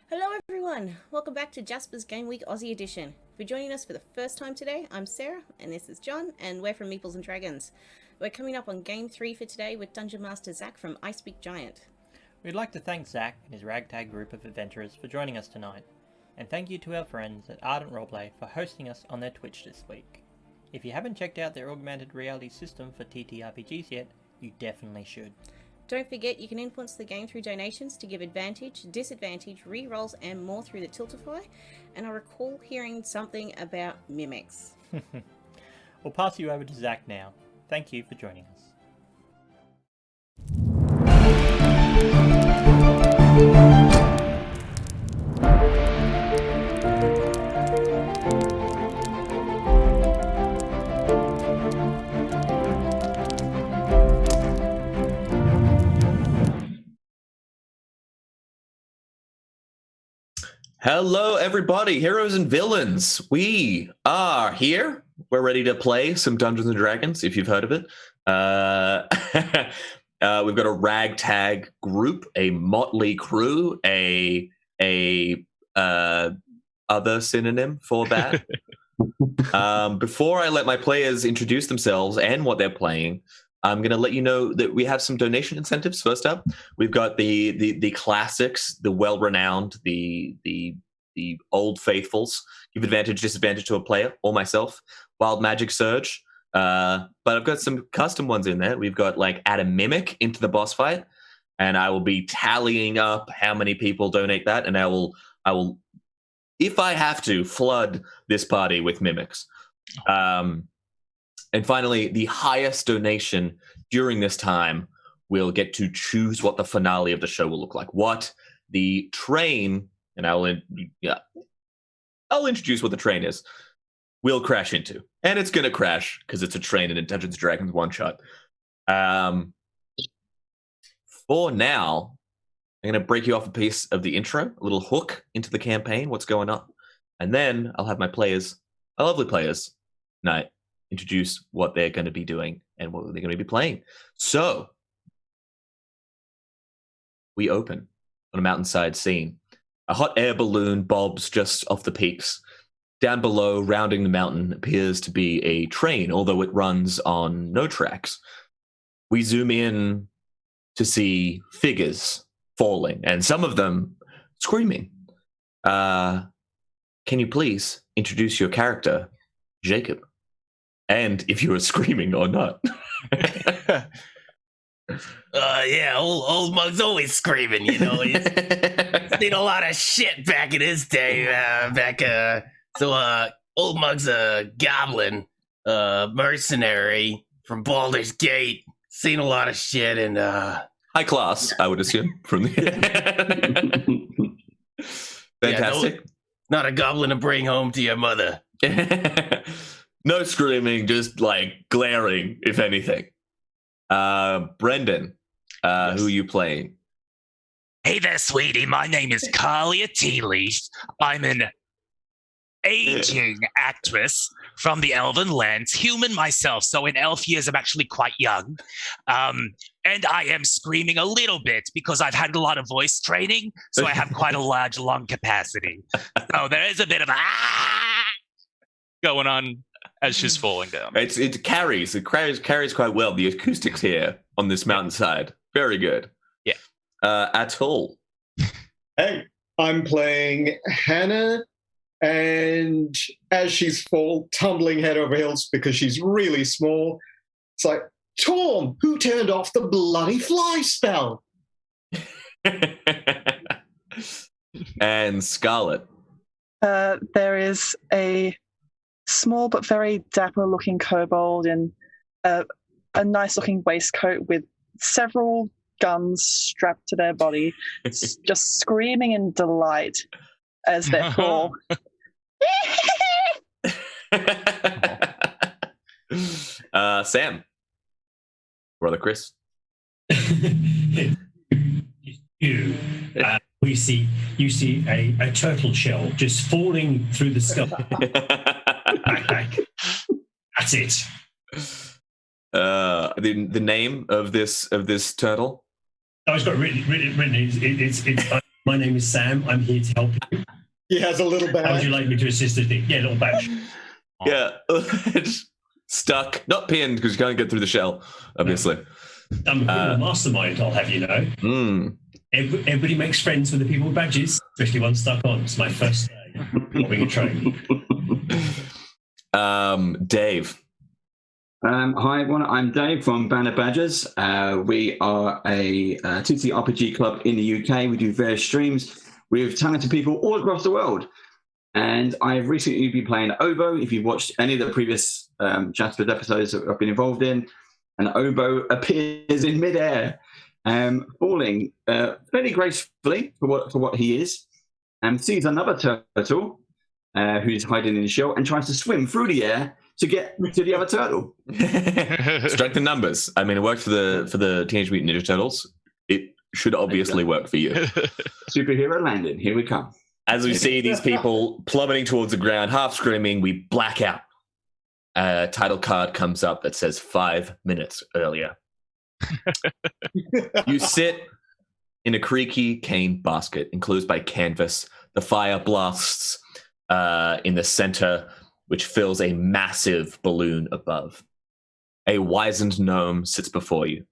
Hello everyone! Welcome back to Jasper's Game Week Aussie Edition. If you're joining us for the first time today, I'm Sarah, and this is John, and we're from Meeples and Dragons. We're coming up on Game 3 for today with Dungeon Master Zach from Icepeak Giant. We'd like to thank Zach and his ragtag group of adventurers for joining us tonight, and thank you to our friends at Ardent Roleplay for hosting us on their Twitch this week. If you haven't checked out their augmented reality system for TTRPGs yet, you definitely should. Don't forget you can influence the game through donations to give advantage, disadvantage, re-rolls and more through the Tiltify, and I recall hearing something about mimics. We'll pass you over to Zach now. Thank you for joining us. Hello, everybody, heroes and villains. We are here. We're ready to play some Dungeons and Dragons, if you've heard of it. We've got a ragtag group, a motley crew, a other synonym for that. Before I let my players introduce themselves and what they're playing, I'm going to let you know that we have some donation incentives. First up, we've got the classics, the well-renowned, the old faithfuls. Give advantage, disadvantage to a player or myself. Wild Magic Surge. But I've got some custom ones in there. We've got like add a mimic into the boss fight, and I will be tallying up how many people donate that, and I will, if I have to, flood this party with mimics. And finally, the highest donation during this time will get to choose what the finale of the show will look like. What the train, and I'll introduce what the train is, will crash into. And it's going to crash because it's a train in a Dungeons & Dragons one-shot. For now, I'm going to break you off a piece of the intro, a little hook into the campaign, what's going on. And then I'll have my players, my lovely players, tonight, introduce what they're going to be doing and what they're going to be playing. So, we open on a mountainside scene. A hot air balloon bobs just off the peaks. Down below, rounding the mountain, appears to be a train, although it runs on no tracks. We zoom in to see figures falling, and some of them screaming. Can you please introduce your character, Jacob? And if you were screaming or not. Yeah, old Mug's always screaming, you know. He's seen a lot of shit back in his day. Old Mug's a goblin, mercenary from Baldur's Gate. Seen a lot of shit and high class, I would assume. From the fantastic. Yeah, not a goblin to bring home to your mother. No screaming, just like glaring, if anything. Brendan, Yes. who are you playing? Hey there, sweetie. My name is Carlia Tealeaf. I'm an aging actress from the Elven lands, human myself, so in elf years I'm actually quite young. And I am screaming a little bit because I've had a lot of voice training, so I have quite a large lung capacity. So there is a bit of going on as she's falling down. It carries quite well. The acoustics here on this mountainside, very good. Yeah. Atul. Hey, I'm playing Hannah, and as she's tumbling head over heels because she's really small, it's like, Torm, who turned off the bloody fly spell? And Scarlet. There is a small but very dapper-looking kobold in a nice-looking waistcoat with several guns strapped to their body, just screaming in delight as they fall. Sam. Brother Chris. You see a turtle shell just falling through the sky. Backpack. That's it. The name of this turtle? Oh, it's got written. It's My name is Sam. I'm here to help you. He has a little How would you bag. like me to assist with it? Yeah, little badge. Yeah, it's stuck, not pinned because you can't get through the shell, obviously. I'm a criminal mastermind, I'll have you know. Mm. Everybody makes friends with the people with badges, especially ones stuck on. It's my first day robbing a train. Dave. Hi everyone, I'm Dave from Banner Badgers. We are a 2C RPG club in the UK. We do various streams with talented people all across the world. And I've recently been playing Oboe. If you've watched any of the previous Jasper episodes that I've been involved in, an Oboe appears in midair, falling fairly gracefully for what he is, and sees another turtle who's hiding in the shell and tries to swim through the air to get to the other turtle. Strength in numbers. I mean, it worked for the Teenage Mutant Ninja Turtles. It should obviously work for you. Superhero landing. Here we come. As we see these people plummeting towards the ground, half screaming, we black out. A title card comes up that says 5 minutes earlier. You sit in a creaky cane basket enclosed by canvas. The fire blasts in the center, which fills a massive balloon above. A wizened gnome sits before you.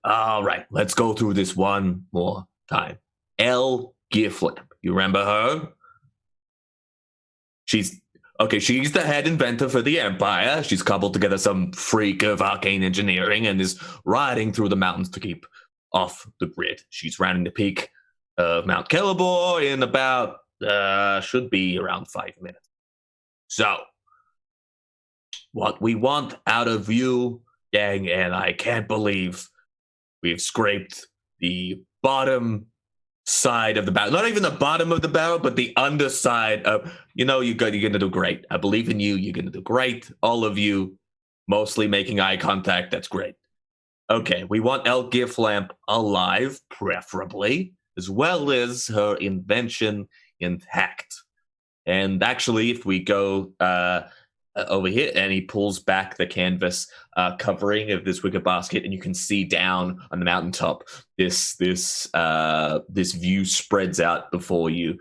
All right, let's go through this one more time. Elle Gearflip. You remember her? She's the head inventor for the Empire. She's cobbled together some freak of arcane engineering and is riding through the mountains to keep off the grid. She's rounding the peak of Mount Kelebor in about, should be around 5 minutes. So, what we want out of you, gang, and I can't believe we've scraped the bottom side of the barrel. Not even the bottom of the barrel, but the underside of, you're going to do great. I believe in you. You're going to do great. All of you mostly making eye contact. That's great. Okay, we want Elle Gearflamp alive, preferably, as well as her invention intact. And actually, if we go over here, and he pulls back the canvas covering of this wicker basket, and you can see down on the mountaintop, this view spreads out before you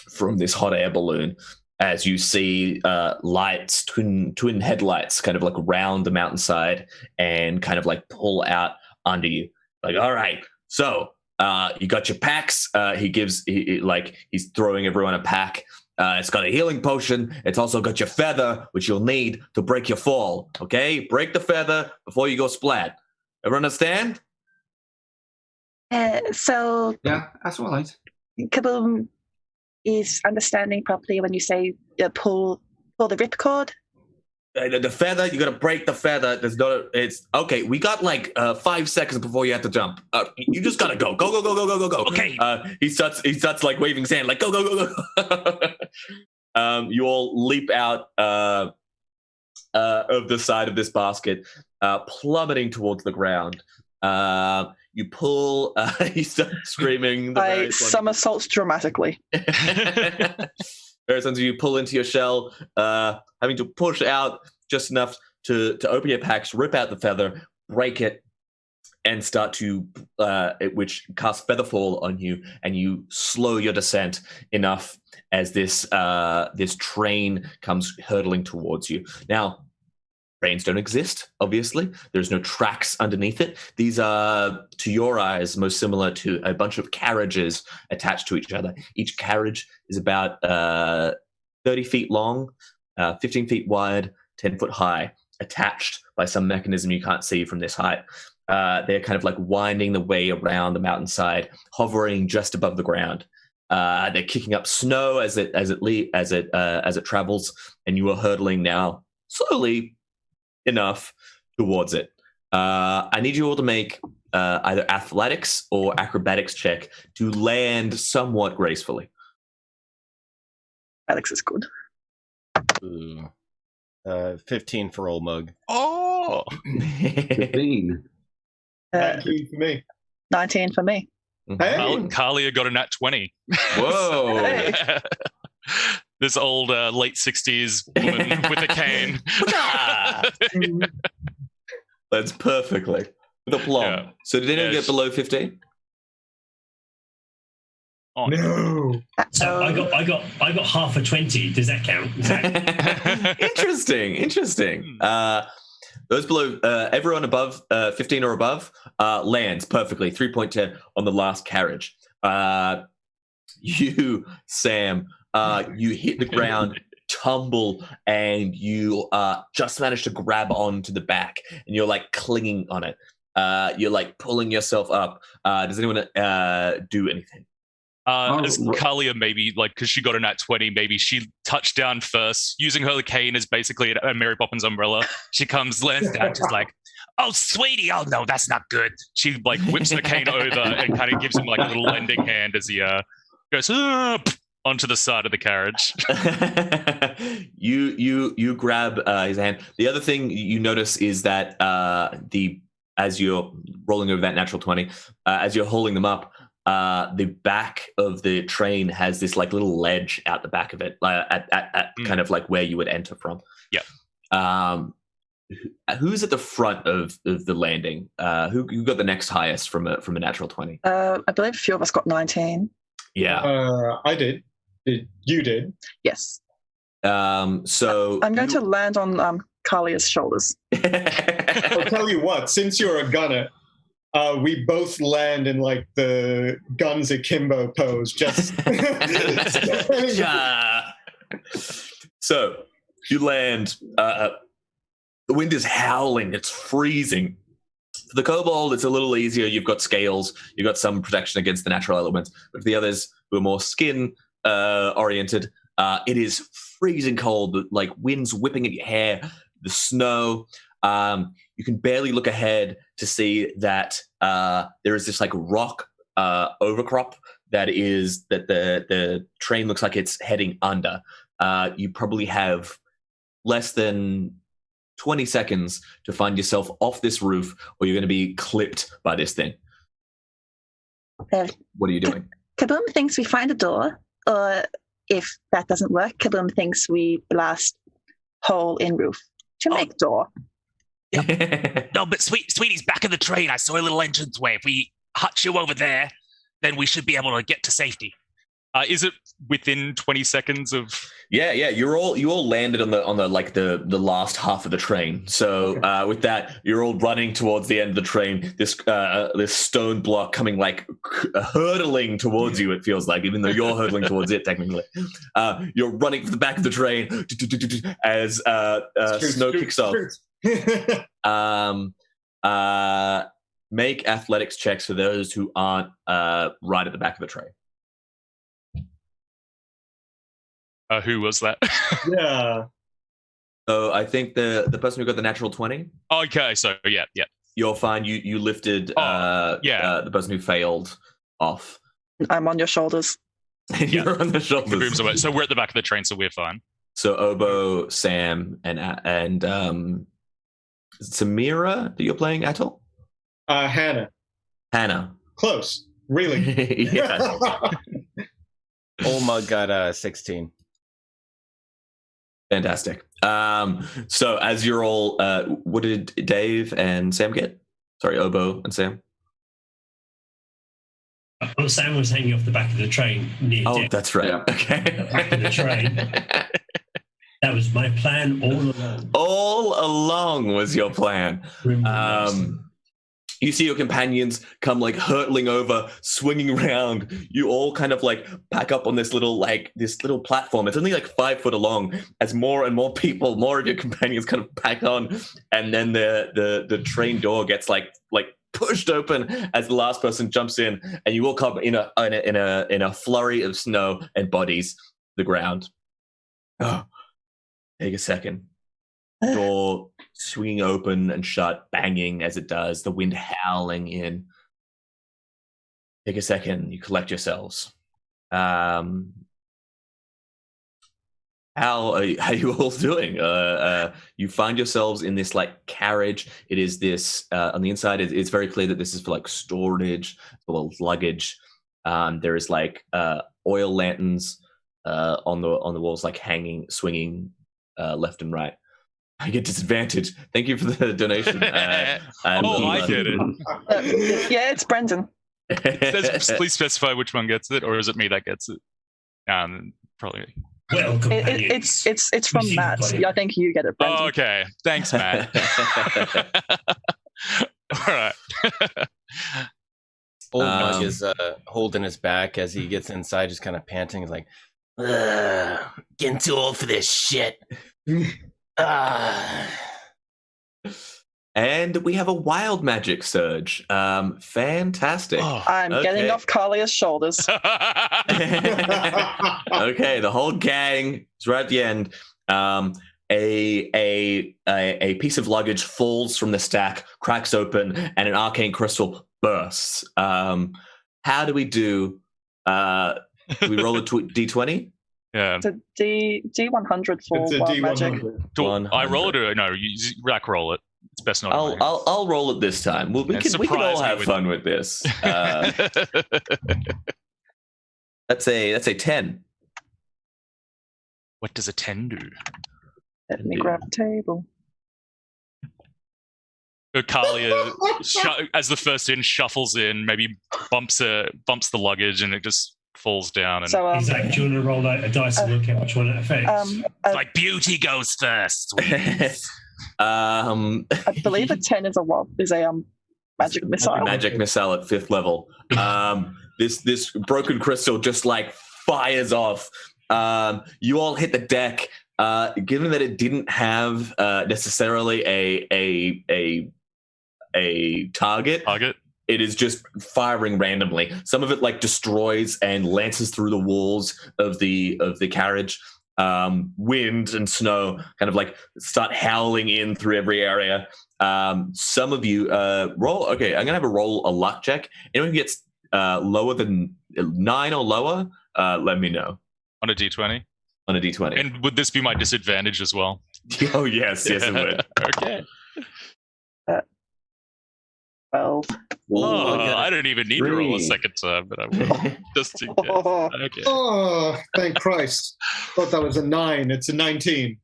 from this hot air balloon, as you see lights, twin headlights, kind of like round the mountainside and kind of like pull out under you. Like, all right, so you got your packs. He's throwing everyone a pack. It's got a healing potion. It's also got your feather, which you'll need to break your fall. Okay? Break the feather before you go splat. Everyone understand? So Yeah, that's all right. Kaboom is understanding properly when you say pull the ripcord. The feather, you gotta break the feather. It's okay. We got like 5 seconds before you have to jump. You just gotta go. Go. Okay. He starts like waving his hand, like go. You all leap out of the side of this basket, plummeting towards the ground. You pull. He starts screaming. I somersaults dramatically. As you pull into your shell, having to push out just enough to open your packs, rip out the feather, break it, and start to which casts Featherfall on you, and you slow your descent enough as this train comes hurtling towards you. Now, trains don't exist, obviously. There's no tracks underneath it. These are, to your eyes, most similar to a bunch of carriages attached to each other. Each carriage is about 30 feet long, 15 feet wide, 10 foot high, attached by some mechanism you can't see from this height. They're kind of like winding the way around the mountainside, hovering just above the ground. They're kicking up snow as it travels, and you are hurtling now slowly enough towards it. I need you all to make either athletics or acrobatics check to land somewhat gracefully. Alex is good. Ooh. 15 for old mug. Oh, 15. 19 for me. 19 for me. Hey. Kalia got a nat 20. Whoa! Hey. This old late 60s woman with a cane. That's perfectly with aplomb. Yeah. So did anyone Yeah, get below 15? Oh, No. So I got half a 20. Does that count? Interesting. Those below, everyone above 15 or above lands perfectly. 3.10 on the last carriage. You, Sam, you hit the ground, tumble, and you just manage to grab onto the back, and you're like clinging on it. You're like pulling yourself up. Does anyone do anything? As Kalia maybe, like, because she got a nat 20, maybe she touched down first, using her cane as basically a Mary Poppins umbrella. She lands down, just like, oh, sweetie, oh, no, that's not good. She, like, whips her cane over and kind of gives him, like, a little lending hand as he goes onto the side of the carriage. You grab his hand. The other thing you notice is that as you're rolling over that natural 20, as you're holding them up, the back of the train has this like little ledge out the back of it, at kind of like where you would enter from. Yeah. Who's at the front of the landing? Who got the next highest from a natural 20? I believe a few of us got 19. Yeah. I did. You did. Yes. So I'm going to land on Kalia's shoulders. I'll tell you what, since you're a gunner, we both land in like the guns akimbo pose. Just So you land. The wind is howling. It's freezing. For the kobold, it's a little easier. You've got scales. You've got some protection against the natural elements. But for the others who are more skin oriented, it is freezing cold. Like winds whipping at your hair. The snow. You can barely look ahead to see that there is this like rock overcrop that the train looks like it's heading under. You probably have less than 20 seconds to find yourself off this roof, or you're going to be clipped by this thing. What are you doing? Kaboom thinks we find a door, or if that doesn't work, Kaboom thinks we blast hole in roof to make door. Yep. No, but Sweetie's back of the train. I saw a little entranceway. If we hutch you over there, then we should be able to get to safety. Is it within 20 seconds of? Yeah. You all landed on the like the last half of the train. So with that, you're all running towards the end of the train. This stone block coming like hurtling towards you. It feels like, even though you're hurtling towards it technically. You're running for the back of the train as snow kicks off. Make athletics checks for those who aren't right at the back of the train. Who was that? Yeah. So I think the person who got the natural 20. Okay, so yeah. You're fine. You lifted the person who failed off. I'm on your shoulders. You're on the shoulders. So we're at the back of the train, so we're fine. So Obo, Sam, and Samira that you're playing, Atul? Hannah. Close. Really? Yeah. Olma got 16. Fantastic. So as you're all, what did Dave and Sam get? Sorry, Obo and Sam. Well, Sam was hanging off the back of the train near Dave. That's right. Yeah. Okay. The back of the train. That was my plan all along. All along was your plan. You see your companions come like hurtling over, swinging around. You all kind of like pack up on this little platform. It's only like 5 foot long. As more and more people, more of your companions kind of pack on, and then the train door gets like pushed open as the last person jumps in, and you all come in a flurry of snow and bodies to the ground. Oh, take a second. Door swinging open and shut, banging as it does, the wind howling in. Take a second, you collect yourselves. How are you all doing? You find yourselves in this like carriage. It is this on the inside. It's very clear that this is for like storage, for luggage. There is like oil lanterns on the walls, like hanging, swinging left and right. I get disadvantage. Thank you for the donation. I get it. Yeah, it's Brendan. Please specify which one gets it, or is it me that gets it? Probably. Well, companions. It's from We Matt. seem to I think you get it, Brendan. Oh, okay. Thanks, Matt. All right. Old Mug is holding his back as he gets inside, just kind of panting. He's like, getting too old for this shit. And we have a wild magic surge. Fantastic. Oh. I'm getting Okay. off Kalia's shoulders. Okay, the whole gang is right at the end. A piece of luggage falls from the stack, cracks open, and an arcane crystal bursts. How do we do? We roll a d20? Yeah. It's a D100 for It's a wild magic. D100. Do I roll it 100. or no? You rack roll it. It's best not. I'll roll it this time. We And can all surprise me have with- fun with this. That's a 10. What does a 10 do? Let me grab the table. Kalia, as the first in, shuffles in, maybe bumps the luggage, and it just falls down. And So, Zach, do you want to roll a dice and work out which one it affects? Like beauty goes first. I believe a 10 is a magic missile. Magic missile at 5th level. This broken crystal just like fires off. You all hit the deck. Given that it didn't have necessarily a target, it is just firing randomly. Some of it like destroys and lances through the walls of the carriage. Wind and snow kind of like start howling in through every area. Some of you roll. Okay, I'm gonna have a luck check. Anyone who gets lower than 9 or lower, let me know. On a d20? On a d20. And would this be my disadvantage as well? Oh, yes, it would. Okay. 12. I don't even need to roll a 3. second time, but I will. Just in case. Okay. Oh, thank Christ. Thought that was a 9. It's a 19.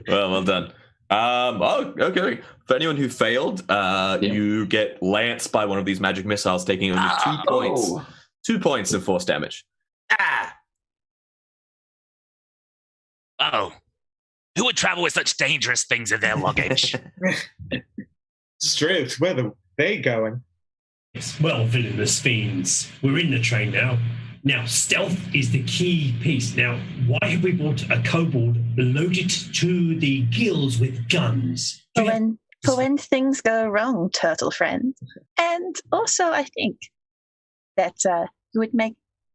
Well done. Okay. For anyone who failed, you get lanced by one of these magic missiles, taking only 2 points. 2 points of force damage. Oh, who would travel with such dangerous things in their luggage? Strout, where are they going? Yes, well, villainous fiends. We're in the train now. Now, stealth is the key piece. Now, why have we brought a kobold loaded to the gills with guns? For when things go wrong, turtle friend. And also, I think that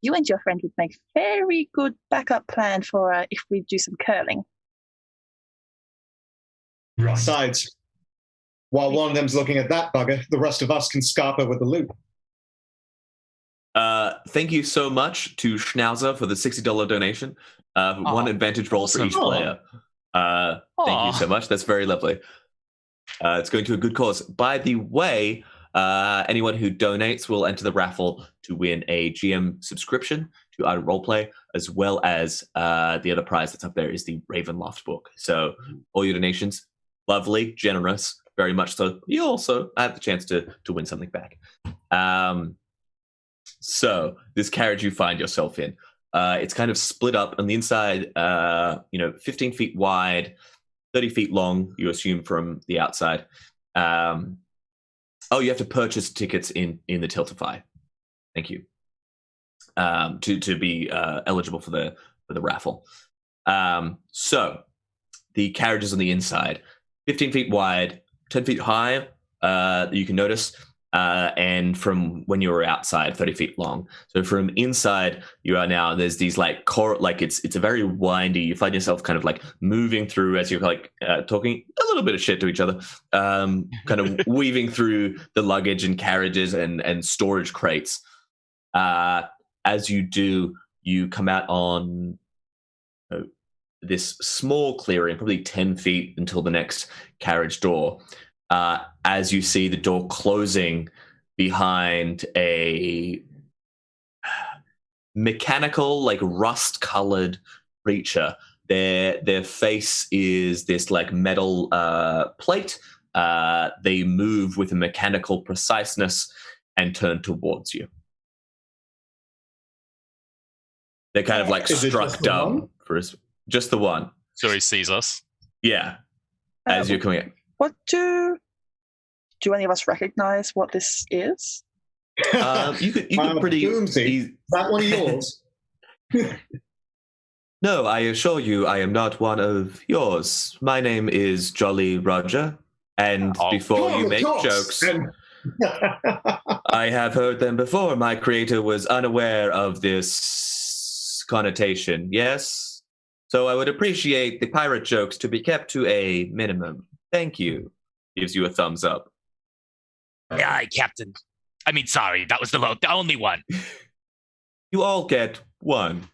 you and your friend would make very good backup plan for if we do some curling. Right. Besides, while one of them's looking at that bugger, the rest of us can scarper with the loot. Thank you so much to Schnauzer for the $60 donation. One advantage roll for each player. Thank you so much. That's very lovely. It's going to a good cause. By the way, anyone who donates will enter the raffle to win a GM subscription to Ardent Roleplay, as well as the other prize that's up there is the Ravenloft book. So all your donations, lovely, generous, very much so. You also have the chance to win something back. So this carriage you find yourself in, it's kind of split up on the inside, 15 feet wide, 30 feet long, you assume from the outside. You have to purchase tickets in the Tiltify. Thank you. To be eligible for the raffle. So the carriage is on the inside, 15 feet wide, 10 feet high. You can notice. And from when you were outside, 30 feet long. So from inside, you are now, there's these it's a very windy, you find yourself kind of like moving through as you're like talking a little bit of shit to each other, kind of weaving through the luggage and carriages and storage crates. As you do, you come out on this small clearing, probably 10 feet until the next carriage door. As you see the door closing behind a mechanical, like rust-colored creature. Their face is this like metal plate. They move with a mechanical preciseness, and turn towards you. They're kind of like Is it struck just the dumb one? for just the one. So he sees us. Yeah, as you're coming in. What do any of us recognize what this is? You could pretty Doomsy. Is that one of yours? No, I assure you, I am not one of yours. My name is Jolly Roger, and before you make jokes, I have heard them before. My creator was unaware of this connotation, yes? So I would appreciate the pirate jokes to be kept to a minimum. Thank you. Gives you a thumbs up. Aye, Captain. I mean, sorry, that was the only one. You all get one.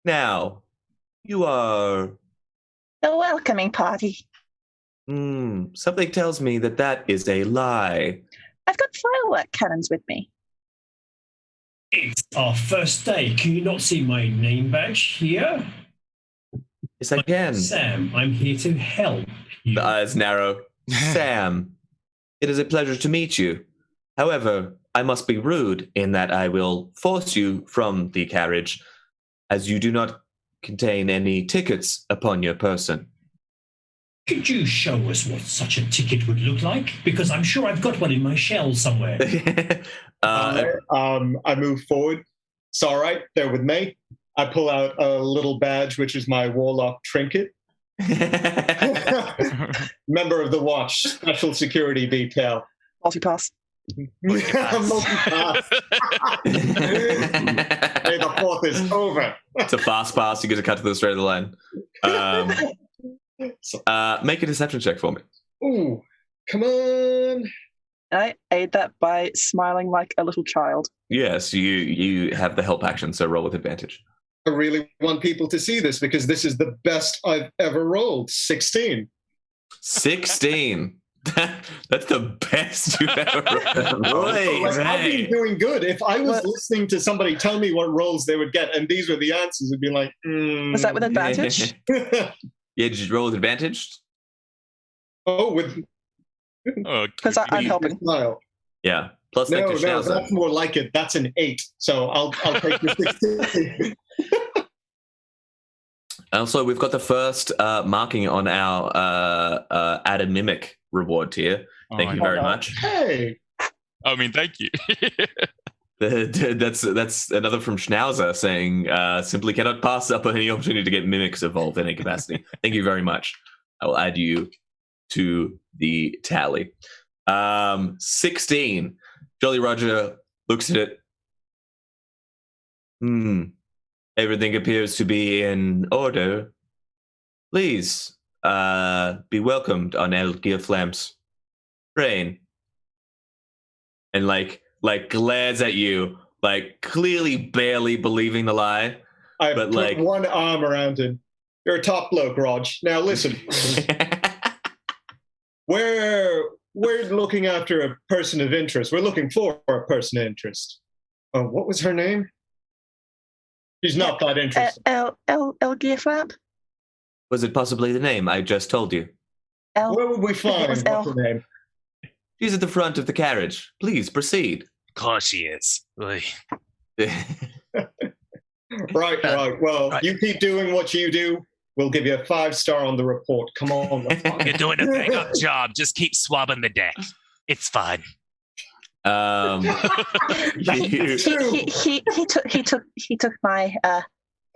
Now, you are... A welcoming party. Something tells me that is a lie. I've got firework cannons with me. It's our first day. Can you not see my name badge here? Yes, I can. Sam, I'm here to help you. The eyes narrow. Sam, it is a pleasure to meet you. However, I must be rude in that I will force you from the carriage, as you do not contain any tickets upon your person. Could you show us what such a ticket would look like? Because I'm sure I've got one in my shell somewhere. I move forward. It's all right. They're with me. I pull out a little badge, which is my warlock trinket. Member of the Watch, special security detail. Multipass. Multipass. Hey, the 4th is over. It's a fast pass. You get to cut to the straight of the line. Make a deception check for me. Ooh, come on. I aid that by smiling like a little child. Yes, you have the help action, so roll with advantage. I really want people to see this because this is the best I've ever rolled. 16. 16. That's the best you've ever rolled. I've been doing good. If I was listening to somebody tell me what rolls they would get, and these were the answers, it'd be like, Was that with advantage? Yeah, did you roll with advantage? Oh, with... Because I'm helping. Smile. Yeah. Plus No, thanks to Schnauzer. that's more like it. That's an 8. So I'll take the 16. Also, we've got the first marking on our add a mimic reward tier. Thank you very much. Hey. I mean, thank you. That's another from Schnauzer saying, simply cannot pass up on any opportunity to get mimics evolved in any capacity. Thank you very much. I will add you to the tally. 16. Jolly Roger looks at it. Everything appears to be in order. Please, be welcomed on El Gearflam's train. And like glares at you, like clearly barely believing the lie. I but put like one arm around him. You're a top bloke, Rog. Now listen. We're looking after a person of interest. We're looking for a person of interest. What was her name? She's not that interesting. El Gearflap? Was it possibly the name I just told you? Where would we find was what's her name? She's at the front of the carriage. Please proceed. Of course she is. Oy. Right. Well, you keep doing what you do. We'll give you a 5-star on the report. Come on. You're doing a bang-up job. Just keep swabbing the deck. It's fine. He took my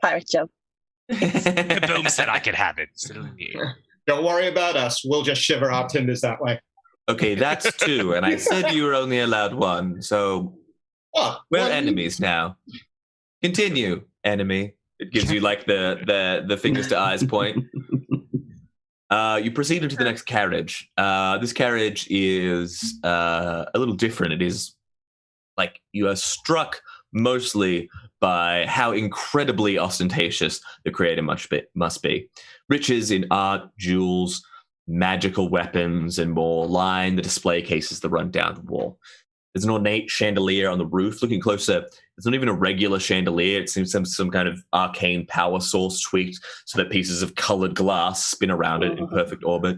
pirate joke. Kaboom said I could have it. So, yeah. Don't worry about us. We'll just shiver our timbers that way. Okay, that's 2, and I said you were only allowed 1, so we're enemies now. Continue, enemy. It gives you like the fingers to eyes point. You proceed into the next carriage. This carriage is a little different. It is like you are struck mostly by how incredibly ostentatious the creator must be. Riches in art, jewels, magical weapons, and more line the display cases that run down the wall. There's an ornate chandelier on the roof. Looking closer, it's not even a regular chandelier. It seems some kind of arcane power source tweaked so that pieces of colored glass spin around it in perfect orbit.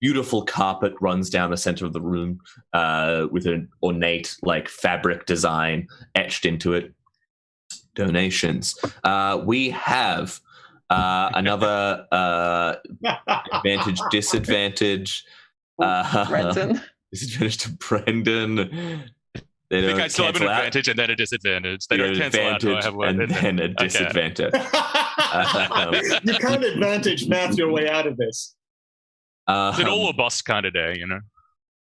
beautiful carpet runs down the center of the room with an ornate like fabric design etched into it. Donations. We have another advantage, disadvantage. Brendan. Disadvantage to Brendan. They I think don't I still have an cancel out. advantage and then a disadvantage. They You don't have cancel out. advantage I have one. and then a Okay. disadvantage. You can't advantage math your way out of this. It's an all or bust kind of day, you know.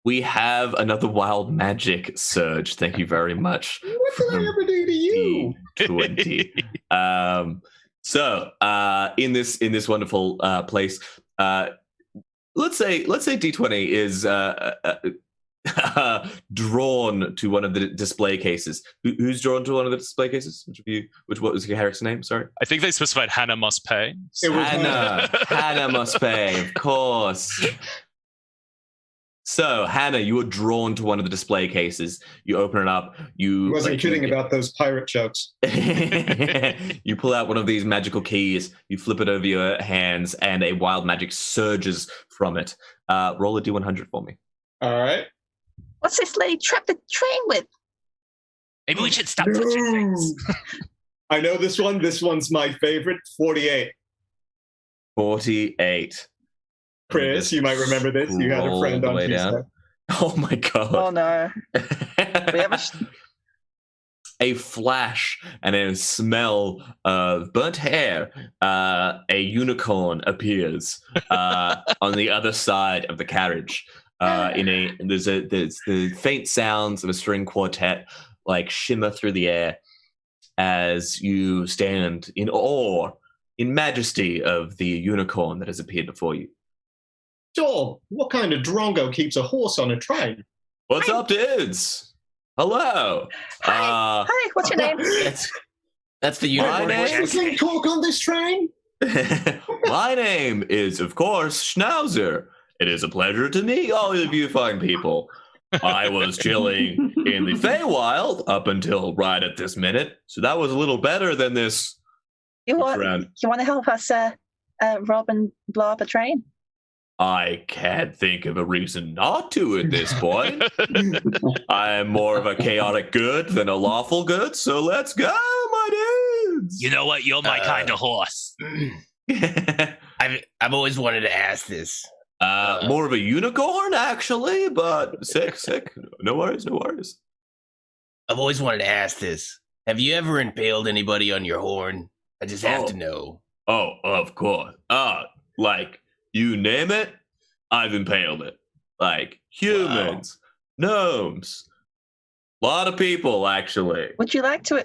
We have another wild magic surge. Thank you very much. What did I ever do to you? 20. So in this wonderful place, let's say D20 is drawn to one of the display cases. Who's drawn to one of the display cases? What was your character's name? Sorry. I think they specified Hannah must pay. It was Hannah. Hannah must pay, of course. So, Hannah, you were drawn to one of the display cases. You open it up. I wasn't kidding about those pirate jokes. You pull out one of these magical keys. You flip it over your hands, and a wild magic surges from it. Roll a D100 for me. All right. What's this lady trapped the train with? Maybe we should stop touching things. I know this one. This one's my favorite. 48. 48. Chris, you might remember this. You had a friend on Tuesday. Oh my god. Oh no. We have a flash and a smell of burnt hair. A unicorn appears on the other side of the carriage. There's the faint sounds of a string quartet like shimmer through the air as you stand in awe, in majesty of the unicorn that has appeared before you. Joel, what kind of drongo keeps a horse on a train? What's up, dudes? Hello. Hi, what's your name? That's the unicorn. What's the talk on this train? My name is, of course, Schnauzer. It is a pleasure to meet all of you fine people. I was chilling in the Feywild up until right at this minute, so that was a little better than this. You want to help us rob and blow up a train? I can't think of a reason not to at this point. I am more of a chaotic good than a lawful good, so let's go, my dudes. You know what? You're my kind of horse. I've always wanted to ask this. More of a unicorn, actually, but sick. No worries. I've always wanted to ask this. Have you ever impaled anybody on your horn? I just have to know. Oh, of course. Like, you name it, I've impaled it. Like, humans, gnomes, a lot of people, actually. Would you like to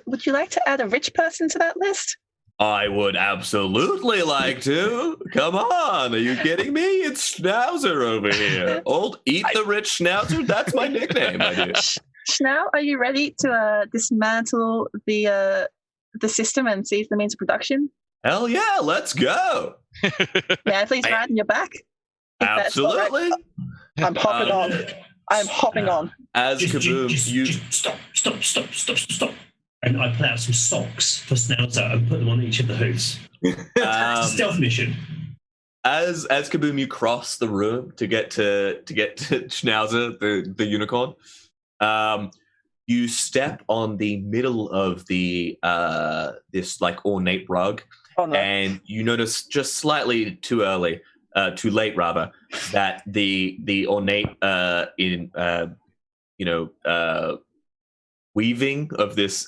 add a rich person to that list? I would absolutely like to. Come on, are you kidding me? It's Schnauzer over here. Old Eat the Rich Schnauzer, that's my nickname, I do. Schnau, are you ready to dismantle the system and seize the means of production? Hell yeah, let's go. May I please ride on your back? Absolutely. I'm hopping on. I'm hopping on. As Kaboom, you Stop. And I pull out some socks for Schnauzer and put them on each of the hooves. Stealth mission. As Kaboom, you cross the room to get to Schnauzer, the unicorn. You step on the middle of the this like ornate rug, and you notice just slightly too late rather, that the ornate weaving of this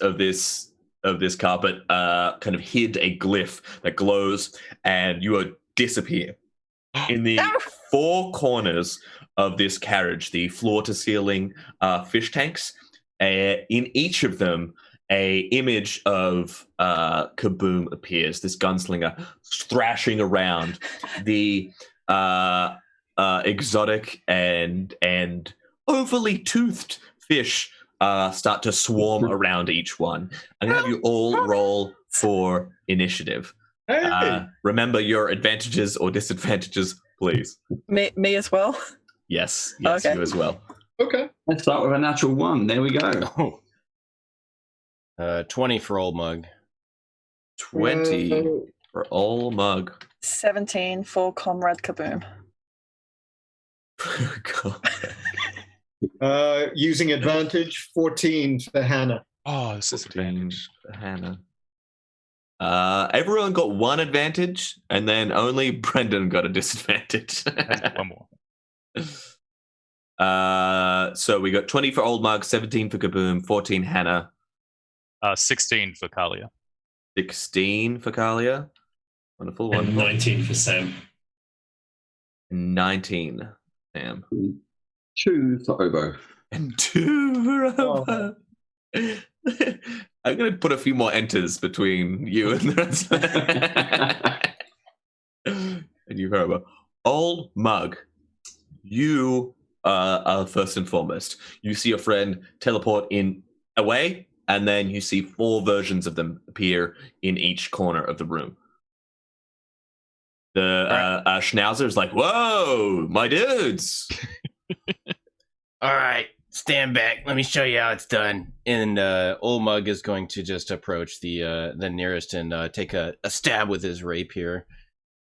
carpet kind of hid a glyph that glows, and you disappear in the four corners of this carriage. The floor to ceiling fish tanks. In each of them, a image of Kaboom appears. This gunslinger thrashing around. The exotic and overly toothed fish start to swarm around each one. I'm gonna have you all roll for initiative. Hey. Remember your advantages or disadvantages, please. Me as well. Yes, Okay. You as well. Okay. Let's start with a natural 1. There we go. 20 for old mug. 20 for all mug. 17 for Comrade Kaboom. Using advantage, 14 for Hannah. Oh, this is advantage. Hannah. Everyone got one advantage, and then only Brendan got a disadvantage. One more. So we got 20 for Old Mug, 17 for Kaboom, 14 Hannah. 16 for Kalia. 16 for Kalia. Wonderful, And wonderful. 19 for Sam. 19, Sam. 2 for Obo. And 2 for Obo. I'm going to put a few more enters between you and the rest. And you for Obo. Old Mug, you are first and foremost. You see your friend teleport in away, and then you see 4 versions of them appear in each corner of the room. The Schnauzer's like, whoa, my dudes. All right, stand back. Let me show you how it's done. And Old Mug is going to just approach the nearest and take a stab with his rapier.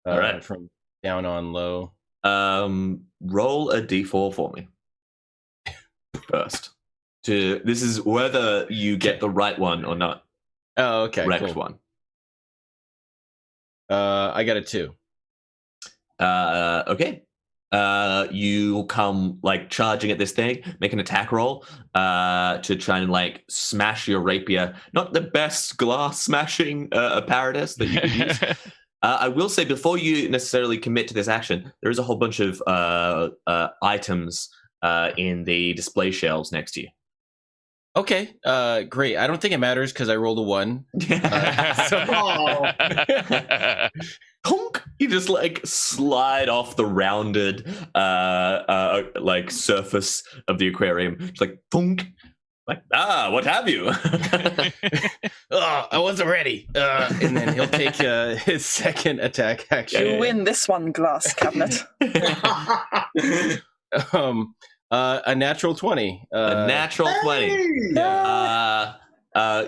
All right. From down on low. Roll a d4 for me first. This is whether you get the right one or not. Oh, okay. Correct Cool. one. I got a 2. Okay. You come like charging at this thing, make an attack roll to try and like smash your rapier. Not the best glass smashing apparatus that you could use. I will say before you necessarily commit to this action, there is a whole bunch of items in the display shelves next to you. Okay, great. I don't think it matters because I rolled a 1. Honk! You just like slide off the rounded like surface of the aquarium. It's like thunk. Like, what have you? Oh, I wasn't ready. And then he'll take his second attack action. You win this one, glass cabinet. A natural 20. A natural 20.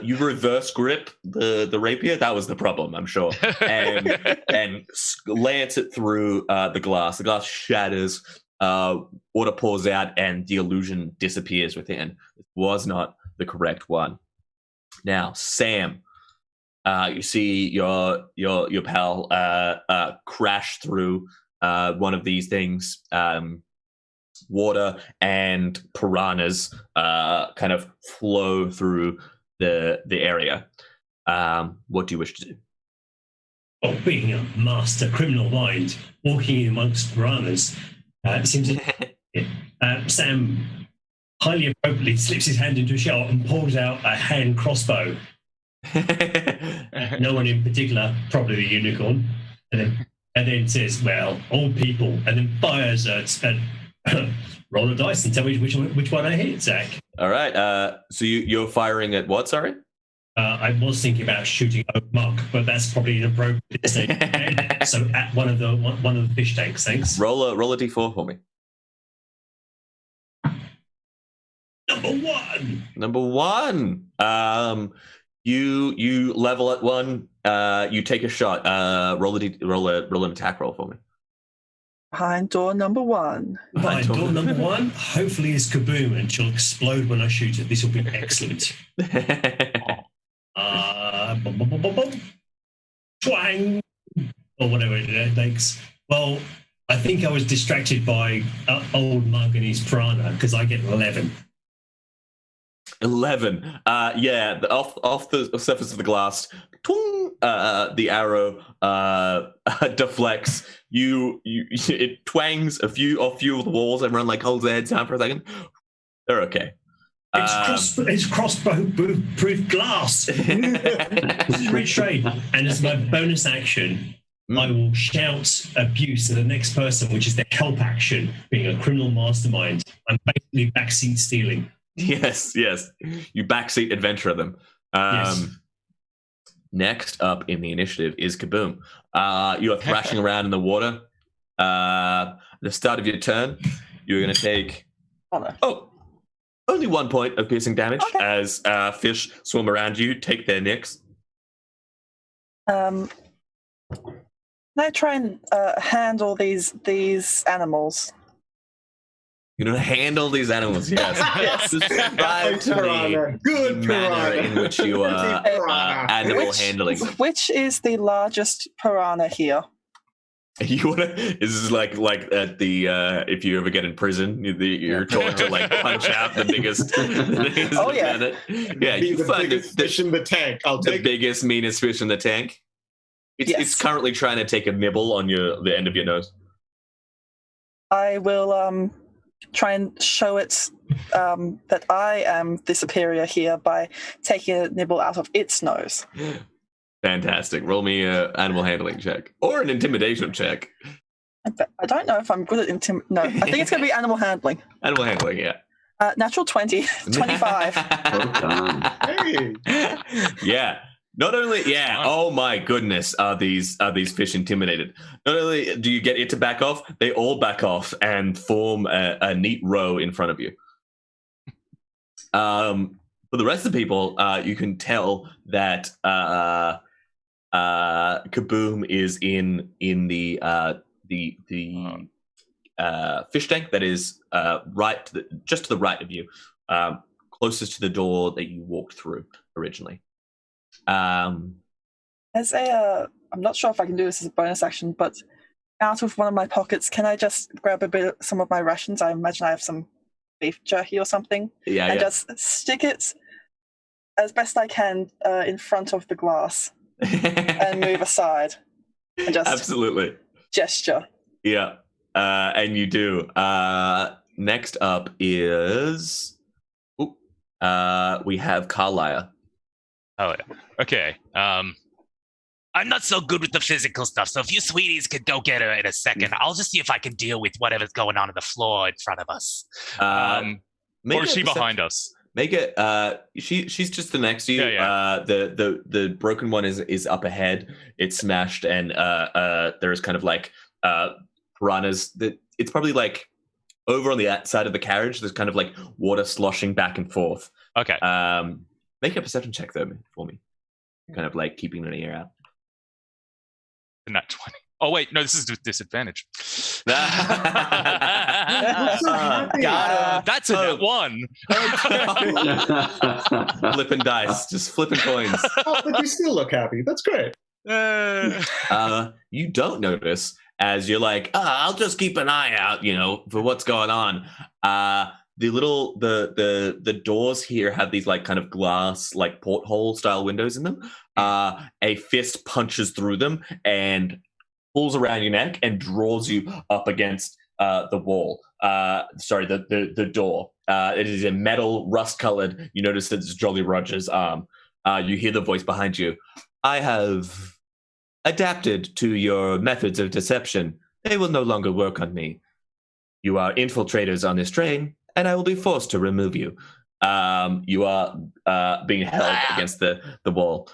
You reverse grip the rapier. That was the problem, I'm sure. And lance it through the glass. The glass shatters. Water pours out, and the illusion disappears within. It was not the correct one. Now, Sam, you see your pal crash through one of these things. Water and piranhas kind of flow through the area. What do you wish to do? Well, being a master criminal mind, walking amongst piranhas, it seems Sam highly appropriately slips his hand into a shell and pulls out a hand crossbow. No one in particular, probably the unicorn, and then says, "Well, old people," and then fires at roll a dice and tell me which one I hit, Zach. All right. So you're firing at what? Sorry. I was thinking about shooting a mug, but that's probably inappropriate. So at one of the fish tanks, thanks. Roll a d4 for me. Number one. You level at one. You take a shot. Roll an attack roll for me. Behind door number 1. Behind door number 1, hopefully is Kaboom, and she'll explode when I shoot it. This will be excellent. Twang! Or whatever it takes. Well, I think I was distracted by Old Mug and his piranha, because I get 11. 11. Yeah, off the surface of the glass, the arrow deflects. It twangs a few of the walls. Everyone like holds their heads down for a second. They're okay. It's crossbow-proof glass. Great trade. And as my bonus action, I will shout abuse to the next person, which is the help action, being a criminal mastermind. I'm basically backseat stealing. Yes. You backseat adventure them. Yes. Next up in the initiative is Kaboom. You are thrashing around in the water. At the start of your turn, you're going to take only 1 point of piercing damage as fish swim around you, take their nicks. Can I try and handle these animals? You know, handle these animals. Yes. Yes. Describe to me Piranha. Good the manner piranha. in which you are Piranha. animal handling. Which is the largest piranha here? You wanna? This is like at the if you ever get in prison, you're told to like punch out the biggest. Oh, yeah. defendant. Yeah. Be You the find biggest fish in the tank. I'll the take biggest, meanest fish in the tank. It's Yes. currently trying to take a nibble on the end of your nose. I will try and show it that I am the superior here by taking a nibble out of its nose. Fantastic. Roll me a animal handling check or an intimidation check. I don't know if I'm good at No, I think it's going to be animal handling. Animal handling, yeah. Natural 20, 25. Well done. Hey. Yeah. Not only, yeah. Oh my goodness, are these fish intimidated? Not only do you get it to back off, they all back off and form a neat row in front of you. For the rest of the people, you can tell that Kaboom is in the fish tank that is just to the right of you, closest to the door that you walked through originally. As a, I'm not sure if I can do this as a bonus action, but out of one of my pockets, can I just grab some of my rations? I imagine I have some beef jerky or something. Yeah, and just stick it as best I can in front of the glass and move aside and just absolutely gesture. Yeah, and you do. Next up is we have Carlisle. Oh, yeah. Okay. I'm not so good with the physical stuff, so if you sweeties could go get her in a second, I'll just see if I can deal with whatever's going on the floor in front of us. Or is she behind us? Make it. She's just the next to you. Yeah. The broken one is up ahead. It's smashed, and there's kind of like piranhas. That it's probably like over on the outside of the carriage. There's kind of like water sloshing back and forth. Okay. Make a perception check though for me. Kind of like keeping an ear out. Not 20. Oh wait, no, this is disadvantage. That's a net one. Flipping dice, just flipping coins. Oh, but you still look happy. That's great. You don't notice as you're like, I'll just keep an eye out, for what's going on. The doors here have these like kind of glass like porthole style windows in them. A fist punches through them and pulls around your neck and draws you up against the wall. The door. It is a metal, rust-colored. You notice that it's Jolly Roger's arm. You hear the voice behind you. I have adapted to your methods of deception. They will no longer work on me. You are infiltrators on this train, and I will be forced to remove you. You are being held against the wall.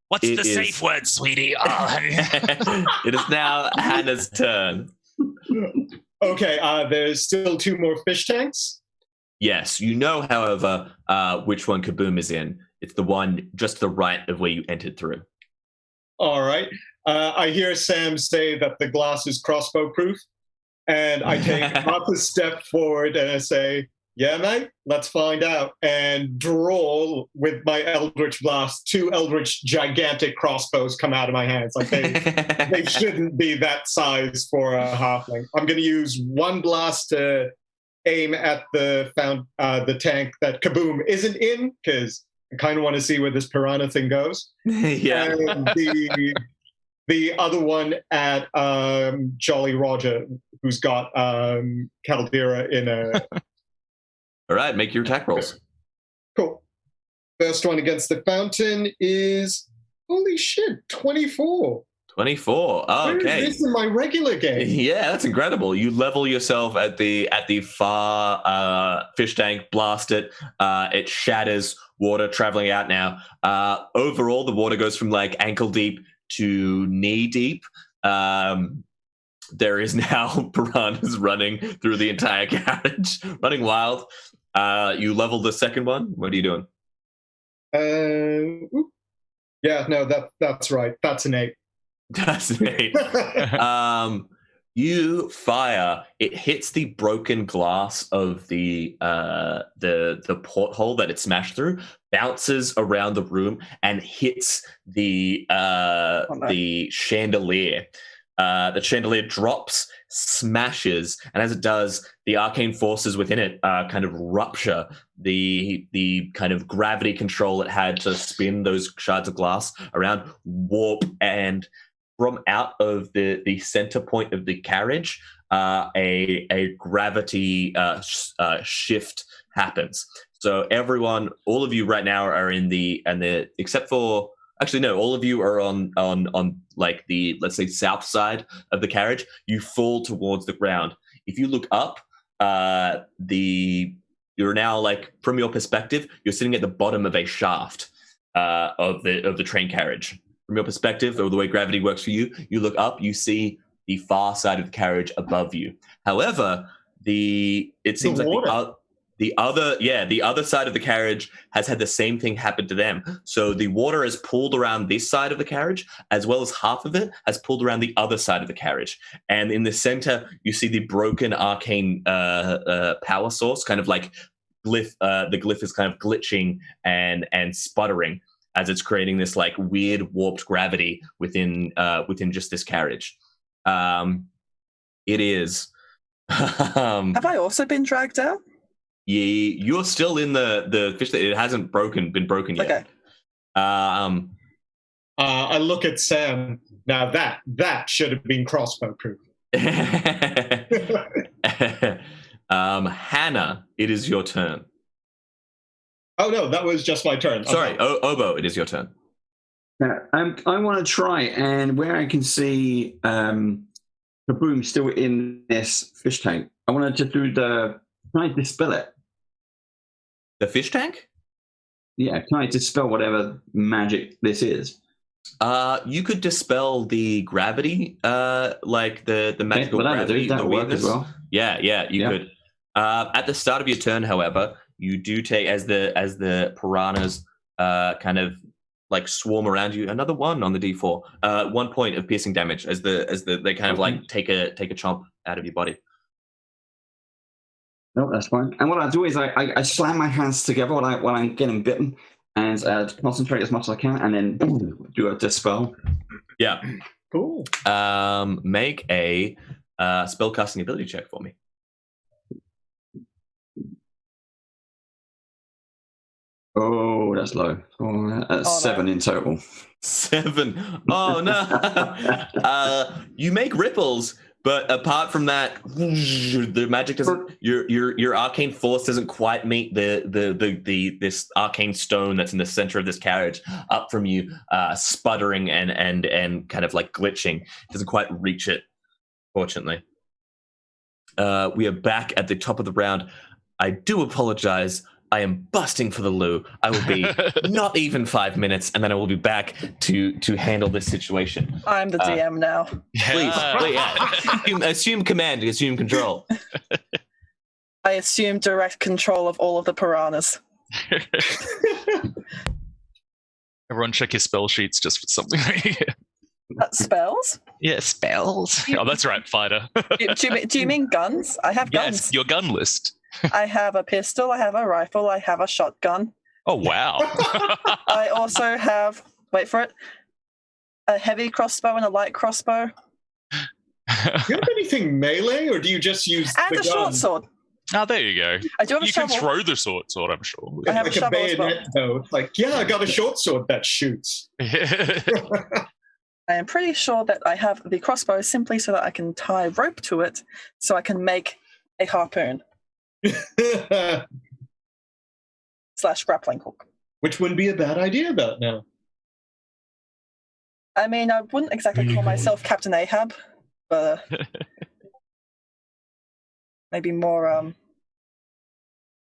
What's the safe word, sweetie? It is now Hannah's turn. Okay, there's still 2 more fish tanks. Yes, you know, however, which one Kaboom is in. It's the one just to the right of where you entered through. All right. I hear Sam say that the glass is crossbow proof, and I take half a step forward and I say, yeah, mate, let's find out. And draw with my Eldritch Blast, 2 Eldritch gigantic crossbows come out of my hands. Like they shouldn't be that size for a halfling. I'm going to use 1 blast to aim at the tank that Kaboom isn't in, because I kind of want to see where this piranha thing goes. Yeah. And the other one at Jolly Roger, who's got Caldera in a... All right, make your attack rolls. Cool. First one against the fountain is, holy shit, 24. 24. Oh, okay. Where is this in my regular game? Yeah, that's incredible. You level yourself at the far fish tank, blast it. It shatters, water traveling out now. Overall, the water goes from like ankle deep to knee deep. There is now piranhas running through the entire carriage, running wild. You level the second one. What are you doing? Yeah, no, that's right. That's an 8. That's an 8. You fire. It hits the broken glass of the porthole that it smashed through, bounces around the room, and hits the chandelier. The chandelier drops, smashes, and as it does, the arcane forces within it kind of rupture. The kind of gravity control it had to spin those shards of glass around, warp, and from out of the center point of the carriage, a gravity shift happens. So everyone, all of you right now are in the except for actually no, all of you are on like the, let's say, south side of the carriage. You fall towards the ground. If you look up, you're now, like, from your perspective, you're sitting at the bottom of a shaft of the train carriage. From your perspective, or the way gravity works for you, you look up, you see the far side of the carriage above you. However, it seems like the other side of the carriage has had the same thing happen to them. So the water has pulled around this side of the carriage, as well as half of it has pulled around the other side of the carriage. And in the center, you see the broken arcane power source, kind of like glyph. The glyph is kind of glitching and sputtering as it's creating this like weird warped gravity within just this carriage. It is. Have I also been dragged out? Yeah, you're still in the fish. It hasn't been broken yet. Okay. I look at Sam. Now that should have been crossbow proof. Hannah, it is your turn. Oh no, that was just my turn. Sorry, Obo, it is your turn. I want to try, and where I can see Kaboom still in this fish tank, I want to try to dispel it. The fish tank? Yeah, can I dispel whatever magic this is? You could dispel the gravity, like the magical gravity. That'll work as well. Yeah, you could. At the start of your turn, however, you do take, as the piranhas kind of like swarm around you, another one on the D4. 1 point of piercing damage as they kind of like take a chomp out of your body. No, that's fine. And what I do is I slam my hands together while I'm getting bitten and concentrate as much as I can, and then do a dispel. Yeah. Cool. Make a spellcasting ability check for me. Oh, that's low. That's 7 in total. 7. Oh no. You make ripples, but apart from that, the magic doesn't. Your arcane force doesn't quite meet this arcane stone that's in the center of this carriage up from you, sputtering and kind of like glitching. It doesn't quite reach it, fortunately. We are back at the top of the round. I do apologize. I am busting for the loo. I will be not even 5 minutes, and then I will be back to handle this situation. I'm the DM now. Please, assume command, assume control. I assume direct control of all of the piranhas. Everyone check your spell sheets just for something. Spells? Yeah, spells. Oh, that's right, fighter. Do you mean guns? I have guns. Yes, your gun list. I have a pistol, I have a rifle, I have a shotgun. Oh, wow. I also have, wait for it, a heavy crossbow and a light crossbow. Do you have anything melee, or do you just use and a short sword? Oh, there you go. I do have a You shovel. can throw the sword, I'm sure. I have like a shovel as well. bayonet, though. Like, yeah, I got a short sword that shoots. I am pretty sure that I have the crossbow simply so that I can tie rope to it so I can make a harpoon. / grappling hook. Which wouldn't be a bad idea about now. I mean, I wouldn't exactly call myself Captain Ahab, but maybe more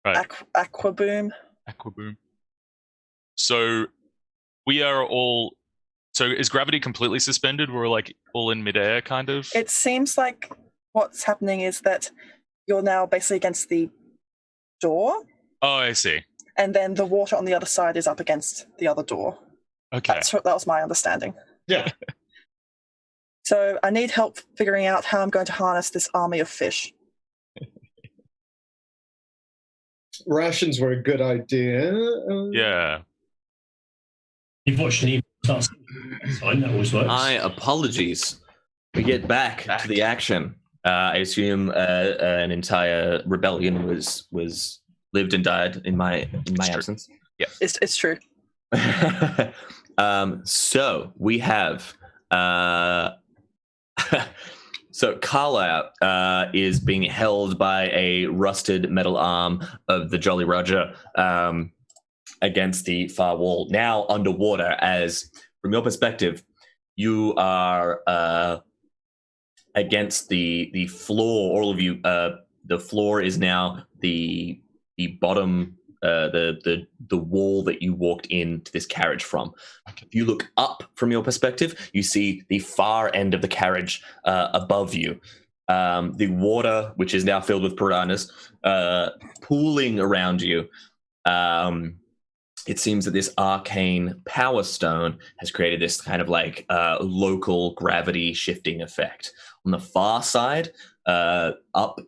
Right. Aquaboom. Aquaboom. So we are all. So is gravity completely suspended? We're like all in midair, kind of. It seems like what's happening is that you're now basically against the door. Oh, I see. And then the water on the other side is up against the other door. Okay. That was my understanding. Yeah. So I need help figuring out how I'm going to harness this army of fish. Rations were a good idea. Yeah. You've watched an email start. That's fine. That always works. My apologies. We get back to the action. I assume an entire rebellion was lived and died in my absence. Yeah, It's true. So we have so Carla is being held by a rusted metal arm of the Jolly Roger against the far wall, now underwater. As from your perspective, you are against the floor. All of you, the floor is now the bottom, the wall that you walked into this carriage from. If you look up from your perspective, you see the far end of the carriage above you. The water, which is now filled with piranhas, pooling around you. It seems that this arcane power stone has created this kind of like local gravity shifting effect. On the far side, up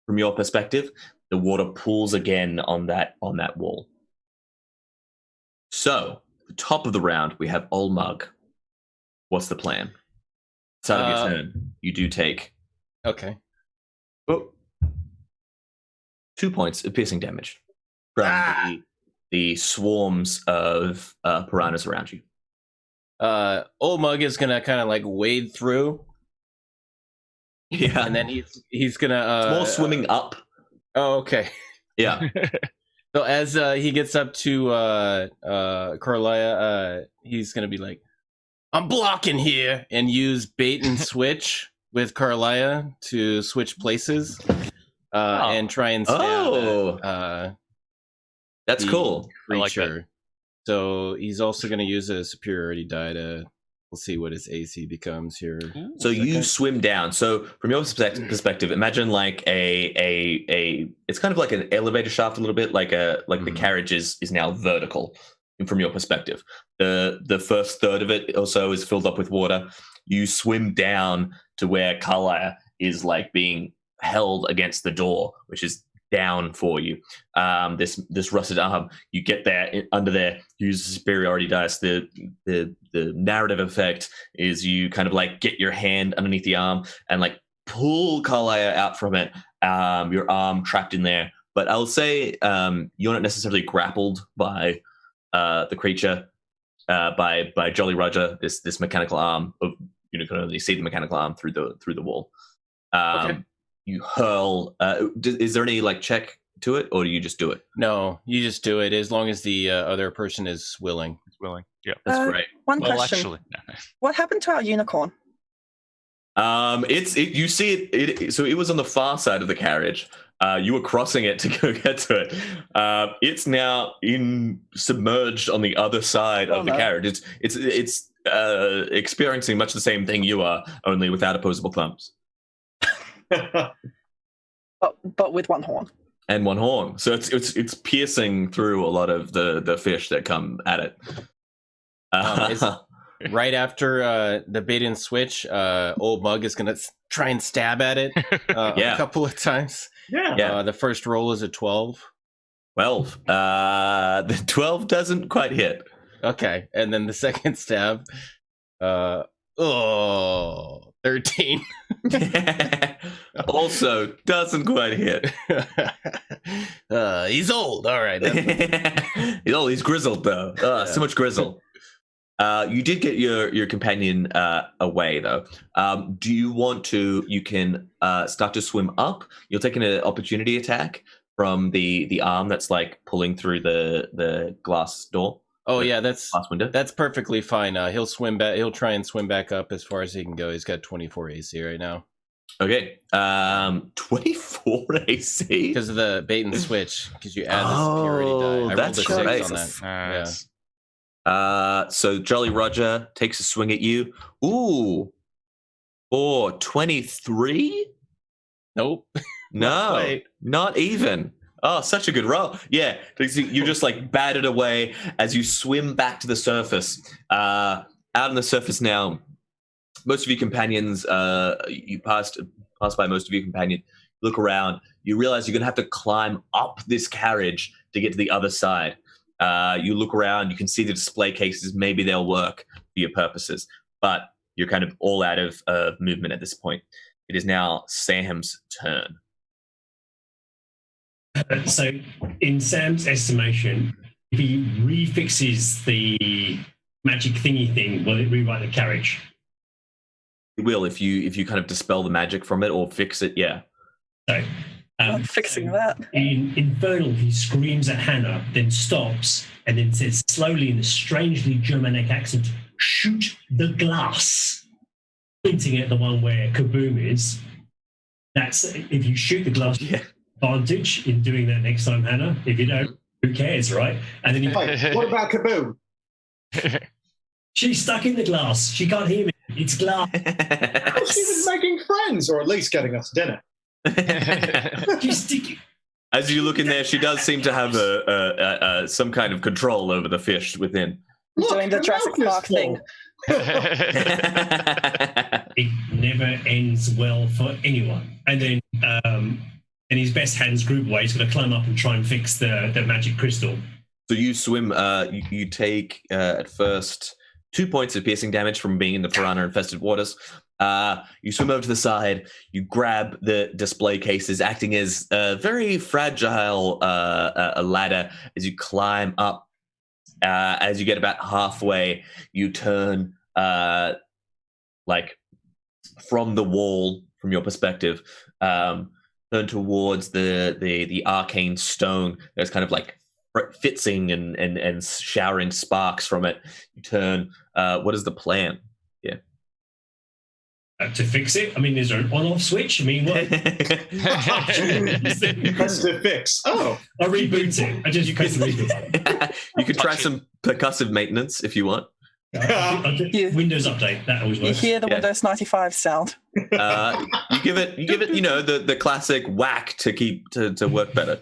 from your perspective, the water pools again on that wall. So, the top of the round, we have Olmug. What's the plan? Start of your turn. You do take. Okay. 2 points of piercing damage from the swarms of piranhas around you. Old Mug is gonna kind of like wade through. Yeah, and then he's gonna more swimming up. Oh, okay. Yeah. So as he gets up to Carlia, he's gonna be like, "I'm blocking here," and use bait and switch with Carlia to switch places and try and stab. That's cool. Creature. I like that. So he's also going to use a superiority die to. We'll see what his AC becomes here. So you swim down. So from your perspective, imagine like a it's kind of like an elevator shaft a little bit, like the carriage is now vertical from your perspective. The first third of it also is filled up with water. You swim down to where Carlia is like being held against the door, which is down for you. This rusted arm, you get there under there, use the superiority dice. The narrative effect is you kind of like get your hand underneath the arm and like pull Carlia out from it. Your arm trapped in there, but I'll say you're not necessarily grappled by the creature, by Jolly Roger. This mechanical arm of you can only see the mechanical arm through the wall. Okay. You hurl. Is there any like check to it, or do you just do it? No, you just do it as long as the other person is willing. Yeah, that's great. One question. Actually, what happened to our unicorn? You see it. So it was on the far side of the carriage. You were crossing it to go get to it. It's now submerged on the other side of the carriage. It's experiencing much the same thing you are, only without opposable thumbs. but with one horn. And one horn. So it's piercing through a lot of the fish that come at it. Right after the bait and switch, Old Mug is going to try and stab at it a couple of times. Yeah. The first roll is a 12. 12. The 12 doesn't quite hit. Okay. And then the second stab, 13. Also doesn't quite hit. He's old. All right. He's old. He's grizzled though. So much grizzle. You did get your companion away though. Do you want to? You can start to swim up. You're taking an opportunity attack from the arm that's like pulling through the glass door. Oh yeah, that's glass window. That's perfectly fine. He'll swim back. He'll try and swim back up as far as he can go. He's got 24 AC right now. Okay, 24 AC because of the bait and switch. Because you add the superiority die. I that's rolled a 6 great. on that. Nice. Yeah. So Jolly Roger takes a swing at you. Ooh, for 23. Nope. No, not even. Oh, such a good roll. Yeah, you just like bat it away as you swim back to the surface. Out on the surface now, most of your companions, you pass by most of your companions, look around, you realize you're going to have to climb up this carriage to get to the other side. You look around, you can see the display cases, maybe they'll work for your purposes, but you're kind of all out of movement at this point. It is now Sam's turn. So, in Sam's estimation, if he refixes the magic thingy thing, will it rewrite the carriage? It will if you kind of dispel the magic from it or fix it. Yeah. So, I'm fixing that. In Infernal, he screams at Hannah, then stops, and then says slowly in a strangely Germanic accent, "Shoot the glass," pointing at the one where Kaboom is. That's if you shoot the glass. Yeah. Advantage in doing that next time, Hannah. If you don't, who cares, right? And then Hey, what about Kaboom? She's stuck in the glass. She can't hear me. It's glass. Well, she was making friends, or at least getting us dinner. She's sticky. As you look in there, she does seem to have some kind of control over the fish within. Doing the her Jurassic mouth is Park thing. It never ends well for anyone. And then, in his best hands group way, he's going to climb up and try and fix the magic crystal. So you swim. You take at first 2 points of piercing damage from being in the piranha-infested waters. You swim over to the side. You grab the display cases, acting as a very fragile a ladder as you climb up. As you get about halfway, you turn like from the wall, from your perspective, turn towards the arcane stone. There's kind of like fitzing and showering sparks from it. You turn. What is the plan? Yeah. To fix it? I mean, is there an on-off switch? I mean, what? Press to fix. Oh, I reboot it. I just press the reboot button. You could try some percussive maintenance if you want. Windows update. That always You works. hear the Windows 95 sound. You give it, the classic whack to keep to work better.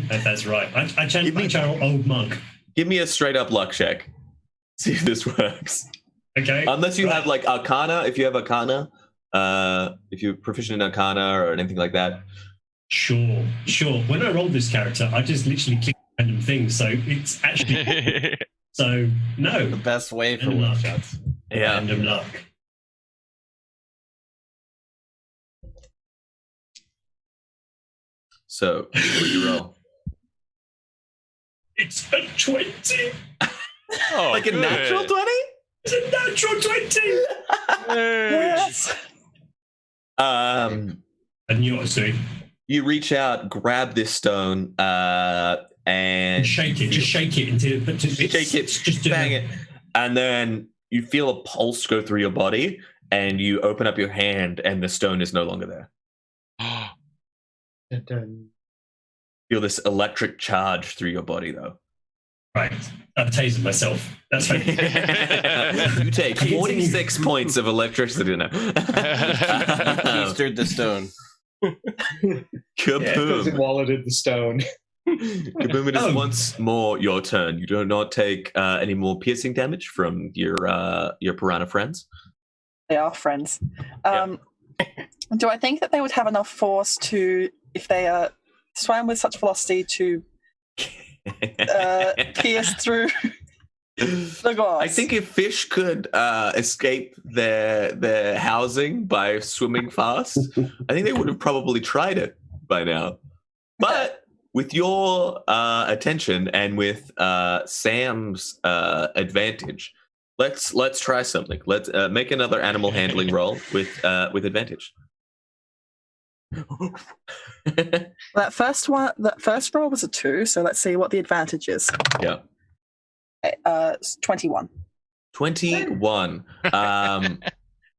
That's right. I changed my channel old monk. Give me a straight up luck check. See if this works. Okay. Unless you have like Arcana, if you have Arcana, if you're proficient in Arcana or anything like that. Sure. When I rolled this character, I just literally clicked random things, so it's actually so no. The best way for Random one luck. shots. Yeah. Random luck. So what do you roll? It's a 20. Oh, Like a good. natural 20? It's a natural 20. Yes. I knew what I was doing. You reach out, grab this stone, and Shake it. Just shake it until shake it, just bang it, and then you feel a pulse go through your body, and you open up your hand, and the stone is no longer there. Feel this electric charge through your body, though. Right. I've tasered myself. That's right. You take 46 points of electricity now. He stirred the stone. Kaboom. walleted the stone. Kaboom, it is once more your turn. You do not take any more piercing damage from your piranha friends. They are friends. Do I think that they would have enough force to, if they swam with such velocity, to pierce through the glass? I think if fish could escape their housing by swimming fast, I think they would have probably tried it by now. But with your attention and with Sam's advantage, let's try something. Let's make another animal handling roll with advantage. That first roll was a 2, so let's see what the advantage is. Yeah. 21. 21.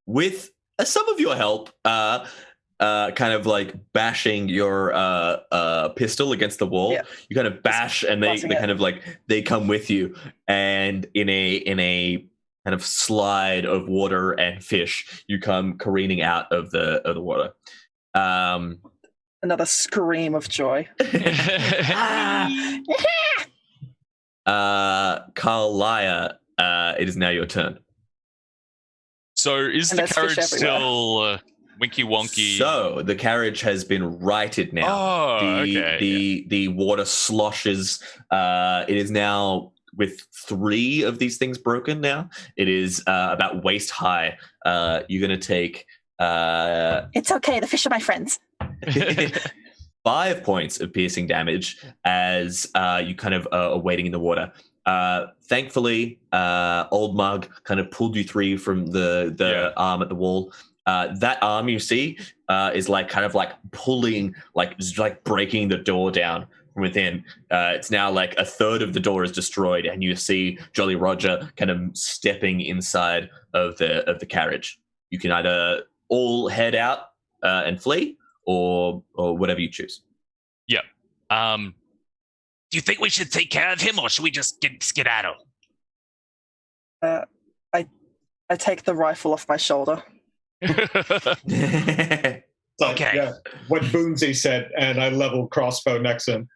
With some of your help, kind of like bashing your pistol against the wall. Yeah. You kind of bash, and they kind of like they come with you, and in a kind of slide of water and fish, you come careening out of the water. Another scream of joy. Carlia, it is now your turn. So is And the there's fish carriage everywhere. still winky wonky? So the carriage has been righted now. Oh, The water sloshes. It is now with 3 of these things broken now. It is about waist high. You're going to take It's okay. The fish are my friends. 5 points of piercing damage as you kind of are waiting in the water. Thankfully, Old Mug kind of pulled you free from the arm at the wall. That arm you see is like kind of like pulling, like breaking the door down from within. It's now like a third of the door is destroyed, and you see Jolly Roger kind of stepping inside of the carriage. You can either all head out and flee, or whatever you choose. Do you think we should take care of him, or should we just skedaddle? I take the rifle off my shoulder. Okay. Yeah, what Boonsy said, and I level crossbow next to him.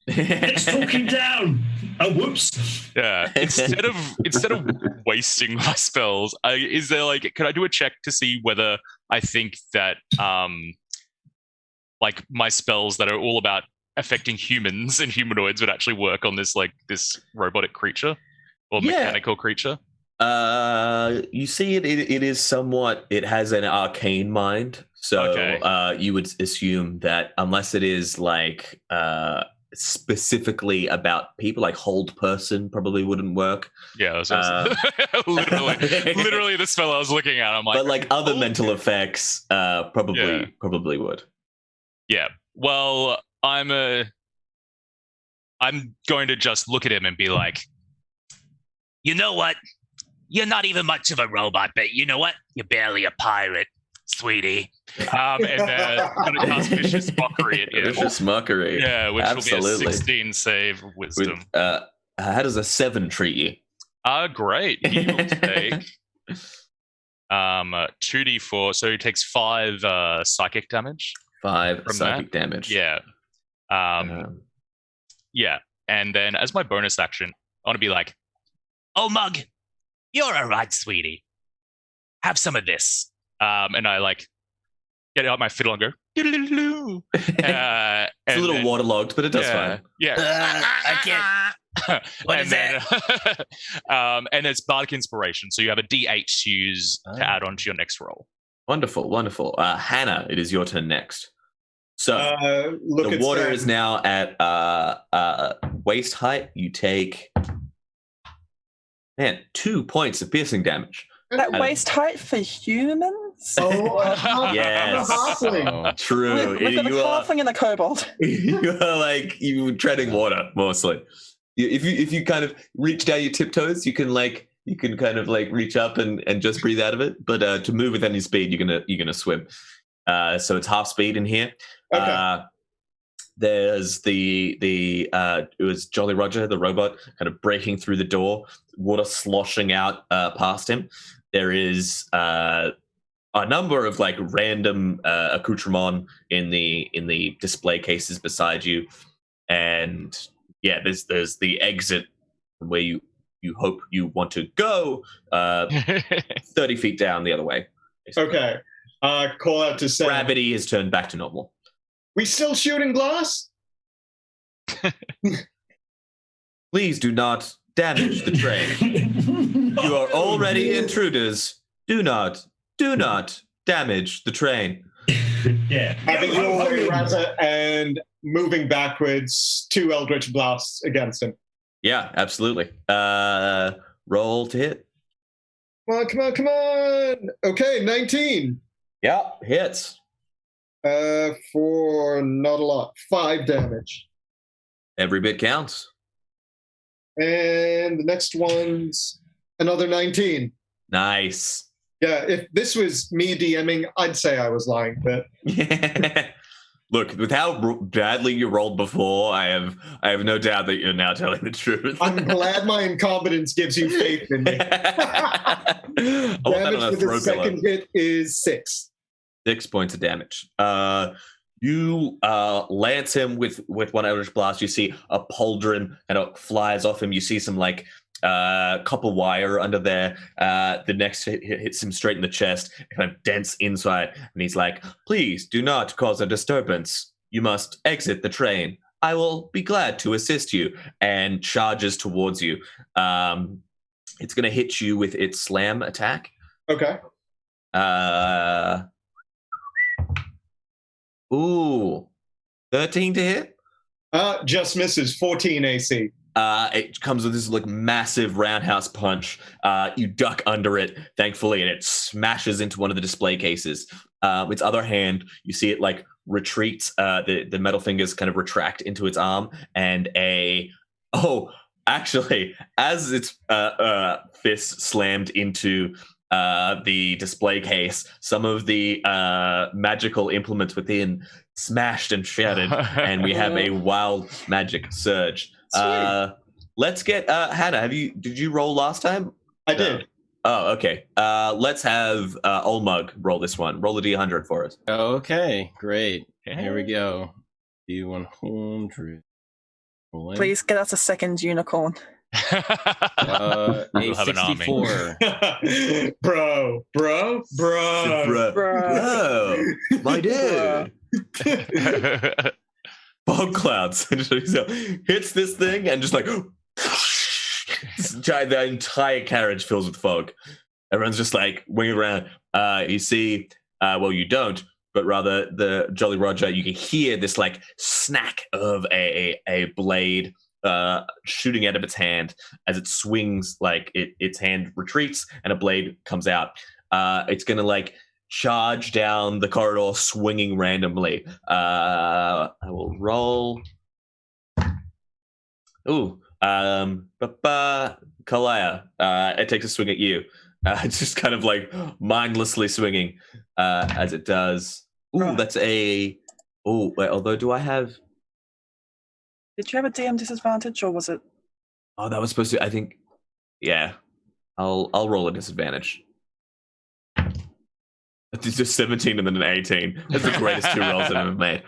Let's talk him down. Oh, whoops. Yeah. Instead of wasting my spells, is there like, could I do a check to see whether I think that like my spells that are all about affecting humans and humanoids would actually work on this robotic creature or mechanical creature? You see it is somewhat, it has an arcane mind. So you would assume that unless it is like specifically about people, like hold person probably wouldn't work. Yeah, literally the spell I was looking at. I'm like, but like other mental effects, probably would. Yeah. Well, I'm going to just look at him and be like, you know what? You're not even much of a robot, but you know what? You're barely a pirate, sweetie. And then I'm going to cast Vicious Mockery at you. Vicious Mockery. Yeah, which Absolutely. will be a 16 save of wisdom. How does a 7 treat you? Great. He will take 2d4, so he takes 5 psychic damage. 5 psychic damage. Yeah. Yeah. And then as my bonus action, I want to be like, oh, Mug, you're all right, sweetie. Have some of this. And I like get out my fiddle and go. It's a little waterlogged, but it does fine. Yeah. I can't. What is that? And it's Bardic Inspiration, so you have a D8 to use to add on to your next roll. Wonderful, wonderful. Hannah, it is your turn next. So Look, the water is now at waist height. You take 2 points of piercing damage. At waist height for humans? Oh, yes. halfling. True. We've got a You are, halfling and a kobold. you are like you treading water mostly. If you kind of reach down your tiptoes, you can kind of like reach up and just breathe out of it. But to move with any speed, you're gonna swim. So it's half speed in here. Okay. There's it was Jolly Roger, the robot, kind of breaking through the door, water sloshing out past him. There is a number of like random accoutrements in the display cases beside you, and yeah, there's the exit where you hope you want to go 30 feet down the other way. Basically. Okay. Call out to Sam. Gravity has turned back to normal. We still shooting glass? Please do not damage the train. You are already intruders. Do not damage the train. Yeah. Having your way, Raza, and moving backwards, 2 Eldritch Blasts against him. Yeah, absolutely. Roll to hit. Come on. Okay, 19. Yeah, hits. For not a lot. 5 damage. Every bit counts. And the next one's another 19. Nice. Yeah, if this was me DMing, I'd say I was lying, but Look, with how badly you rolled before, I have no doubt that you're now telling the truth. I'm glad my incompetence gives you faith in me. I want that on Damage a for throw the second hit is 6. 6 points of damage. You lance him with one Eldritch Blast. You see a pauldron kind of flies off him. You see some like copper wire under there. The next hits him straight in the chest, kind of dents inside, and he's like, "Please do not cause a disturbance. You must exit the train. I will be glad to assist you," and charges towards you. It's going to hit you with its slam attack. Okay. Ooh, 13 to hit. Just misses. 14 AC. It comes with this like massive roundhouse punch. You duck under it, thankfully, and it smashes into one of the display cases. Its other hand, you see it like retreats. The metal fingers kind of retract into its arm, and actually, as its fist slammed into the display case, some of the magical implements within smashed and shattered, and we have a wild magic surge. Let's get Hannah. Did you roll last time? I did. Oh, okay. Let's have Old Mug roll this one. Roll a D100 for us. Okay, great. Here we go. D100. Please get us a second unicorn. A 64. Bro, my dude. Fog clouds hits this thing and just like the entire carriage fills with fog. Everyone's just like winging around. You see, well, you don't, but rather the Jolly Roger. You can hear this like snack of a blade shooting out of its hand as it swings. Like its hand retreats and a blade comes out. It's gonna like charge down the corridor, swinging randomly. I will roll. Ooh, Kalaya. It takes a swing at you. It's just kind of like mindlessly swinging as it does. Ooh, that's a. Oh, wait. Although, do I have? Did you have a DM disadvantage, or was it? Oh, that was supposed to. I think. Yeah, I'll roll a disadvantage. It's just 17 and then an 18. That's the greatest two rolls I've ever made.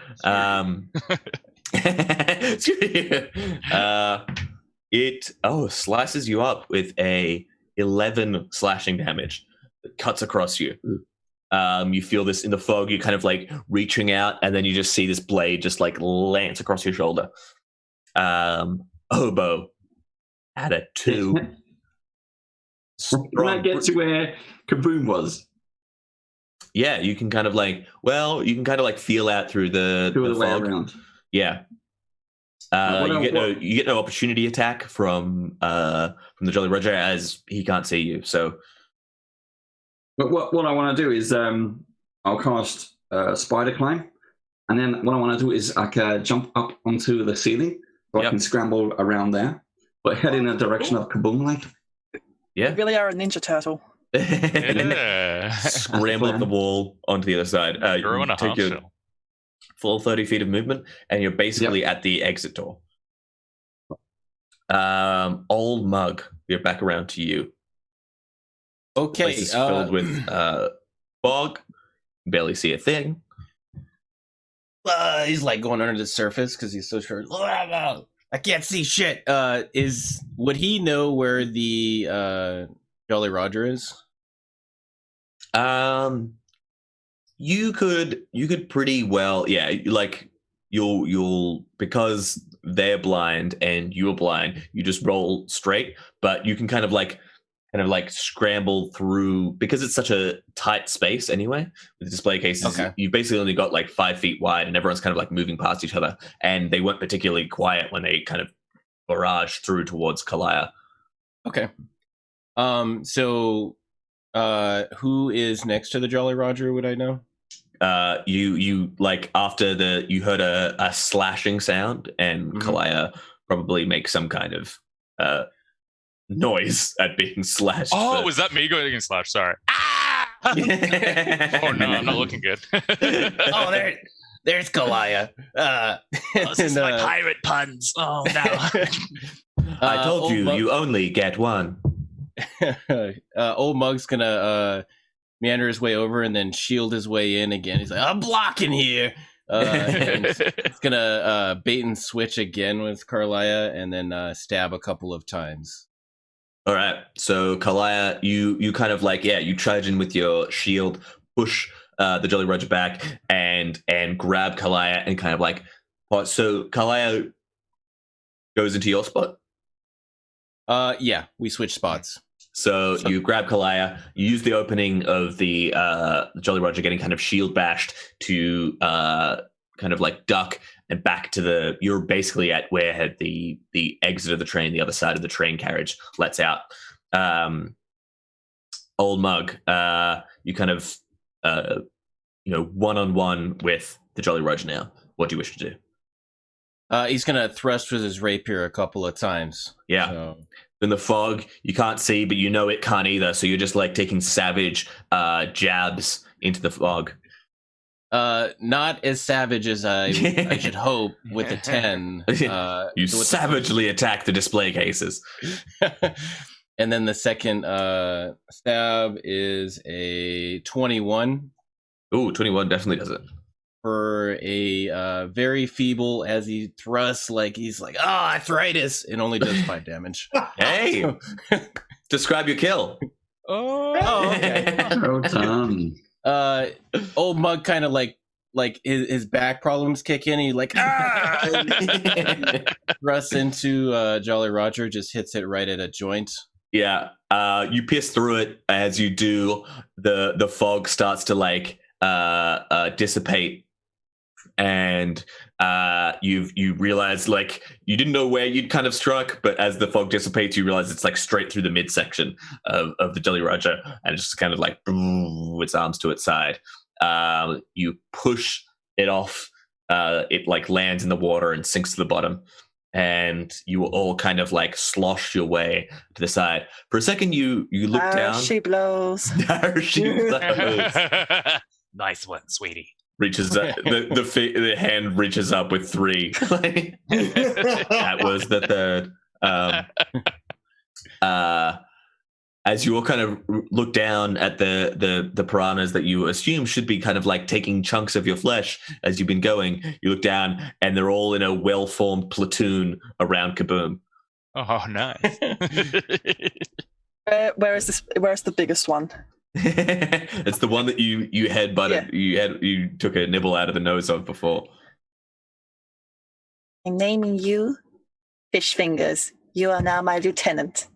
It slices you up with a 11 slashing damage that cuts across you. You feel this in the fog. You kind of like reaching out, and then you just see this blade just like lance across your shoulder. Oboe at a 2. Can I get to where Kaboom was? Yeah, you can kind of like feel out through the fog. Around. Yeah. You get no opportunity attack from the Jolly Roger as he can't see you. So, but what I want to do is I'll cast Spider Climb, and then what I want to do is I can jump up onto the ceiling so I can scramble around there, but head in the direction of Kaboom. Like, yeah, you really are a Ninja Turtle. Yeah. Scramble up the wall onto the other side. You're on a half shell. Full 30 feet of movement, and you're basically at the exit door. Old Mug, we're back around to you. Okay. Place is filled with fog. Barely see a thing. He's like going under the surface because he's so short. I can't see shit. Would he know where the Jolly Roger is? You could pretty well, yeah, like you'll because they're blind and you're blind, you just roll straight, but you can kind of like scramble through because it's such a tight space anyway with the display cases. Okay. You basically only got like 5 feet wide and everyone's kind of like moving past each other, and they weren't particularly quiet when they kind of barraged through towards Kalaya. Okay. So who is next to the Jolly Roger, would I know? You like after you heard a slashing sound, and Kalaya probably makes some kind of noise at being slashed. Oh, was that me going against slash? Sorry. Ah! Oh no, I'm not looking good. Oh, there's Kalaya. This is my pirate puns. Oh no. I told you, you only get one. Old Mug's gonna meander his way over and then shield his way in again. He's like, I'm blocking here. And he's gonna bait and switch again with Karlaya and then stab a couple of times. All right. So Kalaya, you kind of like, you charge in with your shield, push the Jolly Roger back, and grab Kalaya and kind of like. So Kalaya goes into your spot. Yeah, we switch spots. So you grab Kalaya, you use the opening of the Jolly Roger getting kind of shield bashed to kind of like duck and back to you're basically at where the exit of the train, the other side of the train carriage lets out. Old Mug, you kind of, one-on-one with the Jolly Roger now. What do you wish to do? He's going to thrust with his rapier a couple of times. Yeah. So. In the fog, you can't see, but you know it can't either. So you're just like taking savage jabs into the fog. Not as savage as I should hope with a 10. You savagely attack the display cases. And then the second stab is a 21. Ooh, 21 definitely does it. For a very feeble, as he thrusts, like he's like, arthritis, and only does 5 damage. Hey, describe your kill. Oh, okay. Well done. Old Mug kind of like his back problems kick in. He like thrusts into Jolly Roger, just hits it right at a joint. Yeah, you pierce through it. As you do, the fog starts to like dissipate. And you realize, like, you didn't know where you'd kind of struck, but as the fog dissipates, you realize it's like straight through the midsection of the Jolly Roger, and it's just kind of like its arms to its side. You push it off. It like lands in the water and sinks to the bottom, and you all kind of like slosh your way to the side. For a second, you look down. She blows. She blows. Nice one, sweetie. Reaches the hand reaches up with 3. That was the third. As you all kind of look down at the piranhas that you assume should be kind of like taking chunks of your flesh as you've been going, you look down and they're all in a well-formed platoon around Kaboom. Oh, nice. Where's the biggest one? It's the one that you headbutted. Yeah. You took a nibble out of the nose of before. I'm naming you Fish Fingers. You are now my lieutenant.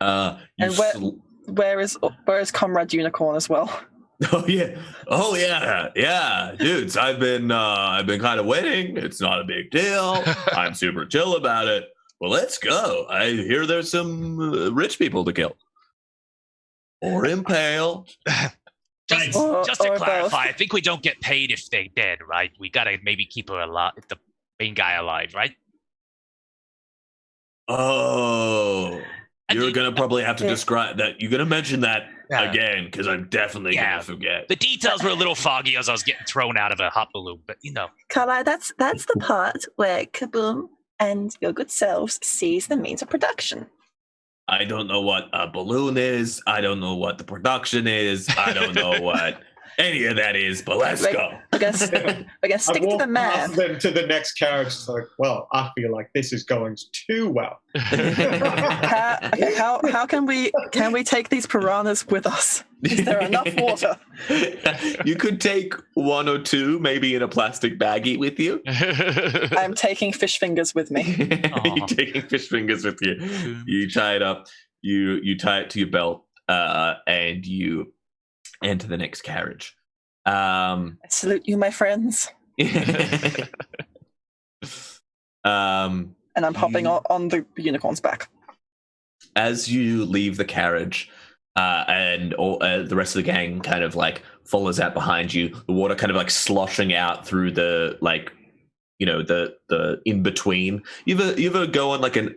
And where is Comrade Unicorn as well? Oh yeah, dudes. I've been kind of waiting. It's not a big deal. I'm super chill about it. Well, let's go. I hear there's some rich people to kill or impale. Just to clarify, both. I think we don't get paid if they're dead, right? We gotta maybe keep her alive, the main guy alive, right? Oh, you're gonna probably have to describe that. You're gonna mention that again, because I'm definitely gonna forget. The details were a little foggy as I was getting thrown out of a hot balloon, but you know. Carla, that's the part where Kaboom and your good selves sees the means of production. I don't know what a balloon is. I don't know what the production is. I don't know what any of that is, but let's go. We're gonna stick to the man. Them to the next carriage. It's like, well, I feel like this is going too well. How can we take these piranhas with us? Is there enough water? You could take 1 or 2, maybe in a plastic baggie with you. I'm taking fish fingers with me. You're taking fish fingers with you. You tie it up. You tie it to your belt, and you enter the next carriage. I salute you, my friends. And I'm hopping on the unicorn's back. As you leave the carriage, and the rest of the gang kind of like follows out behind you, the water kind of like sloshing out through the like, you know, the in between. You ever go on like an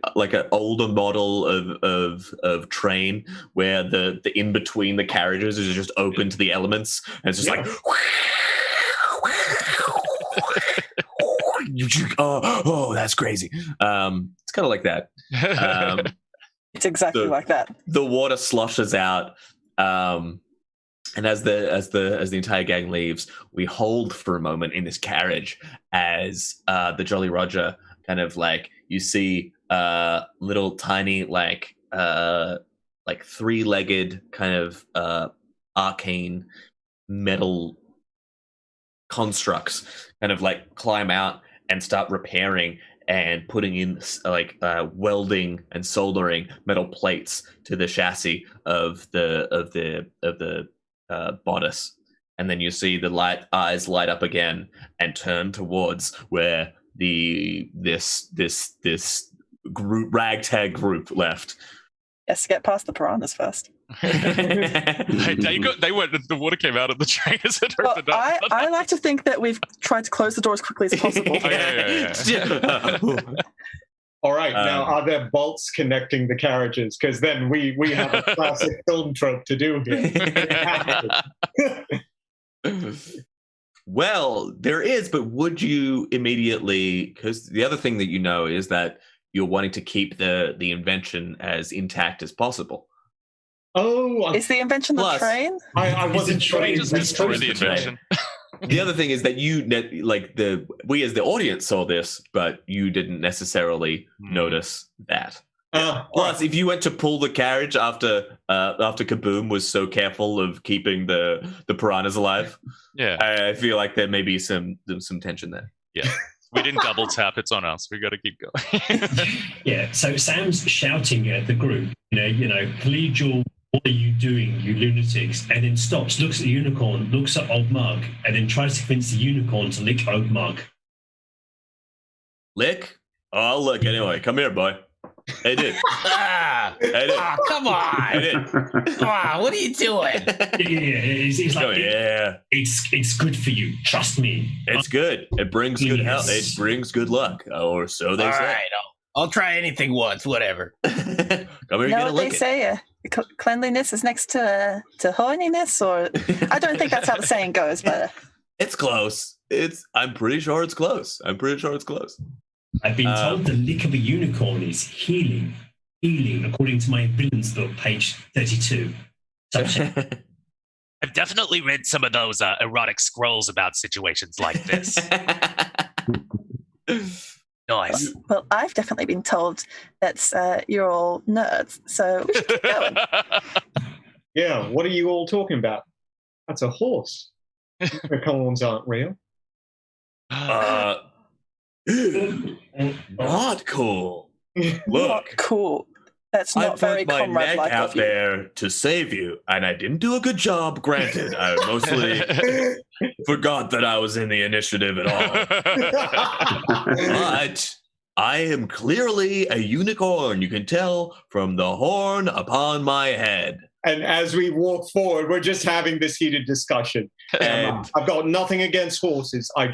older model of train where the in between the carriages is just open to the elements, and it's just like. Oh, that's crazy. It's kind of like that. It's exactly like that. The water sloshes out, and as the entire gang leaves, we hold for a moment in this carriage as the Jolly Roger kind of like, you see little tiny like three-legged kind of arcane metal constructs kind of like climb out and start repairing and putting in welding and soldering metal plates to the chassis of the bodice. And then you see the eyes light up again and turn towards where this ragtag group left. Yes, get past the piranhas first. They went. The water came out of the train as it opened up. I like to think that we've tried to close the door as quickly as possible. Yeah. All right, now are there bolts connecting the carriages? Because then we have a classic film trope to do here. Well, there is, but would you immediately? Because the other thing that you know is that you're wanting to keep the invention as intact as possible. Oh, is the invention the train? I wasn't trained. Just destroy the invention. The other thing is that we as the audience saw this, but you didn't necessarily notice that. Plus, if you went to pull the carriage after Kaboom was so careful of keeping the piranhas alive, I feel like there may be some tension there. Yeah. We didn't double tap. It's on us. We got to keep going. Yeah. So Sam's shouting at the group, collegial, what are you doing, you lunatics? And then stops, looks at the unicorn, looks at Old Mug, and then tries to convince the unicorn to lick Old Mug. Lick? Oh, look, anyway. Come here, boy. Hey, dude. Come on. Hey, dude. Come on, what are you doing? He's like, it's good for you. Trust me. It's good. It brings good health. It brings good luck, or so they say. All right, I'll try anything once, whatever. Come here, you know what they say? Cleanliness is next to horniness, or I don't think that's how the saying goes, but it's close. I'm pretty sure it's close. I've been told the lick of a unicorn is healing, according to my villains book, page 32. I've definitely read some of those erotic scrolls about situations like this. Nice. Well, I've definitely been told that you're all nerds, so we should keep going. Yeah, what are you all talking about? That's a horse. Unicorns aren't real. Not cool. Look, not cool. That's not very comrade-like. I put my neck out there to save you, and I didn't do a good job. Granted, I mostly forgot that I was in the initiative at all. But I am clearly a unicorn. You can tell from the horn upon my head. And as we walk forward, we're just having this heated discussion. And I've got nothing against horses. I've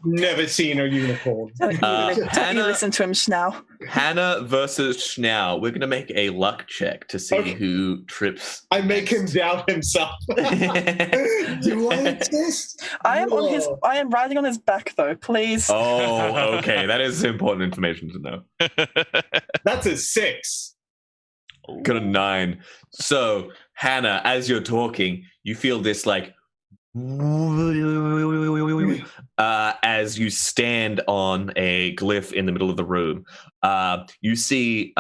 never seen a unicorn. Don't you listen to him, Schnow. Hannah versus Schnow. We're going to make a luck check to see who trips. I make him doubt himself. Do I exist? I am riding on his back, though. Please. Oh, okay. That is important information to know. That's a 6. Got a 9. So, Hannah, as you're talking, you feel this as you stand on a glyph in the middle of the room. You see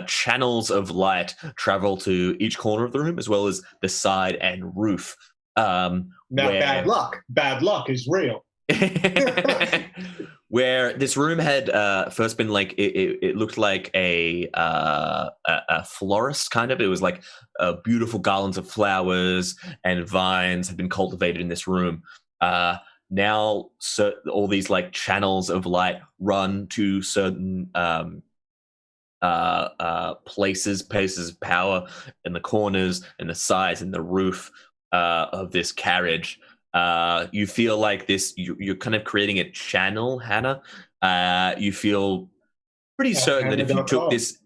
channels of light travel to each corner of the room, as well as the side and roof. Now, bad luck. Bad luck is real. Where this room had first been it looked like a florist kind of. It was like beautiful garlands of flowers and vines had been cultivated in this room. Now, all these channels of light run to certain places of power in the corners and the sides and the roof of this carriage. You feel like this. You're kind of creating a channel, Hannah. You feel pretty certain that if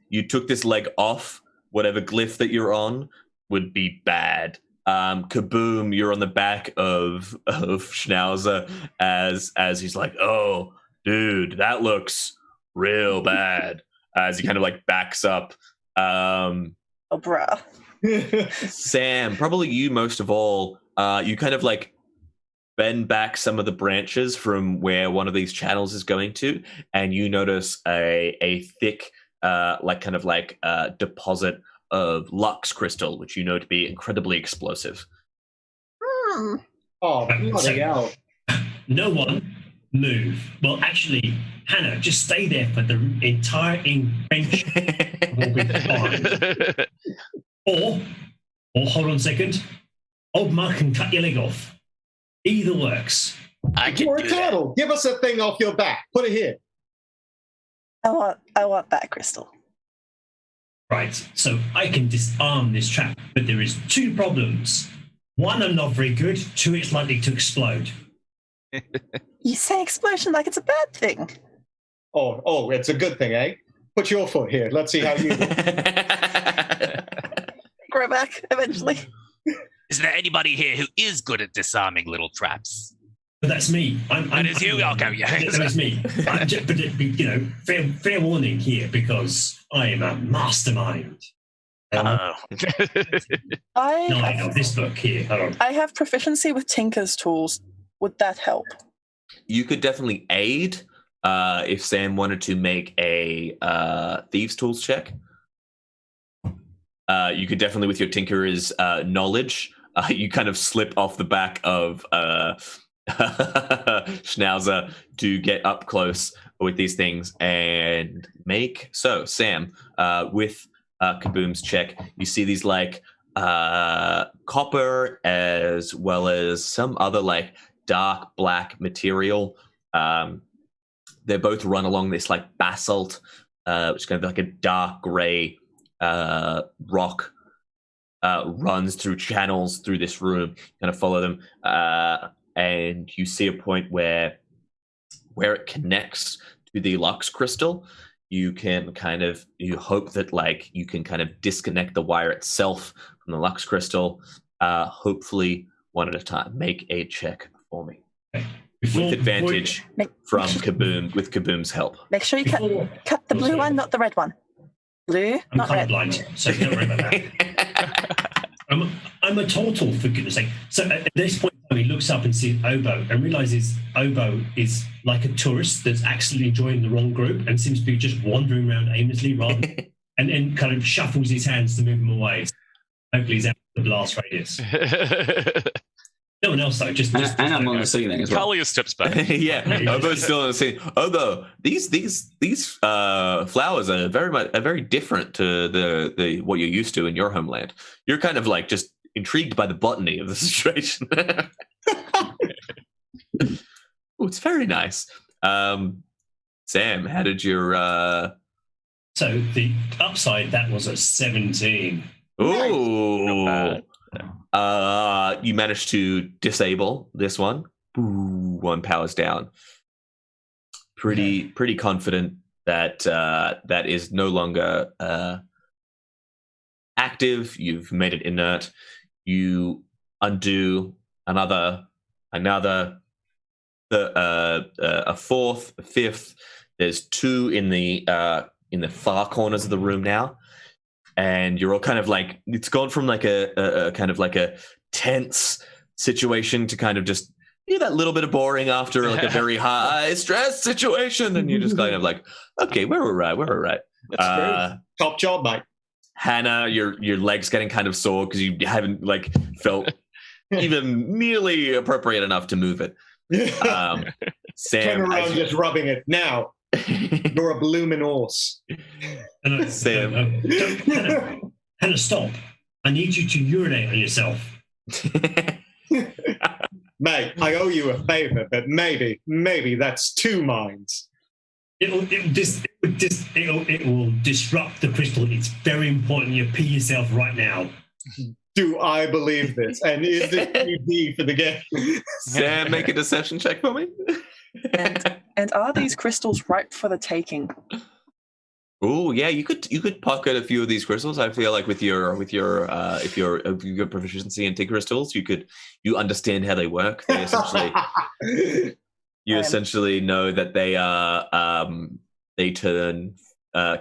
you took this leg off, whatever glyph that you're on would be bad. Kaboom! You're on the back of Schnauzer as he's like, "Oh, dude, that looks real bad." As he kind of backs up. Oh, bruh. Sam, probably you most of all. You kind of bend back some of the branches from where one of these channels is going to, and you notice a thick, deposit of lux crystal, which you know to be incredibly explosive. Oh, bloody hell. No one move. Well, actually, Hannah, just stay there for the entire invention. Will be fine. Or hold on a second. Old Mark can cut your leg off. Either works. You're a turtle. Give us a thing off your back. Put it here. I want that crystal. Right, so I can disarm this trap, but there is 2 problems. 1, I'm not very good. 2, it's likely to explode. You say explosion like it's a bad thing. Oh, it's a good thing, eh? Put your foot here. Let's see how you do. Grow back eventually. Is there anybody here who is good at disarming little traps? But that's me. That is you? Okay, yeah. That is me. But fair warning here, because I am a mastermind. Oh. I have this book here. Hold on. I have proficiency with Tinker's tools. Would that help? You could definitely aid if Sam wanted to make a thieves' tools check. You could definitely, with your tinkerer's knowledge, you kind of slip off the back of Schnauzer to get up close with these things and make. So, Sam, with Kaboom's check, you see these like copper as well as some other like dark black material. They both run along this like basalt, which is kind of like a dark gray rock. Runs through channels through this room. Kind of follow them, and you see a point where it connects to the lux crystal. You hope that like you can kind of disconnect the wire itself from the lux crystal. Hopefully, one at a time. Make a check for me with advantage from Kaboom. With Kaboom's help. Make sure you cut the blue one, not the red one. Blue, I'm not red. colorblind, so don't worry about that. I'm a total, for goodness sake. So at this point, he looks up and sees Obo and realizes Obo is like a tourist that's accidentally joined the wrong group and seems to be just wandering around aimlessly and then kind of shuffles his hands to move him away. Hopefully he's out of the blast radius. No one else though, just and I'm on the ceiling as well. Kalia steps back. Yeah, Obo's still on the scene. Obo, these flowers are very different to the what you're used to in your homeland. You're kind of like just intrigued by the botany of the situation. Oh, it's very nice. Sam, how did your So the upside, that was a 17. Ooh. You managed to disable this one. Ooh, 1 powers down. Pretty confident that that is no longer active. You've made it inert. You undo a 4th, a 5th. There's 2 in the far corners of the room now. And you're all kind of like, it's gone from like a kind of like a tense situation to kind of just, that little bit of boring after like a very high stress situation. And you're just kind of like, okay, we're all right. That's top job, mate. Hannah, your leg's getting kind of sore because you haven't like felt even nearly appropriate enough to move it. Sam, turn around, just rubbing it. Now, you're a bloomin' horse. Sam. Hannah, stop. I need you to urinate on yourself. Mate, I owe you a favor, but maybe that's 2 minds. It will disrupt the crystal. It's very important you pee yourself right now. Do I believe this? And is this QD for the game? Sam, make a deception check for me. And are these crystals ripe for the taking? Oh yeah, you could pocket a few of these crystals. I feel like with your if you're good proficiency in tinker crystals, you understand how they work. They essentially essentially know that they turn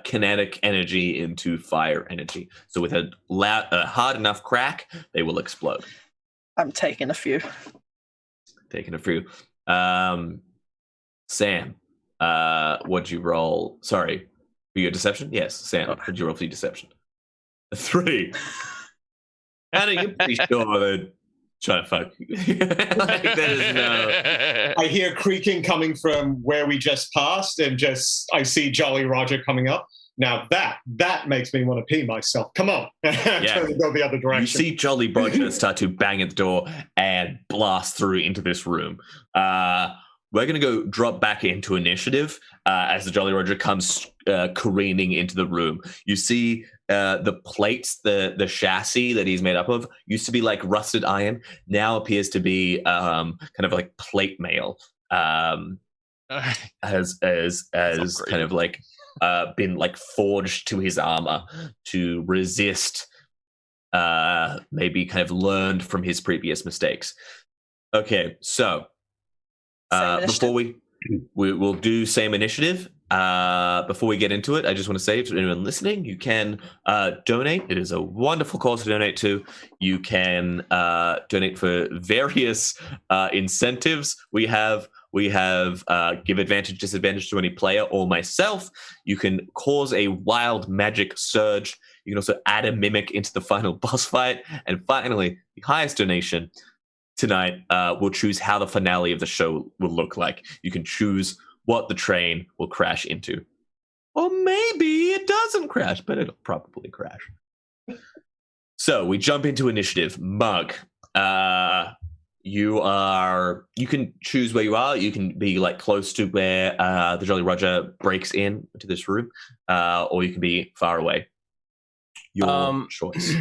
kinetic energy into fire energy. So with a hard enough crack, they will explode. I'm taking a few. taking it through. Sam, what'd you roll? Sorry, for your deception? Yes, Sam, what'd you roll for your deception? A 3. Hannah, you're pretty sure they're trying to fuck you. Like, there's no... I hear creaking coming from where we just passed, and I see Jolly Roger coming up. Now that makes me want to pee myself. Come on. Trying to go the other direction. You see Jolly Roger start to bang at the door and blast through into this room. We're going to go drop back into initiative as the Jolly Roger comes careening into the room. You see the plates, the chassis that he's made up of used to be like rusted iron, now appears to be kind of like plate mail. As kind of like been like forged to his armor to resist, maybe kind of learned from his previous mistakes. Okay, so before we'll do same initiative. Before we get into it, I just want to say to anyone listening, you can donate. It is a wonderful cause to donate to. You can donate for various incentives. We have give advantage, disadvantage to any player or myself. You can cause a wild magic surge. You can also add a mimic into the final boss fight. And finally, the highest donation tonight will choose how the finale of the show will look like. You can choose what the train will crash into. Or maybe it doesn't crash, but it'll probably crash. So we jump into initiative. Mug, you can choose where you are. You can be like close to where the Jolly Roger breaks in to this room, or you can be far away. Your choice.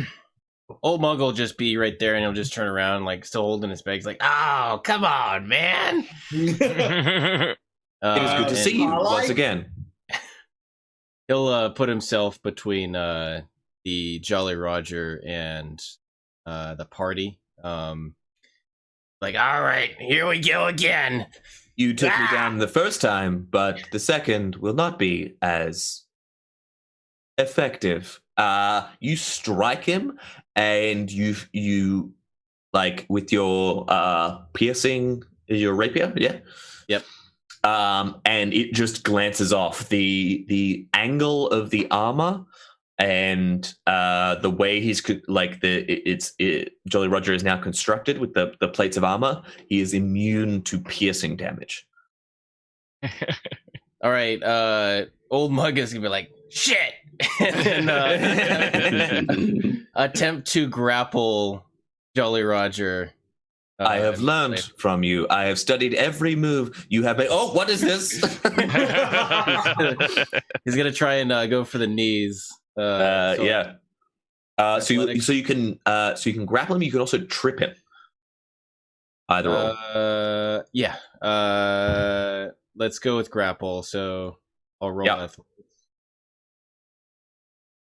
Old Mug will just be right there, and he'll just turn around, like still holding his bags, like, "Oh, come on, man!" It is good to see you once again. He'll put himself between the Jolly Roger and the party. Like, all right, here we go again. You took me down the first time, but the second will not be as effective. You strike him, and you like with your piercing, your rapier, yeah, yep. And it just glances off. The angle of the armor and the way he's like Jolly Roger is now constructed with the plates of armor. He is immune to piercing damage. All right, Old Mug is gonna be like, shit, and then attempt to grapple Jolly Roger. I have learned from you. I have studied every move you have made. Oh, what is this? He's gonna try and go for the knees. Yeah. So you can grapple him. You can also trip him. Either or. Yeah. Let's go with grapple. So I'll roll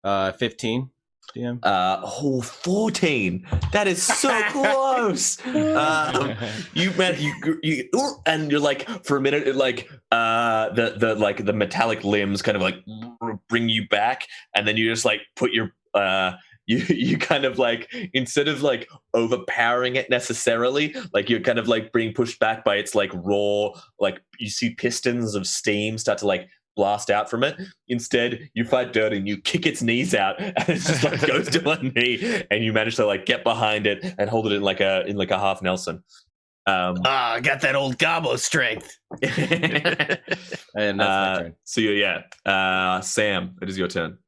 that. 15. DM. 14. That is so close. You and you're like, for a minute, it like the metallic limbs kind of like bring you back, and then you just like put your you kind of like, instead of like overpowering it necessarily, like you're kind of like being pushed back by its like raw, like you see pistons of steam start to like blast out from it. Instead, you fight dirt and you kick its knees out, and it just like goes to one knee, and you manage to like get behind it and hold it in like a half Nelson. I got that old gobbo strength. And that's my turn. So Sam, it is your turn.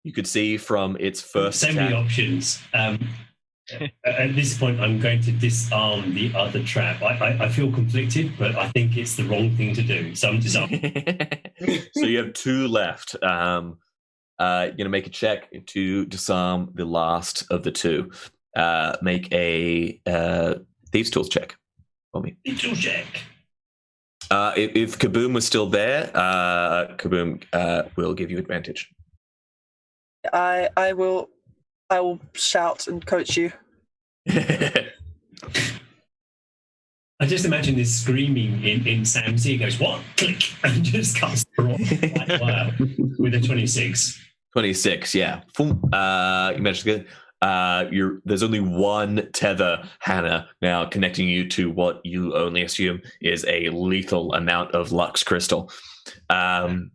You could see from its first so many options. At this point, I'm going to disarm the other trap. I feel conflicted, but I think it's the wrong thing to do. So I'm disarming. So you have 2 left. You're going to make a check to disarm the last of the 2. Make a Thieves' Tools check for me. Thieves' Tools check. If Kaboom was still there, Kaboom will give you advantage. I will shout and coach you. I just imagine this screaming in Sam's ear. Goes, what? Click, and just cuts through. Wow, with a 26. 26, yeah. You managed to get. there's only one tether, Hannah, now connecting you to what you only assume is a lethal amount of Lux crystal. And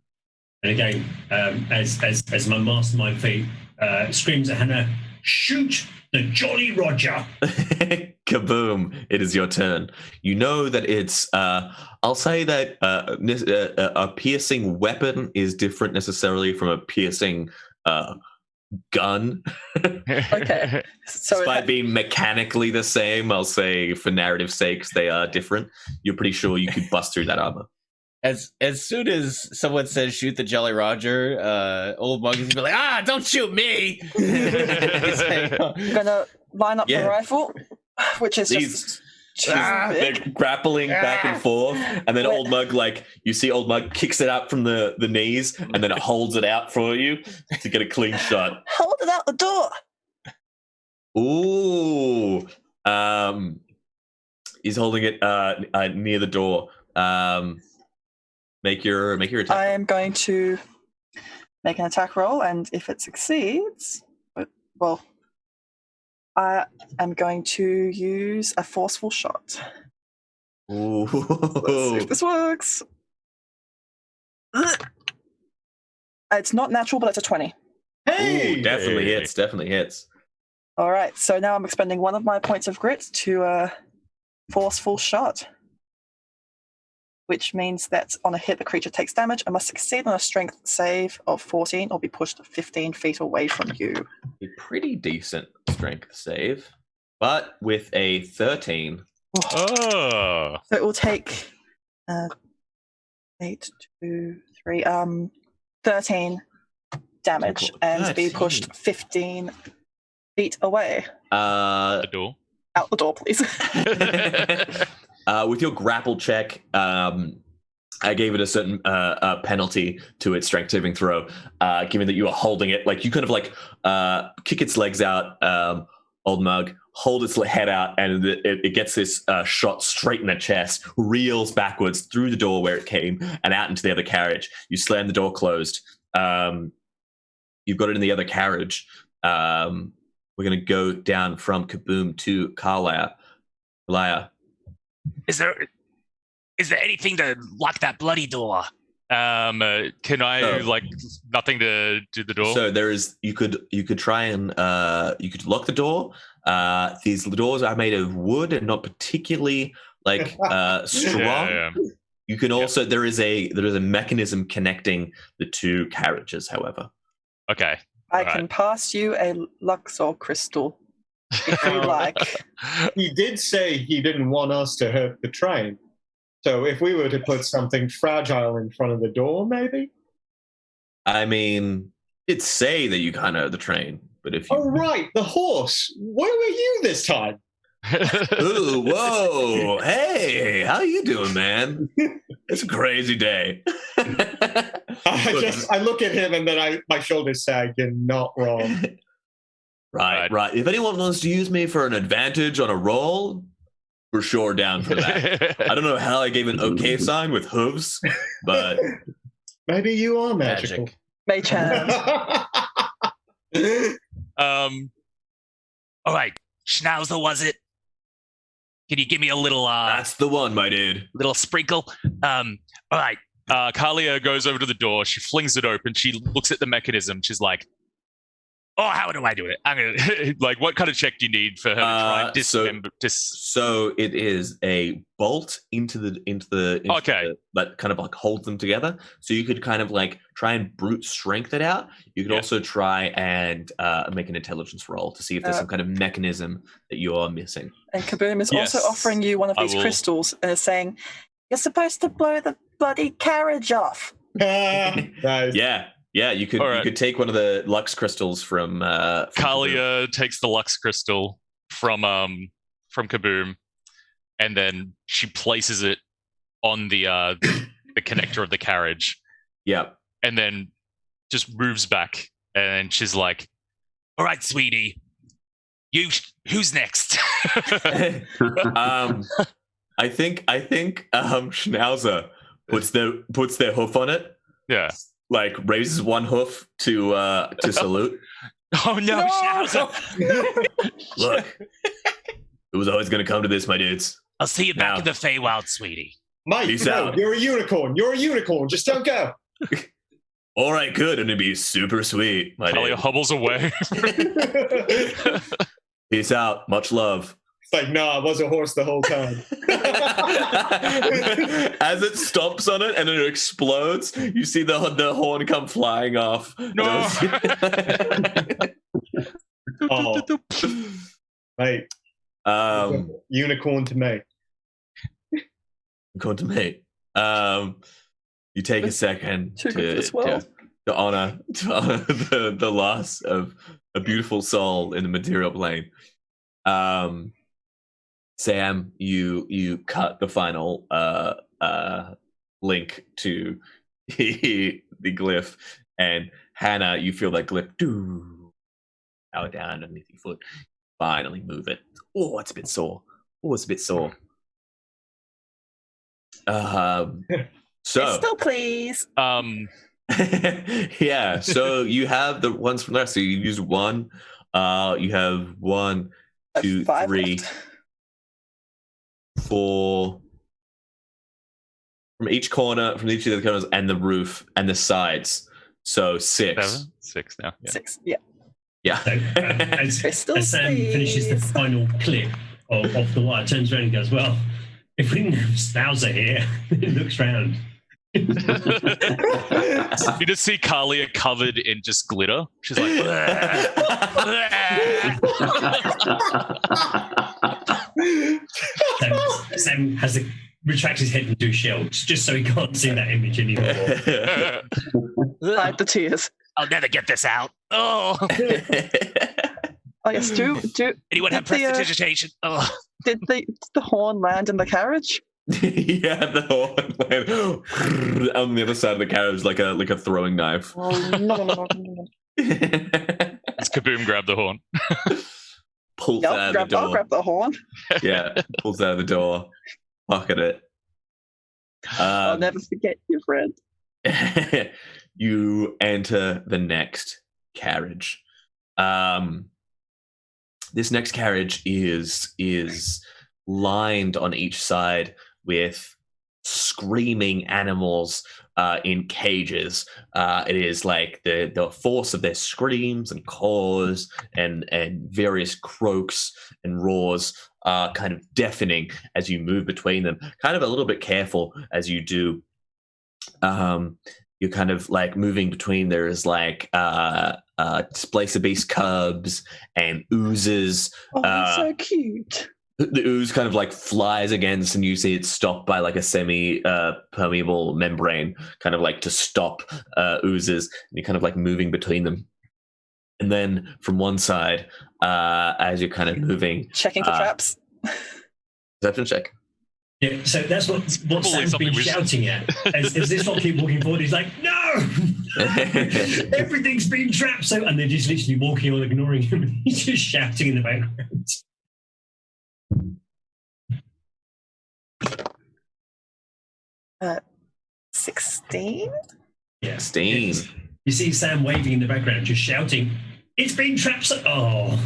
again, as my mastermind feat screams at Hannah, shoot the Jolly Roger. Kaboom! It is your turn. You know that it's. I'll say that a piercing weapon is different necessarily from a piercing gun. Okay. So despite being mechanically the same, I'll say for narrative sakes they are different. You're pretty sure you could bust through that armor. As soon as someone says shoot the Jolly Roger, old Mug is gonna be like, don't shoot me. I'm gonna line up the rifle, which is just they're grappling back and forth, and then Old Mug, you see Old Mug kicks it up from the knees, and then it holds it out for you to get a clean shot. Hold it out the door. Ooh. He's holding it near the door. Make your attack. I am going to make an attack roll, and if it succeeds, well, I am going to use a forceful shot. Ooh. Let's see if this works. It's not natural, but it's a 20. Hey! Ooh, definitely hits. All right, so now I'm expending one of my points of grit to a forceful shot, which means that on a hit, the creature takes damage and must succeed on a strength save of 14 or be pushed 15 feet away from you. A pretty decent strength save, but with a 13. Oh. So it will take 8, 2, 3, 13 damage and be pushed 15 feet away. The door. Out the door, please. With your grapple check, I gave it a certain penalty to its strength saving throw, given that you are holding it. You kind of kick its legs out, Old Mug, hold its head out, and it gets this shot straight in the chest, reels backwards through the door where it came and out into the other carriage. You slam the door closed. You've got it in the other carriage. We're going to go down from Kaboom to Carlisle. Is there anything to lock that bloody door? Can I nothing to do the door? So there is. You could try and you could lock the door. These doors are made of wood and not particularly strong. Yeah. You can also there is a mechanism connecting the two carriages. However, Okay. I can pass you a Luxor crystal if you like. He did say he didn't want us to hurt the train. So if we were to put something fragile in front of the door, maybe? I mean, it'd say that you can't hurt the train, but if you... Oh, right, the horse. Where were you this time? Ooh, whoa, hey, how you doing, man? It's a crazy day. I look at him and then my shoulders sag. You're not wrong. Right. If anyone wants to use me for an advantage on a roll, we're sure down for that. I don't know how I gave an okay sign with hooves, but maybe you are magical. Mage hand. All right, Schnauzer, was it? Can you give me a little that's the one, my dude. little sprinkle? All right. Kalia goes over to the door. She flings it open. She looks at the mechanism. She's like, "Oh, how do I do it? I'm gonna what kind of check do you need for her to try and dismember?" So it is a bolt into the Okay. that kind of holds them together. So you could kind of try and brute strength it out. You could also try and make an intelligence roll to see if there's some kind of mechanism that you are missing. And Kaboom is Yes. also offering you one of these crystals and is saying, "You're supposed to blow the bloody carriage off." Nice. Yeah, you could take one of the Lux crystals from Kalia takes the Lux crystal from Kaboom, and then she places it on the connector of the carriage. Yeah, and then just moves back, and she's like, "All right, sweetie, who's next?" I think Schnauzer puts their hoof on it. Yeah. Raises one hoof to salute. Oh no, No! Schnauzer! Look, it was always going to come to this, my dudes. I'll see you back Now- in the Feywild, sweetie. Mate, Peace no, out. you're a unicorn. You're a unicorn. Just don't go. All right, good. And it'd be super sweet, my Talia dude. hobbles away. It's Peace out. Much love. like, nah, I was a horse the whole time. As it stomps on it and it explodes, you see the horn come flying off. No. Oh, mate, unicorn to me. Going to me. You take a second Too good for this world. to honor the loss of a beautiful soul in the material plane. Sam, you cut the final link to the glyph, and Hannah, you feel that glyph power down underneath your foot. Finally move it. Oh, it's a bit sore. So Still, please. yeah, so you have the ones from there. So you use one. You have 1, 2, 5 3, left. 4 from each corner, from each of the corners, and the roof and the sides. So 6. 7? 6 now. Yeah. 6. Yeah. Yeah. So, as Crystal Sam finishes the space. final clip of the wire, turns around and goes, well, if we didn't have Schnauzer here, it looks round. You just see Kalia covered in just glitter. She's like, Sam has to retract his head and do shells just so he can't see that image anymore. Hide the tears. I'll never get this out. Oh, Oh yes. Do anyone have Did the, prestidigitation? Oh, did the horn land in the carriage? Yeah, the horn went on the other side of the carriage like a throwing knife. Oh, no. It's Kaboom grab the horn. Pulls Yep, out of the I'll door. grab the horn. Yeah, pulls out of the door. Pocket it. I'll never forget you, friend. You enter the next carriage. This next carriage is lined on each side with screaming animals in cages. It is like the force of their screams and caws and various croaks and roars are kind of deafening as you move between them. Kind of a little bit careful as you do. You're kind of like moving between. There's like Displacer Beast cubs and oozes. Oh, that's so cute. The ooze kind of like flies against, and you see it stopped by like a semi-permeable membrane, kind of like to stop oozes. And you're kind of like moving between them. And then from one side, as you're kind of moving, Checking for traps. perception check. Yeah, so that's what Probably Sam's something been we should- shouting at. As this lot keep walking forward, he's like, no! Everything's been trapped. So, and they're just literally walking on, ignoring him. And he's just shouting in the background. Uh, 16? Yeah. 16. You see Sam waving in the background, just shouting, it's been trapped. So, oh.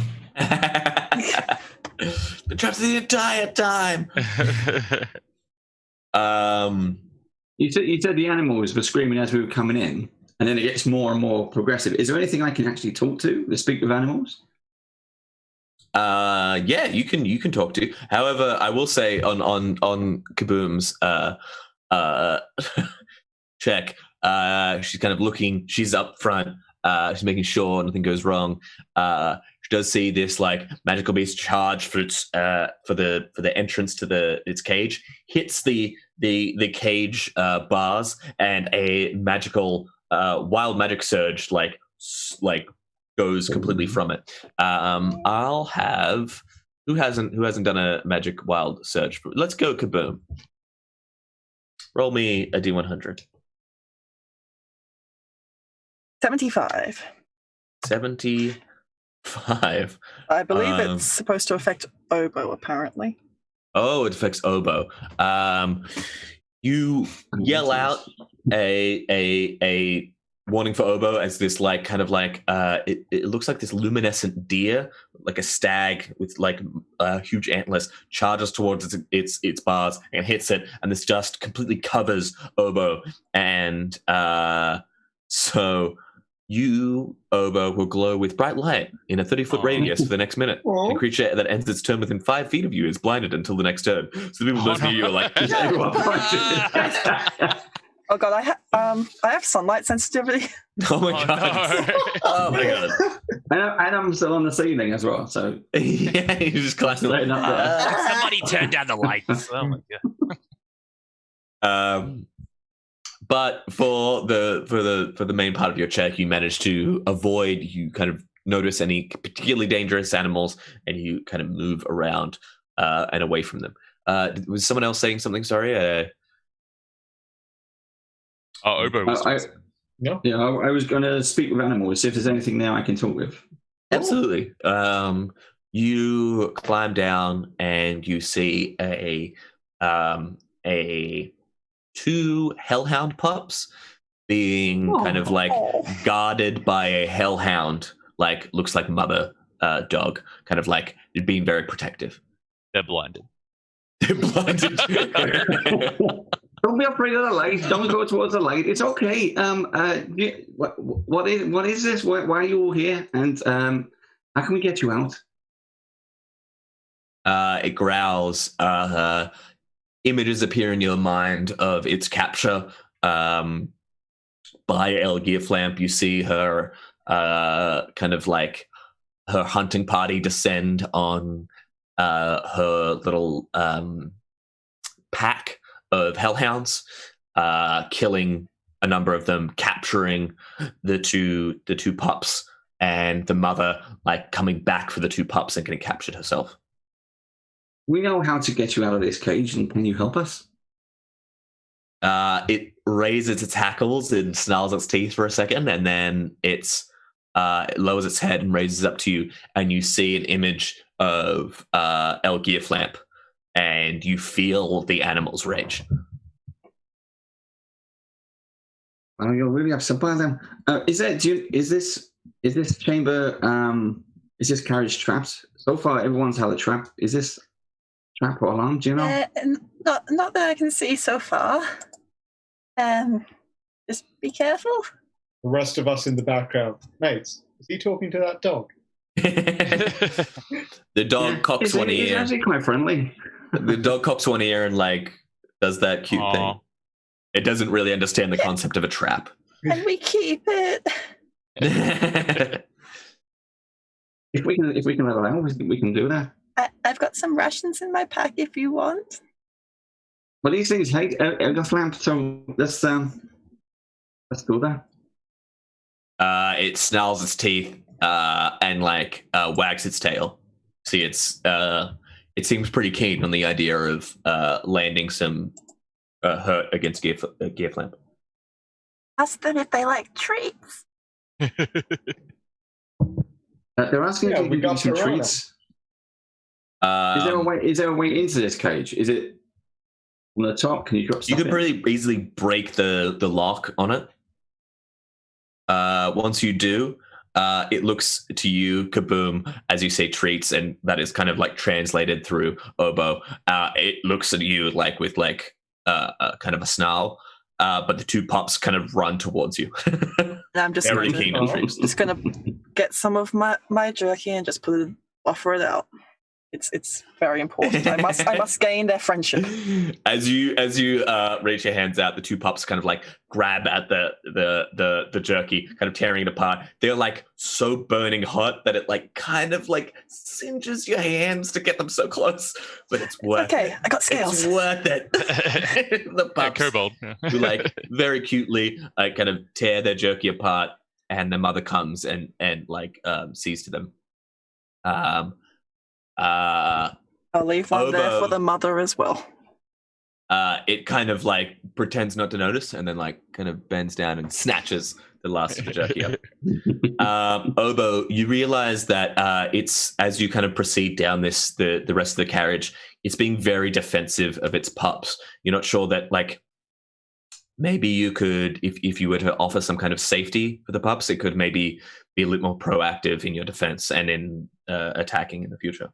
Been trapped the entire time. You said the animals were screaming as we were coming in, and then it gets more and more progressive. Is there anything I can actually talk to speak with animals? Yeah, you can talk to. However, I will say on Kaboom's check, she's kind of looking. She's up front. She's making sure nothing goes wrong. She does see this like magical beast charge for its for the entrance to its cage. Hits the cage bars, and a magical wild magic surge like goes completely from it. I'll have who hasn't done a magic wild surge. Let's go Kaboom. Roll me a D100. 75. 75. I believe it's supposed to affect oboe, apparently. Oh, it affects oboe. You yell out a warning for Obo as this like kind of like it looks like this luminescent deer, like a stag with like huge antlers, charges towards its bars and hits it, and this just completely covers Obo, and so you, Obo, will glow with bright light in a 30-foot radius for the next minute. A creature that ends its turn within 5 feet of you is blinded until the next turn. So the people most near you are like, is everyone blinded? Oh god, I have sunlight sensitivity. Oh my god! No. Oh my god! And I'm still on the ceiling as well, so Yeah, you just constantly. Somebody turn down the lights. Oh my god. But for the main part of your check, you managed to avoid. You kind of notice any particularly dangerous animals, and you kind of move around and away from them. Was someone else saying something? Sorry. Obo was Yeah, I was going to speak with animals, see if there's anything there I can talk with. Absolutely. You climb down and you see a 2 hellhound pups being kind of like guarded by a hellhound, like looks like mother dog, kind of like being very protective. They're blinded. They're blinded. Don't be afraid of the light. Don't go towards the light. It's okay. What is this? Why are you all here? And how can we get you out? It growls. Images appear in your mind of its capture by El Gearflamp. You see her kind of like her hunting party descend on her little pack of hellhounds, killing a number of them, capturing the two pups, and the mother like coming back for the 2 pups and getting captured herself. We know how to get you out of this cage, and can you help us? It raises its hackles and snarls its teeth for a second, and then it lowers its head and raises up to you, and you see an image of El Gearflamp, and you feel the animal's rage. Oh, you're really upset by them. Is this chamber? Is this carriage trapped? So far, everyone's had a trap. Is this trap or alarm? Do you know? Not that I can see so far. Just be careful. The rest of us in the background. Mates, is he talking to that dog? The dog cocks one ear. It's actually quite friendly. The dog cocks one ear and like does that cute thing. It doesn't really understand the concept of a trap. And we keep it. If we can let it out, we can do that. I've got some rations in my pack if you want. Well, these things hate Elgaflamp, so let's do that. It snarls its teeth and like wags its tail. See, it seems pretty keen on the idea of landing some hurt against Gearflamp. Ask them if they like treats. They're asking if you can give some treats. Is there a way into this cage? Is it on the top? Can you drop stuff? You could pretty easily break the lock on it. Once you do, it looks to you, Kaboom, as you say treats, and that is kind of like translated through Obo. It looks at you like with like kind of a snarl, but the 2 pups kind of run towards you. And I'm just very keen on treats. Just gonna get some of my jerky and just offer it out. It's very important. I must gain their friendship. As you reach your hands out, the 2 pups kind of like grab at the jerky, kind of tearing it apart. They're like so burning hot that it like kind of like singes your hands to get them so close, but it's worth it. Okay, I got scales. It's worth it. The pups kobold. who like very cutely kind of tear their jerky apart, and the mother comes and like sees to them. I'll leave one there for the mother as well. It kind of like pretends not to notice, and then like kind of bends down and snatches the last of the jerky up. Obo, you realize that it's, as you kind of proceed down the rest of the carriage, it's being very defensive of its pups. You're not sure that like maybe you could, if you were to offer some kind of safety for the pups, it could maybe be a little more proactive in your defense and in attacking in the future.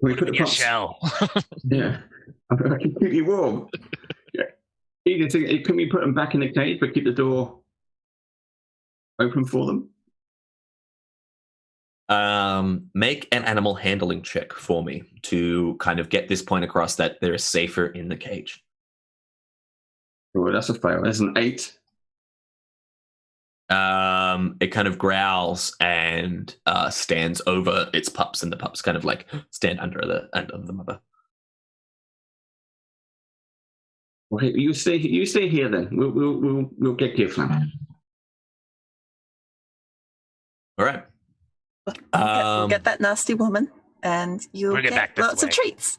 We put the Your pups. shell. Yeah, I can keep you warm. Yeah. Either thing, can we put them back in the cage, but keep the door open for them? Make an animal handling check for me to kind of get this point across that they're safer in the cage. Oh, that's a fail. That's an 8. It kind of growls and stands over its pups, and the pups kind of like stand under the mother. Okay, you stay here then. We'll get Gear Flam. All right. We'll get that nasty woman, and you'll Bring it get back this lots of way. treats.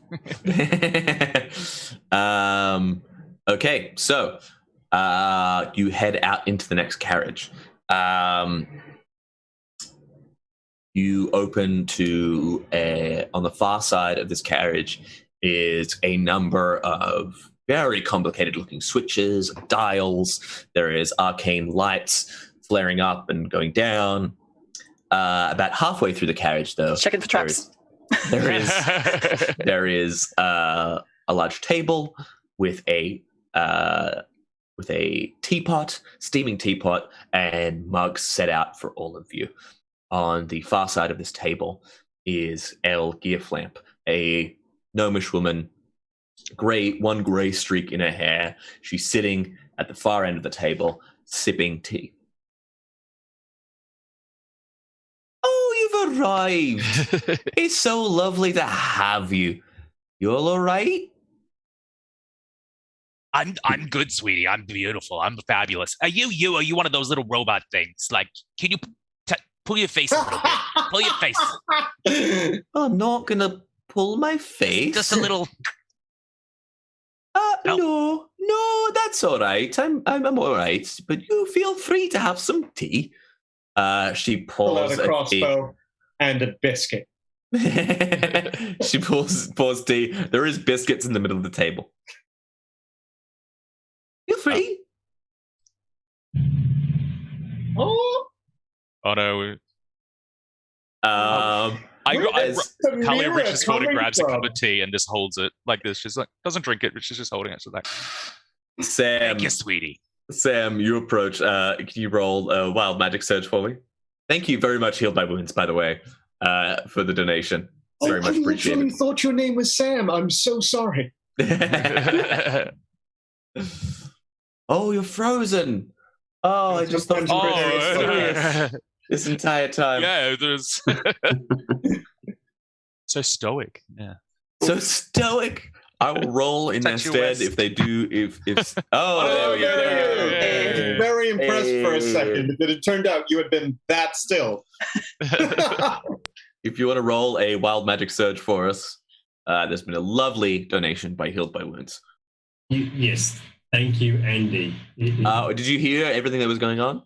Okay, so you head out into the next carriage. You open to on the far side of this carriage is a number of very complicated looking switches, dials. There is arcane lights flaring up and going down. About halfway through the carriage, though, Checking for traps. There is a large table with a teapot, steaming teapot, and mugs set out for all of you. On the far side of this table is El Gearflamp, a gnomish woman, one gray streak in her hair. She's sitting at the far end of the table, sipping tea. Oh, you've arrived. It's so lovely to have you. You all right? I'm good, sweetie. I'm beautiful. I'm fabulous. Are you? Are you one of those little robot things? Like, can you pull your face a little bit? Pull your face. I'm not gonna pull my face. Just a little. No, that's all right. I'm all right. But you feel free to have some tea. She Pull out pours a crossbow and a biscuit. She pours tea. There is biscuits in the middle of the table. Feel free. Oh, no. Kalia reaches forward and grabs a cup of tea and just holds it like this. She's like, doesn't drink it, but she's just holding it. She's like, Sam, thank you, sweetie. Sam, you approach. Can you roll a wild magic surge for me? Thank you very much, Healed by Wounds, by the way, for the donation. Very much I appreciated. literally thought your name was Sam. I'm so sorry. Oh, you're frozen. Oh, I just thought you were very serious this entire time. yeah, there's so stoic. Yeah. So stoic. I will roll in their stead if they do. If there we go. Hey. Very impressed for a second, but it turned out you had been that still. If you want to roll a wild magic surge for us, there's been a lovely donation by Healed by Wounds. Yes, thank you, Andy. Did you hear everything that was going on?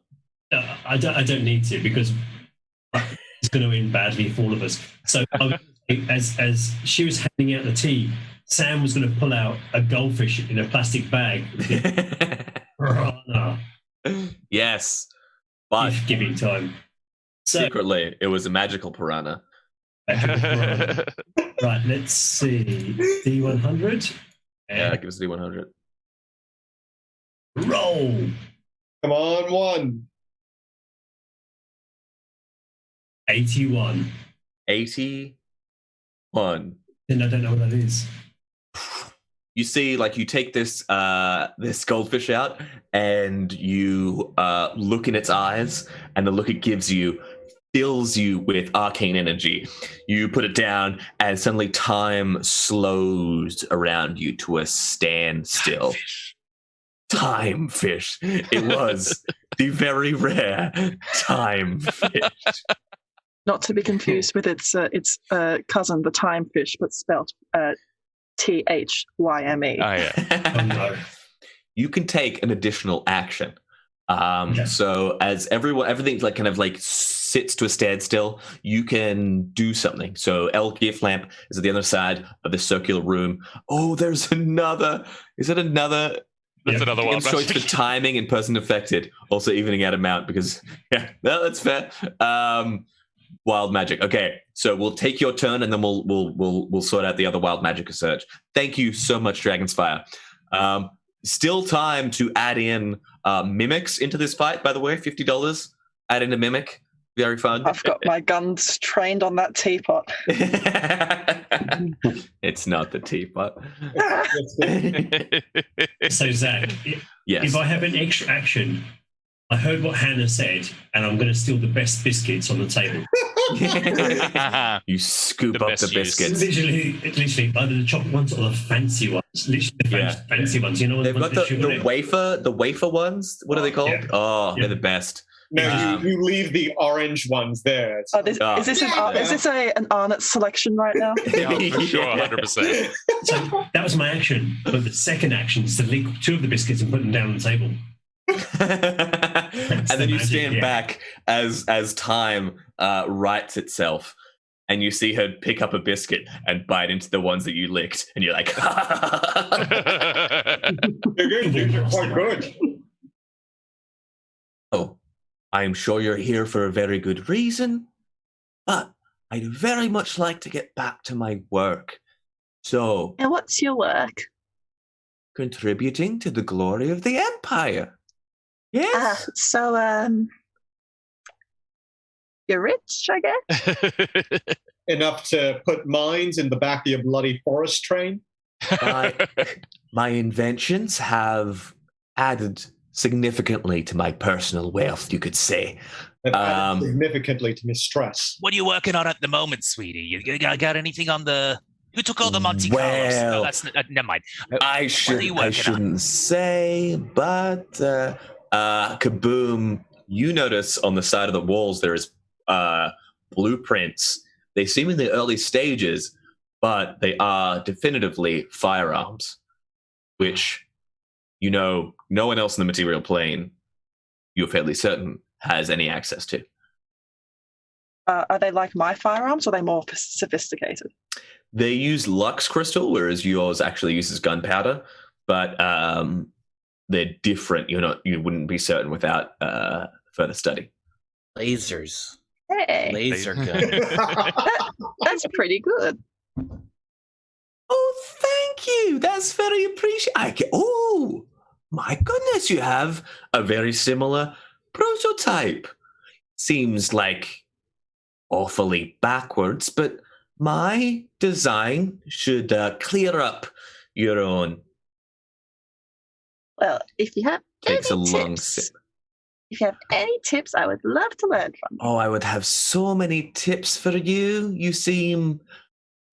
I don't need to, because it's going to end badly for all of us. So as she was handing out the tea, Sam was going to pull out a goldfish in a plastic bag. Yes, but giving time. So, secretly, it was a magical piranha. Right, let's see. D100. Yeah, give us a D100. Roll. Come on, 1. 81. 81. Then I don't know what that is. You see, like, you take this this goldfish out, and you look in its eyes, and the look it gives you fills you with arcane energy. You put it down, and suddenly time slows around you to a standstill. Time fish. It was the very rare time fish. Not to be confused with its cousin, the time fish, but spelled THYME. Oh, yeah. Oh, no. You can take an additional action. Okay. So as everything like kind of like sits to a standstill, you can do something. So El Gift Lamp is at the other side of the circular room. Oh, there's another. Is it another? That's another wild Choice for magic. timing and person affected, also evening out amount because no, that's fair. Wild magic. Okay, so we'll take your turn and then we'll sort out the other wild magic surge. Thank you so much, Dragon's Fire. Still time to add in mimics into this fight. By the way, $50. Add in a mimic. Very fun. I've got my guns trained on that teapot. It's not the teapot. So, Zach, Yes. if I have an extra action, I heard what Hannah said, and I'm going to steal the best biscuits on the table. You scoop The up best the biscuits. Literally, either the chocolate ones or the fancy ones. Literally, the fancy ones. You know, They've got ones with sugar in it? the wafer ones. What are they called? Yeah. Oh, Yeah. they're the best. No, you leave the orange ones there. Oh, is this an Arnott selection right now? Yeah, for sure, 100%. So that was my action. But the second action is to lick 2 of the biscuits and put them down on the table. And then you magic, stand yeah. back as time rights itself, and you see her pick up a biscuit and bite into the ones that you licked, and you're like, They're quite good. "Oh, I'm sure you're here for a very good reason, but I'd very much like to get back to my work. So, And what's your work? contributing to the glory of the Empire. Yes." You're rich, I guess? Enough to put mines in the back of your bloody forest train. My inventions have added significantly to my personal wealth, you could say. And added significantly to mistress. What are you working on at the moment, sweetie? You got anything on the... Who took all the Monte Carlos? Well, No, that's never mind. I shouldn't say, but kaboom! You notice on the side of the walls there is blueprints. They seem in the early stages, but they are definitively firearms, which no one else in the material plane, you're fairly certain, has any access to. Are they like my firearms, or are they more sophisticated? They use Lux crystal, whereas yours actually uses gunpowder, but they're different. You wouldn't be certain without further study. Lasers. Hey, Laser gun. that's pretty good. Oh, thank you. That's very appreciated. Oh, my goodness, you have a very similar prototype. Seems like awfully backwards, but my design should clear up your own. Well, if you have Takes a any long tips, sip. if you have any tips, I would love to learn from you. Oh, I would have so many tips for you. You seem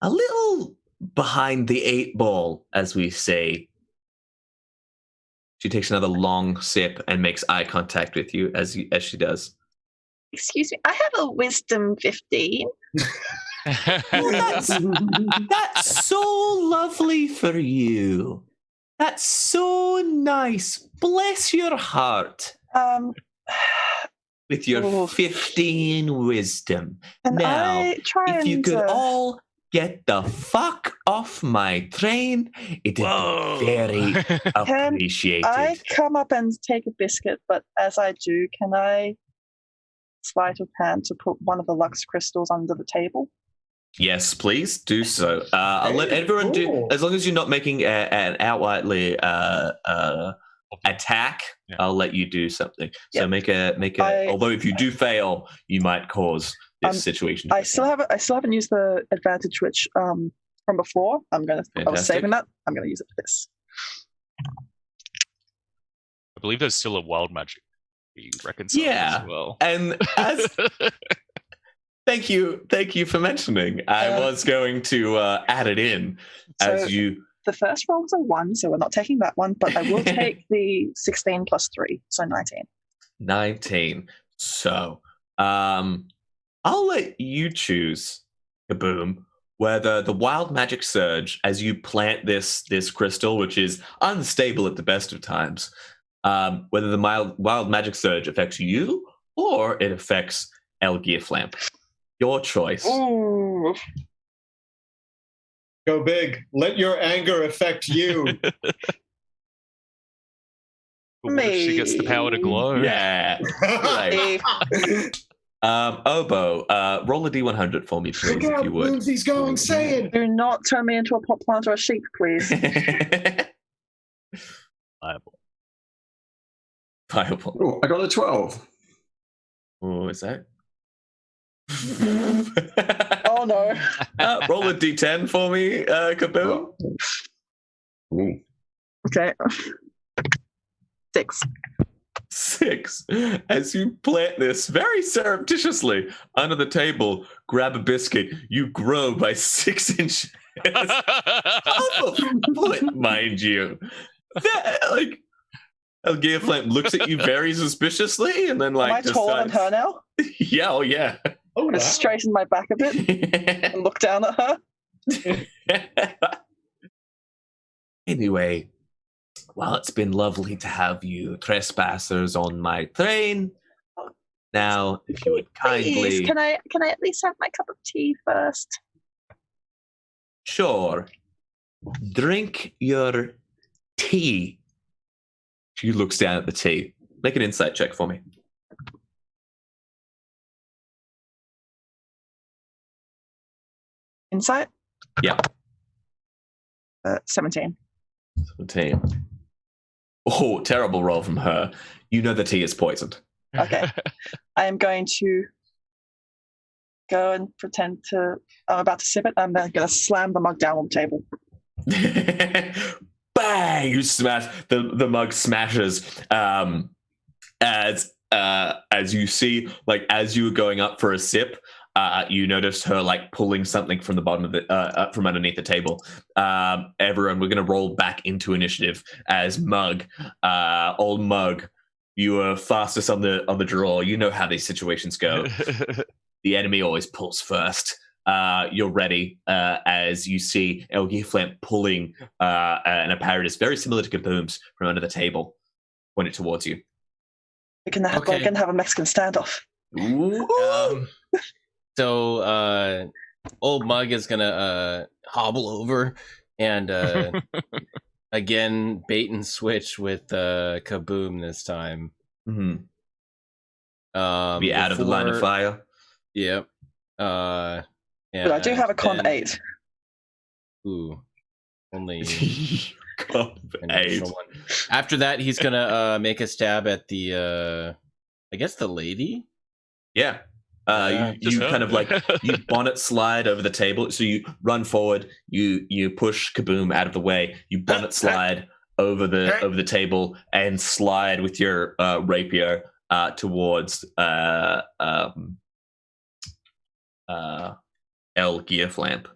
a little behind the 8 ball, as we say. She takes another long sip and makes eye contact with you as she does. Excuse me, I have a wisdom 15. That's so lovely for you. That's so nice. Bless your heart. With your 15 wisdom. And Now, I try if you and, could all get the fuck off my train, it'd be very appreciated. I come up and take a biscuit, but as I do, can I sleight of hand to put one of the Lux crystals under the table? Yes, please do so. I'll let everyone do, as long as you're not making an outrightly attack. Yeah. I'll let you do something. So make a. Although if you do fail, you might cause this situation. I still haven't used the advantage which from before. I was Fantastic. saving that. I'm going to use it for this. I believe there's still a wild magic you reconcile Yeah, as well. and as thank you for mentioning. I was going to add it in as you. The first roll was a 1, so we're not taking that one, but I will take the 16 plus 3, so 19. 19. So, I'll let you choose, Kaboom, whether the wild magic surge, as you plant this crystal, which is unstable at the best of times, whether the wild magic surge affects you or it affects El Gearflamp. Your choice. Ooh. Go big. Let your anger affect you. What if she gets the power to glow? Yeah. Right. Oboe, roll a d100 for me, please, Look if out, you would. Boomsy's going Saiyan. Do not turn me into a pot plant or a sheep, please. Fireball. Oh, I got a 12. Oh, is that? Oh no. Roll a d10 for me, Kaboom. Ooh. Okay. 6. 6. As you plant this very surreptitiously under the table, grab a biscuit, you grow by 6 inches. Half a foot, mind you. Like, El Gearflamp looks at you very suspiciously and then, like, Am I taller than her now? Yeah, oh, yeah. Oh, I straighten my back a bit and look down at her. Anyway, well, it's been lovely to have you trespassers on my train. Now, if you would kindly... Please, can I at least have my cup of tea first? Sure. Drink your tea. She looks down at the tea. Make an insight check for me. Insight? Yeah. 17. 17. Oh, terrible roll from her. You know the tea is poisoned. Okay. I am going to go and pretend I'm about to sip it. I'm then going to slam the mug down on the table. Bang! You smash the mug smashes. As you see, like as you were going up for a sip, you noticed her like pulling something from the bottom of the from underneath the table. Everyone, we're gonna roll back into initiative as Mug, old Mug. You are fastest on the draw. You know how these situations go. The enemy always pulls first. You're ready as you see El Gearflamp pulling an apparatus very similar to Kaboom's from under the table, pointed towards you. We can have a Mexican standoff. So old Mug is gonna hobble over and again bait and switch with Kaboom this time. Mm-hmm. Be out of the line of fire. Yep. But I do have a con 8. Ooh, only con 8. One. After that, he's gonna make a stab at the, I guess the lady. Yeah. You kind of like you bonnet slide over the table, so you run forward. You push Kaboom out of the way. You bonnet slide over the table and slide with your rapier towards El Gearflamp.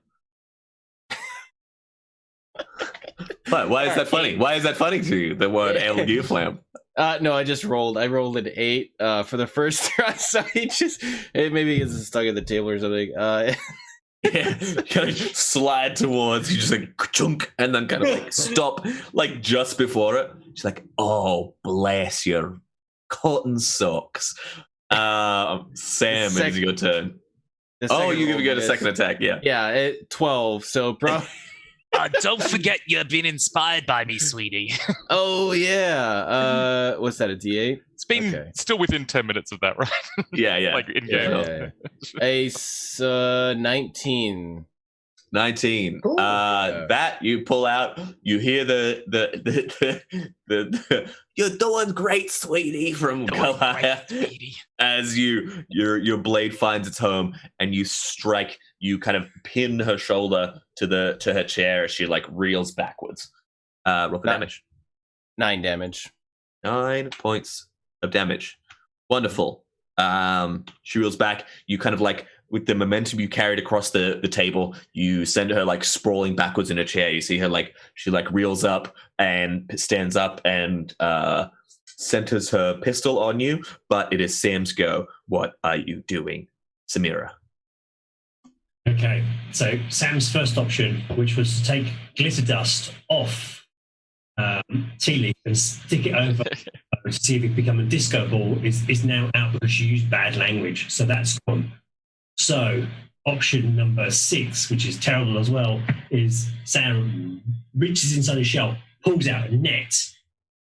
Why is that funny? Why is that funny to you? The word El Gearflamp. No, I just rolled. I rolled an 8 for the first try, so maybe it gets stuck at the table or something. Yeah, kind of slide towards you, just like chunk, and then kind of like stop, like just before it. She's like, "Oh, bless your cotton socks." Sam, it's your turn. Oh, you're gonna get a second attack, yeah. Yeah, 12. So, bro. Don't forget you're being inspired by me, sweetie. Oh, yeah. What's that, a D8? It's been still within 10 minutes of that, right? Yeah. Like in game. A 19. 19. That you pull out. You hear the "You're doing great, sweetie" from Goliath as your blade finds its home and you strike. You kind of pin her shoulder to her chair as she like reels backwards. Roll for damage. 9 damage. 9 points of damage. Wonderful. She reels back. You kind of like, with the momentum you carried across the table, you send her like sprawling backwards in a chair. You see her like, she like reels up and stands up and centers her pistol on you, but it is Sam's go. What are you doing, Samira? Okay, so Sam's first option, which was to take glitter dust off Tea Leaf and stick it over to see if it become a disco ball is now out because she used bad language. So that's gone. So option number 6, which is terrible as well, is Sam reaches inside a shelf, pulls out a net,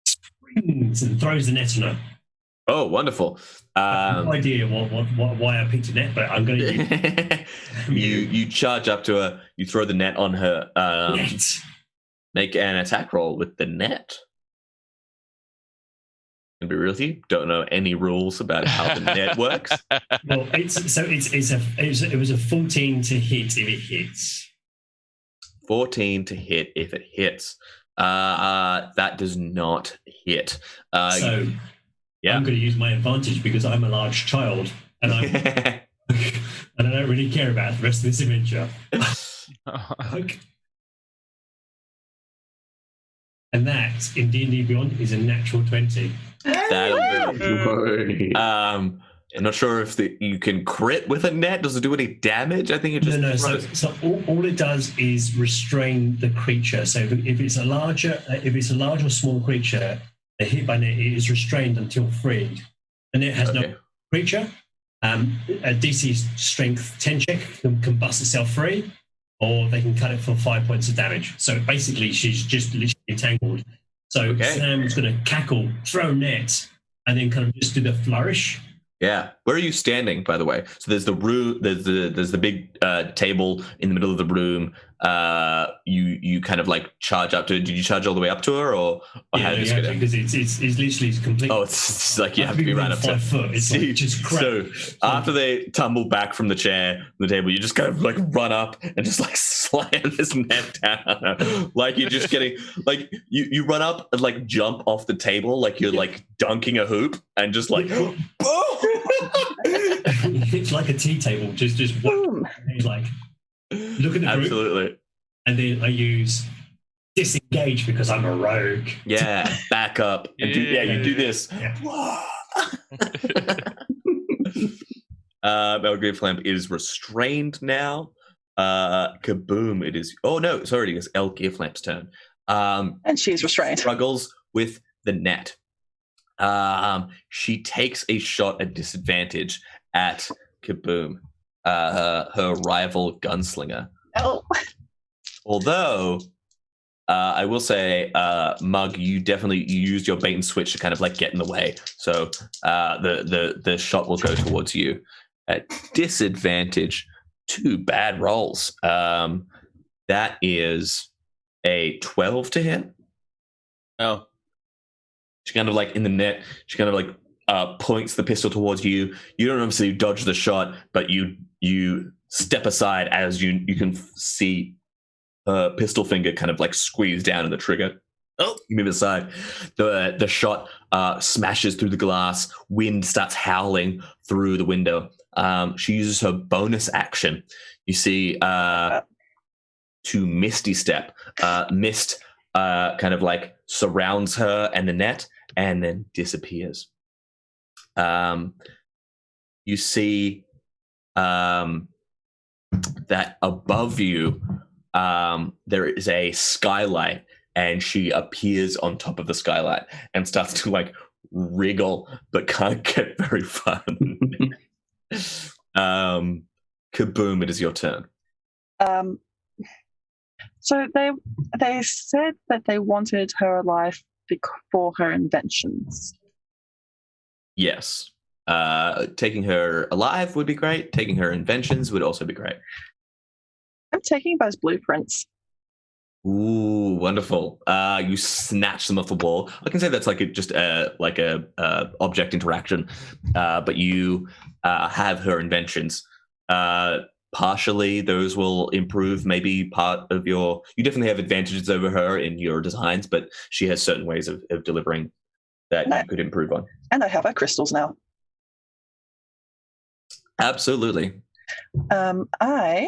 springs and throws the net on her. Oh, wonderful. I have no idea why I picked a net, but I'm going to you charge up to her, you throw the net on her. net. Make an attack roll with the net. To be real with you, don't know any rules about how the net works. Well, it was a 14 to hit if it hits. 14 to hit if it hits. That does not hit. So yeah. I'm going to use my advantage because I'm a large child and and I don't really care about the rest of this adventure. Okay. And that in D&D Beyond is a natural 20. That'll do. I'm not sure if you can crit with a net. Does it do any damage? I think it just no. So all it does is restrain the creature. So if it's a large or small creature, a hit by net, it is restrained until freed. The net has no creature. A DC Strength 10 check can bust itself free, or they can cut it for 5 points of damage. So basically, she's just literally entangled. So Sam's going to cackle, throw net, and then kind of just do the flourish. Yeah. Where are you standing, by the way? So there's the room. There's the big table in the middle of the room. You kind of like charge up to. Did you charge all the way up to her, or how did you get because it's literally complete. Oh, it's like you have to be right up to 5 foot. It's like just crap. So after they tumble back from the chair, the table, you just kind of like run up and just like slam this net down. Like you're just getting like you run up and like jump off the table like you're like dunking a hoop and just like boom. It's like a tea table, just boom. Like look at the group. Absolutely. And then I use disengage because I'm a rogue. Yeah, back up and you do this. Yeah. Belgrade Flamp is restrained now. Kaboom! It is. Oh no, sorry, it is El Gearflamp's turn. And she's restrained. Struggles with the net. She takes a shot at disadvantage at Kaboom, her rival gunslinger. Oh. Although, I will say, Mug, you used your bait and switch to kind of like get in the way. So the shot will go towards you at disadvantage. 2 bad rolls. That is a 12 to hit. Oh. She kind of like in the net. She kind of like points the pistol towards you. You don't obviously dodge the shot, but you step aside as you can see her pistol finger kind of like squeeze down in the trigger. Oh, you move aside. The shot smashes through the glass. Wind starts howling through the window. She uses her bonus action. You see to Misty Step. Mist kind of like surrounds her and the net and then disappears. You see that above you there is a skylight, and she appears on top of the skylight and starts to like wriggle but can't get very far. Kaboom, it is your turn. So they said that they wanted her alive for her inventions. Yes. Taking her alive would be great. Taking her inventions would also be great. I'm taking those blueprints. Ooh, wonderful. You snatch them off the wall. I can say that's like a object interaction, but you have her inventions. Partially, those will improve maybe part of your... You definitely have advantages over her in your designs, but she has certain ways of delivering that you could improve on. And I have her crystals now. Absolutely. I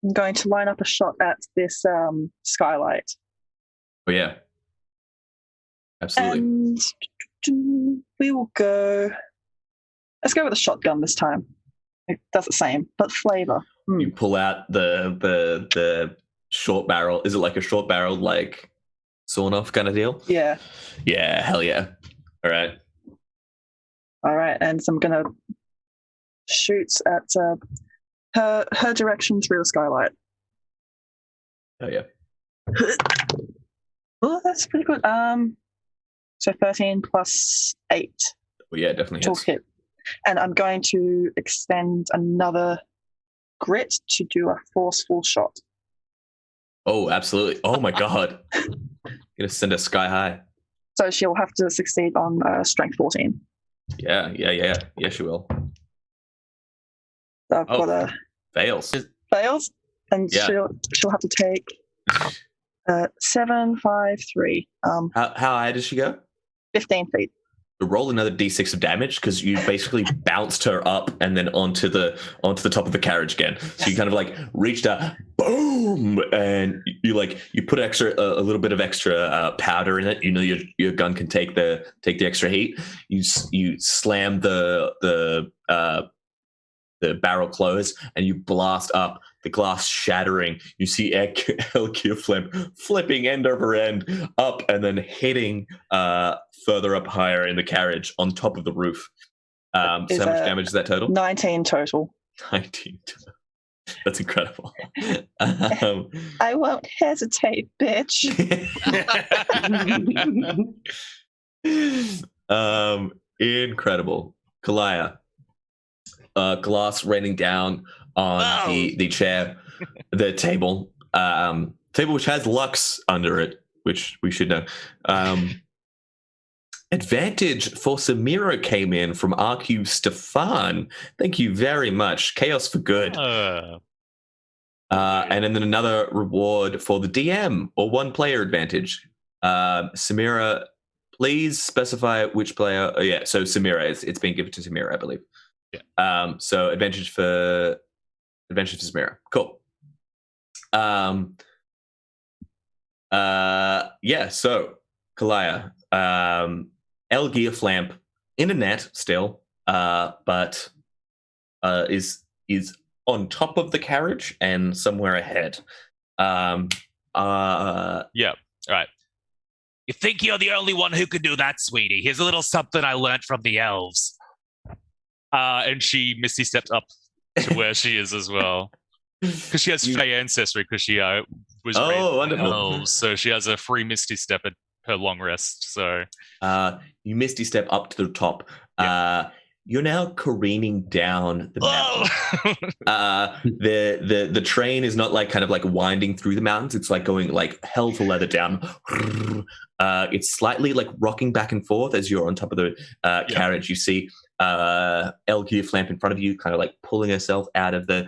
am going to line up a shot at this skylight. Oh, yeah. Absolutely. And we will go... Let's go with a shotgun this time. It does the same, but flavor. You pull out the short barrel. Is it like a short barrel, like sawn off kind of deal? Yeah. Yeah, hell yeah. All right. All right, and so I'm gonna shoot at her direction through the skylight. Oh yeah. Oh, that's pretty good. So 13 plus 8 Well, yeah, definitely will hits. hit. And I'm going to extend another grit to do a forceful shot. Oh, absolutely. Oh my god. Gonna send her sky high. So she'll have to succeed on strength 14. Yeah. Yeah, she will. So I've got a Fails. fails, and Yeah. she'll have to take 7, 5, 3. How high does she go? 15 feet. Roll another d6 of damage because you basically bounced her up and then onto the top of the carriage again. So you kind of like reached out, boom, and you put a little bit of extra powder in it. You know your gun can take the extra heat. You slam the barrel close and you blast up, the glass shattering. You see Elkia flipping end over end up and then hitting further up higher in the carriage on top of the roof. So how much damage is that total? 19 total. 19. That's incredible. I won't hesitate, bitch. Incredible. Kalaya. Glass raining down on the chair, the table which has Lux under it, which we should know. Advantage for Samira came in from RQ Stefan. Thank you very much. Chaos for good. And then another reward for the DM or one player advantage. Samira, please specify which player. Oh, yeah, so Samira, it's been given to Samira, I believe. Yeah. So advantage for Samira. Cool. Yeah. So Kalaya, Elgia Flamp in a net still, but is on top of the carriage and somewhere ahead. Yeah. All right. You think you're the only one who could do that, sweetie? Here's a little something I learned from the elves. And she misty stepped up to where she is as well, because she has Fey ancestry. Because she was raised by wonderful. elves, so she has a free misty step at her long rest. So you misty step up to the top. Yeah. You're now careening down the mountain. The train is not like kind of like winding through the mountains. It's like going like hell for leather down. It's slightly like rocking back and forth as you're on top of the carriage. You see Elgia Flamp in front of you, kind of like pulling herself out of the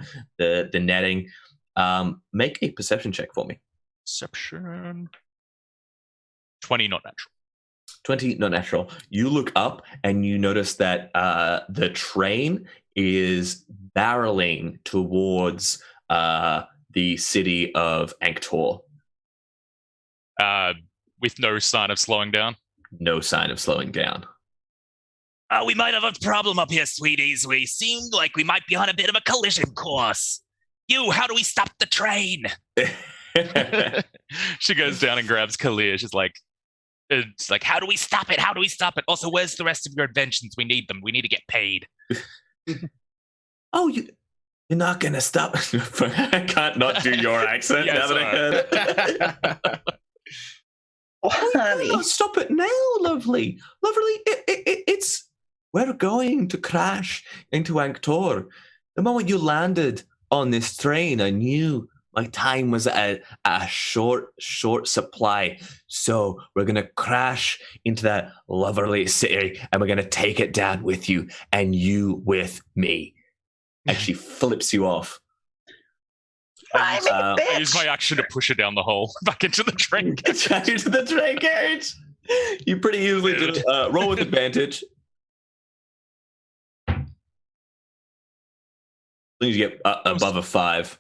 netting. Make a perception check for me. Perception. 20, not natural. 20, not natural. You look up and you notice that the train is barreling towards the city of Anktor. With no sign of slowing down? No sign of slowing down. We might have a problem up here, sweeties. We seem like we might be on a bit of a collision course. How do we stop the train? She goes down and grabs Kalia. She's like, it's like, how do we stop it? How do we stop it? Also, where's the rest of your inventions? We need them. We need to get paid. Oh, you're not going to stop. I can't not do your accent now that I heard it. Honey. Oh, stop it now, lovely. It's we're going to crash into Anktor. The moment you landed on this train, I knew my time was at a short supply. So we're going to crash into that lovely city and we're going to take it down with you and you with me. And she flips you off. I use my action to push her down the hole back into the train carriage. Into the train carriage. You pretty easily do it. Roll with advantage. As long as you get above a 5.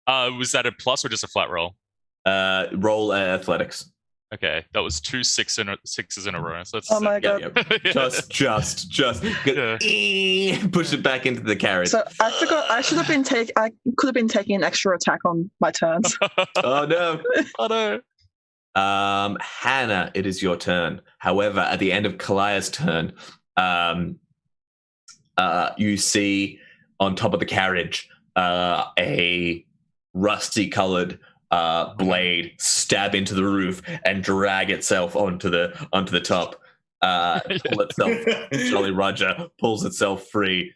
Was that a plus or just a flat roll? Roll athletics. Okay, that was 2 sixes in a row. So that's Oh my god! Yeah. Just push it back into the carriage. So I forgot. I could have been taking an extra attack on my turns. Oh no! Oh no! Hannah, it is your turn. However, at the end of Kalaya's turn, you see on top of the carriage a rusty-colored blade stab into the roof and drag itself onto the top. Pull itself. Jolly Roger pulls itself free.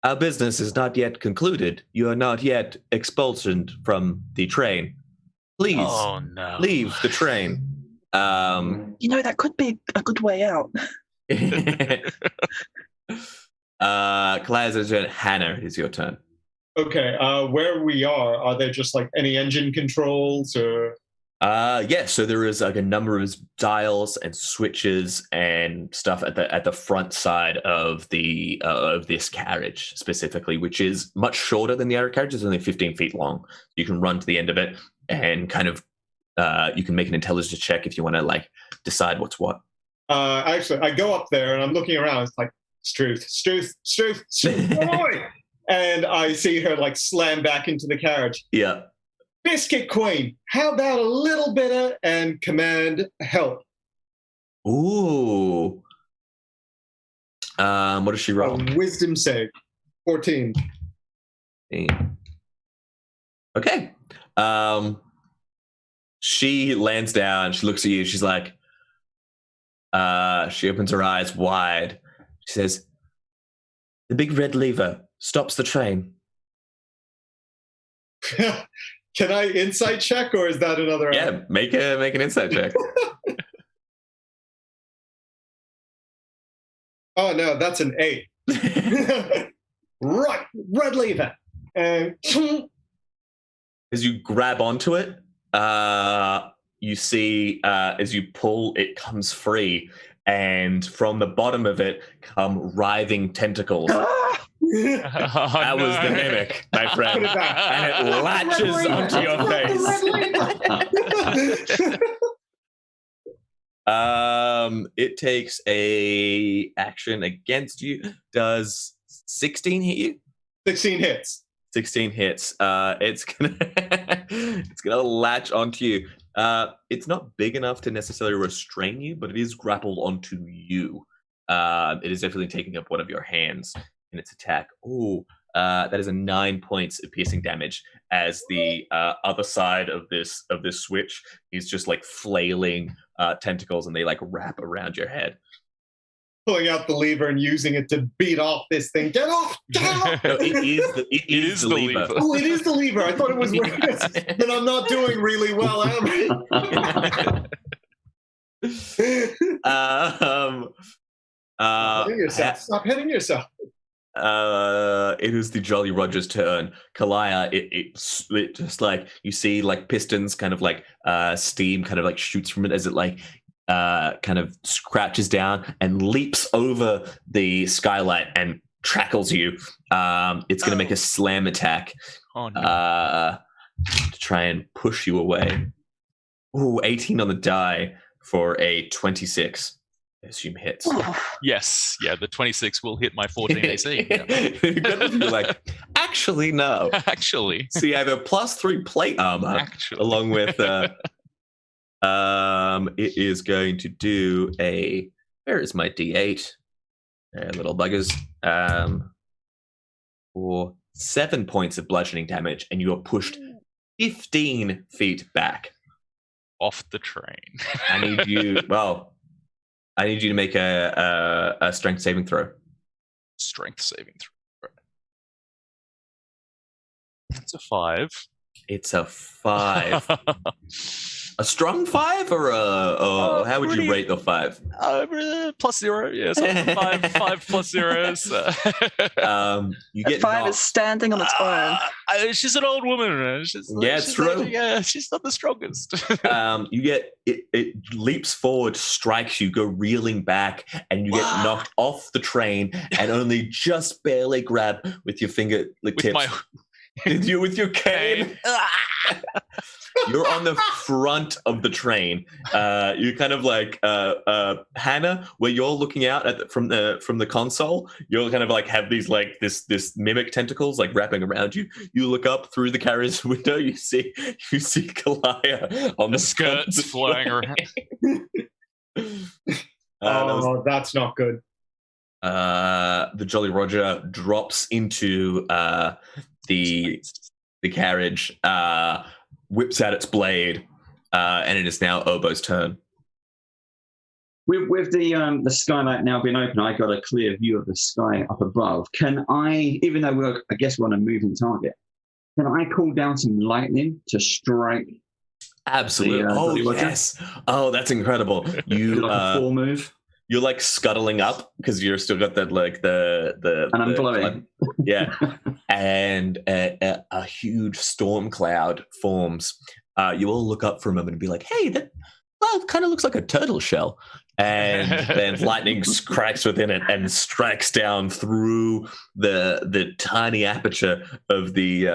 Our business is not yet concluded. You are not yet expulsioned from the train. Please leave the train. That could be a good way out. Kalaya's turn. Hannah, it is your turn. Okay, where we are there just like any engine controls or? Yes. So there is like a number of dials and switches and stuff at the front side of the of this carriage specifically, which is much shorter than the other carriage. It's only 15 feet long. You can run to the end of it and kind of you can make an intelligence check if you want to like decide what's what. Actually, I go up there and I'm looking around. It's like Strout, boy! And I see her like slam back into the carriage. Yeah. Biscuit Queen, how about a little bitter and command help? Ooh. What does she roll? A wisdom save. 14. Okay. She lands down, she looks at you, she's like, she opens her eyes wide. She says, the big red lever stops the train. Can I insight check, or is that another? Yeah, make an insight check. Oh no, that's an 8. Right, red lever. And as you grab onto it, you see as you pull, it comes free, and from the bottom of it come writhing tentacles. That was the mimic, my friend, and it latches onto your face. It takes a action against you. Does 16 hit you? 16 hits. 16 hits. It's gonna latch onto you. It's not big enough to necessarily restrain you, but it is grappled onto you. It is definitely taking up one of your hands in its attack. Ooh, that is a 9 points of piercing damage as the other side of this switch is just like flailing tentacles, and they like wrap around your head. Pulling out the lever and using it to beat off this thing. Get off! Get off! No, it is the lever. Oh, it is the lever. I thought it was then I'm not doing really well, am I? Hitting yourself. Stop hitting yourself. It is the Jolly Roger's turn. Kalaya, it just like you see like pistons kind of like steam kind of like shoots from it as it like kind of scratches down and leaps over the skylight and tackles you. It's going to make a slam attack to try and push you away. Ooh, 18 on the die for a 26. I assume hits. Yes, yeah, the 26 will hit my 14 AC. You're like, actually, no. Actually. So you have a +3 plate armor along with. It is going to do a. Where is my D8? Little buggers. For 7 points of bludgeoning damage, and you are pushed 15 feet back off the train. I need you. Well. I need you to make a strength saving throw. Strength saving throw. It's a 5. It's a 5. A strong 5 or how would you rate the 5? +0, yes. Yeah, 5 +0. You get 5 is standing on its own. She's an old woman. She's true. She's not the strongest. You get it leaps forward, strikes you, go reeling back, and you get knocked off the train, and only just barely grab with your finger tips. With your cane. You're on the front of the train. You're kind of like Hannah, where you're looking out at from the console. You'll kind of like have these like this mimic tentacles like wrapping around you. You look up through the carriage window. You see Kalaya on the skirts flying around. That's not good. The Jolly Roger drops into the carriage, whips out its blade, and it is now Obo's turn. With the skylight now being open, I got a clear view of the sky up above. Can I, even though we're on a moving target, can I call down some lightning to strike? Absolutely. Yes. Oh, that's incredible. You like a full move. You're like scuttling up because you're still got that like the and I'm blowing. Yeah, and a huge storm cloud forms. You all look up for a moment and be like, "Hey, that kind of looks like a turtle shell." And then lightning cracks within it and strikes down through the tiny aperture of the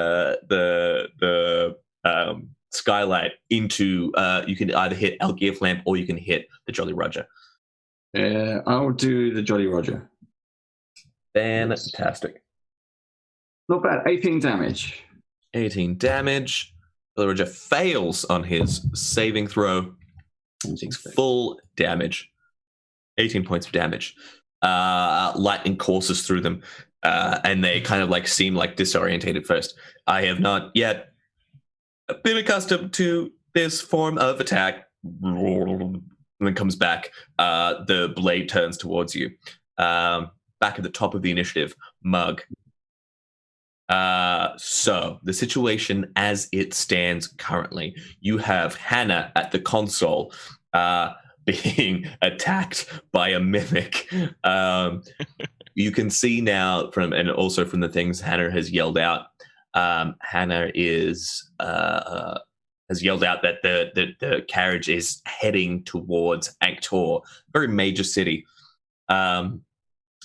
skylight into. You can either hit El Gearflamp or you can hit the Jolly Roger. I'll do the Jolly Roger. Fantastic. Not bad. 18 damage. 18 damage. Jolly Roger fails on his saving throw. Takes full damage. 18 points of damage. Lightning courses through them, and they kind of like seem like disorientated at first. I have not yet been accustomed to this form of attack. And then comes back. The blade turns towards you. Back at the top of the initiative, Mug. So the situation as it stands currently, you have Hannah at the console being attacked by a mimic. You can see now and also from the things Hannah has yelled out. Hannah has yelled out that the carriage is heading towards Anktor, very major city.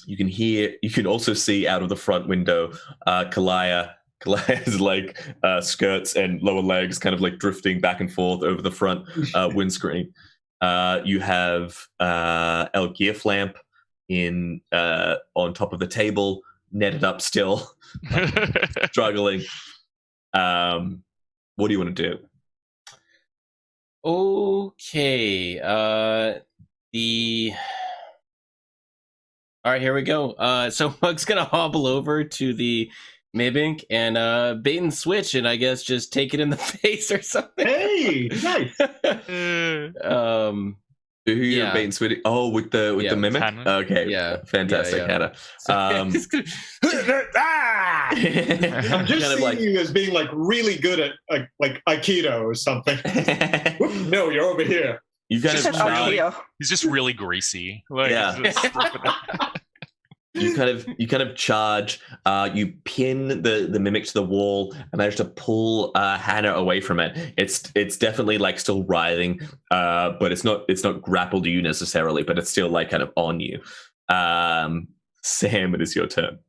You can also see out of the front window, Kalaya's like skirts and lower legs kind of like drifting back and forth over the front windscreen. You have El Gearflamp on top of the table, netted up still, struggling. What do you want to do? Okay. All right, here we go. So Mug's gonna hobble over to the mimic and bait and switch, and I guess just take it in the face or something. Hey, nice. Who you're bait and switching? Oh, with the mimic. Hannah. Okay, Yeah. fantastic, Hannah. I'm just kind of seeing like you as being like really good at like Aikido or something. No, you're over here. you kind She said of up here. He's just really greasy. Like, Yeah. you kind of charge. You pin the mimic to the wall and manage to pull Hannah away from it. It's definitely like still writhing, but it's not grappled to you necessarily, but it's still like kind of on you. Sam, it is your turn.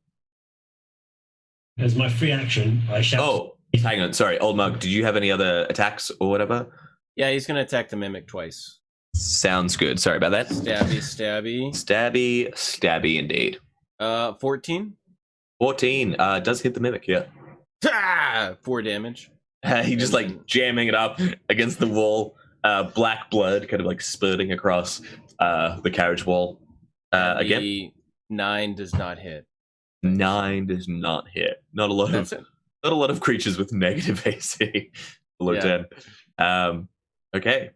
As my free action, I shall. Oh, hang on. Sorry, Old Mug. Did you have any other attacks or whatever? Yeah, he's gonna attack the mimic twice. Sounds good. Sorry about that. Stabby indeed. 14. 14 does hit the mimic. Yeah. 4 damage. He just like jamming it up against the wall. Black blood kind of like spurting across the carriage wall. Again, The 9 does not hit. 9 does not hit. Not a lot of creatures with negative AC below 10. Okay.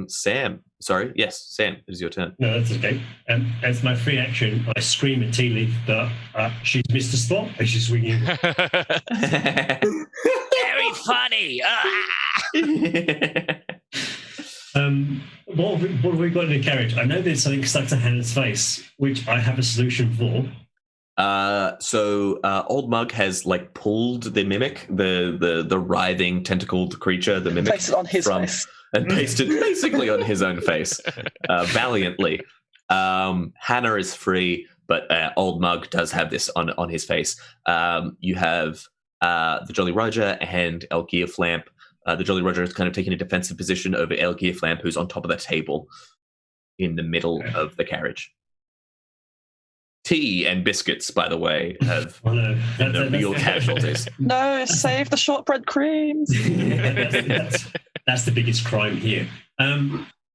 Sam. Sorry. Yes, Sam. It is your turn. No, that's okay. As my free action, I scream at Tea Leaf that she's missed a spot as she's swinging. Very funny. What have we got in the carriage? I know there's something stuck to Hannah's face, which I have a solution for. So Old Mug has like pulled the mimic, the writhing tentacled creature, the mimic, Placed it on his face. and placed it basically on his own face, valiantly. Hannah is free, but Old Mug does have this on his face. You have the Jolly Roger and El Gearflamp the Jolly Roger is kind of taking a defensive position over El Gearflamp, who's on top of the table in the middle of the carriage. Tea and biscuits, by the way, have been the real casualties. No, save the shortbread creams. That's the biggest crime here.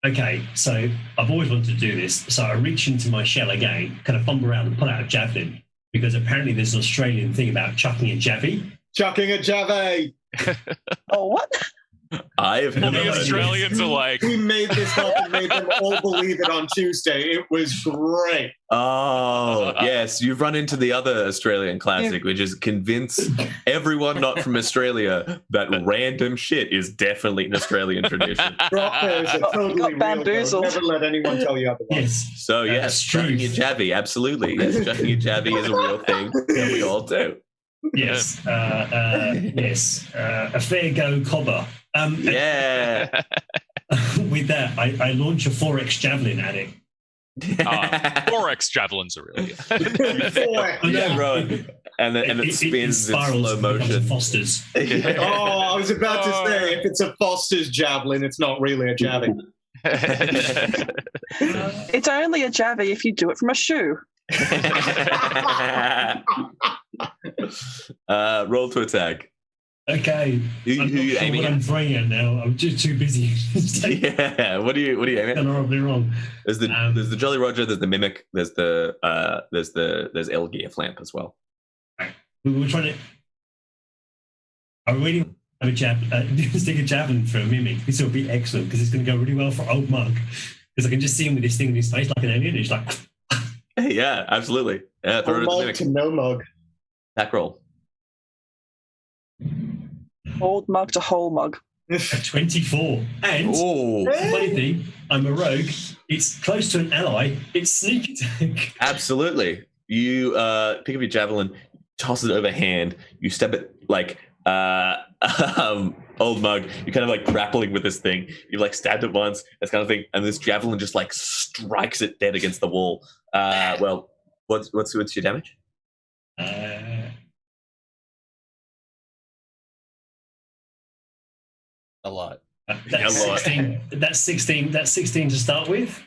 Okay, so I've always wanted to do this. So I reach into my shell again, kind of fumble around and pull out a javelin, because apparently there's an Australian thing about chucking a javvy. Chucking a javvy. Oh, what? I've Well, never the Australians are like, We made this up and made them all believe it on Tuesday. It was great. Oh, yes. You've run into the other Australian classic, which is convince everyone not from Australia that random shit is definitely an Australian tradition. Drop bears are totally got real. bamboozled. Never let anyone tell you otherwise. Yes. So, yes, chucking a javvy, absolutely. Yes, chucking a javvy is a real thing that we all do. Yes. Yes. A fair go cobber. Yeah. With that, I launch a 4x javelin at it. 4x javelins are really good. Yeah, bro. And it spins in slow motion. Fosters. Oh, I was about to say, if it's a Foster's javelin, it's not really a javvy. It's only a javvy if you do it from a shoe. Roll to attack. Okay. Who you aiming what at? I'm throwing at now. I'm just too busy. Yeah. What are you aiming at? Horribly wrong. There's the Jolly Roger. There's the Mimic. There's El Gearflamp as well. We were trying to. I'm waiting for stick a javelin for a Mimic. This will be excellent because it's going to go really well for Old Mug. Because I can just see him with this thing in his face like an alien. He's like. Yeah, absolutely. Yeah, throw it at the Mimic. To no mug. Attack roll. Old mug to whole mug. 24. And funny thing, I'm a rogue. It's close to an ally. It's sneak attack. Absolutely. You pick up your javelin, toss it overhand. You step it like Old Mug. You're kind of like grappling with this thing. You've like stabbed it once, this kind of thing, and this javelin just like strikes it dead against the wall. Well, what's your damage? A lot. That's 16. That's 16. That's 16 to start with.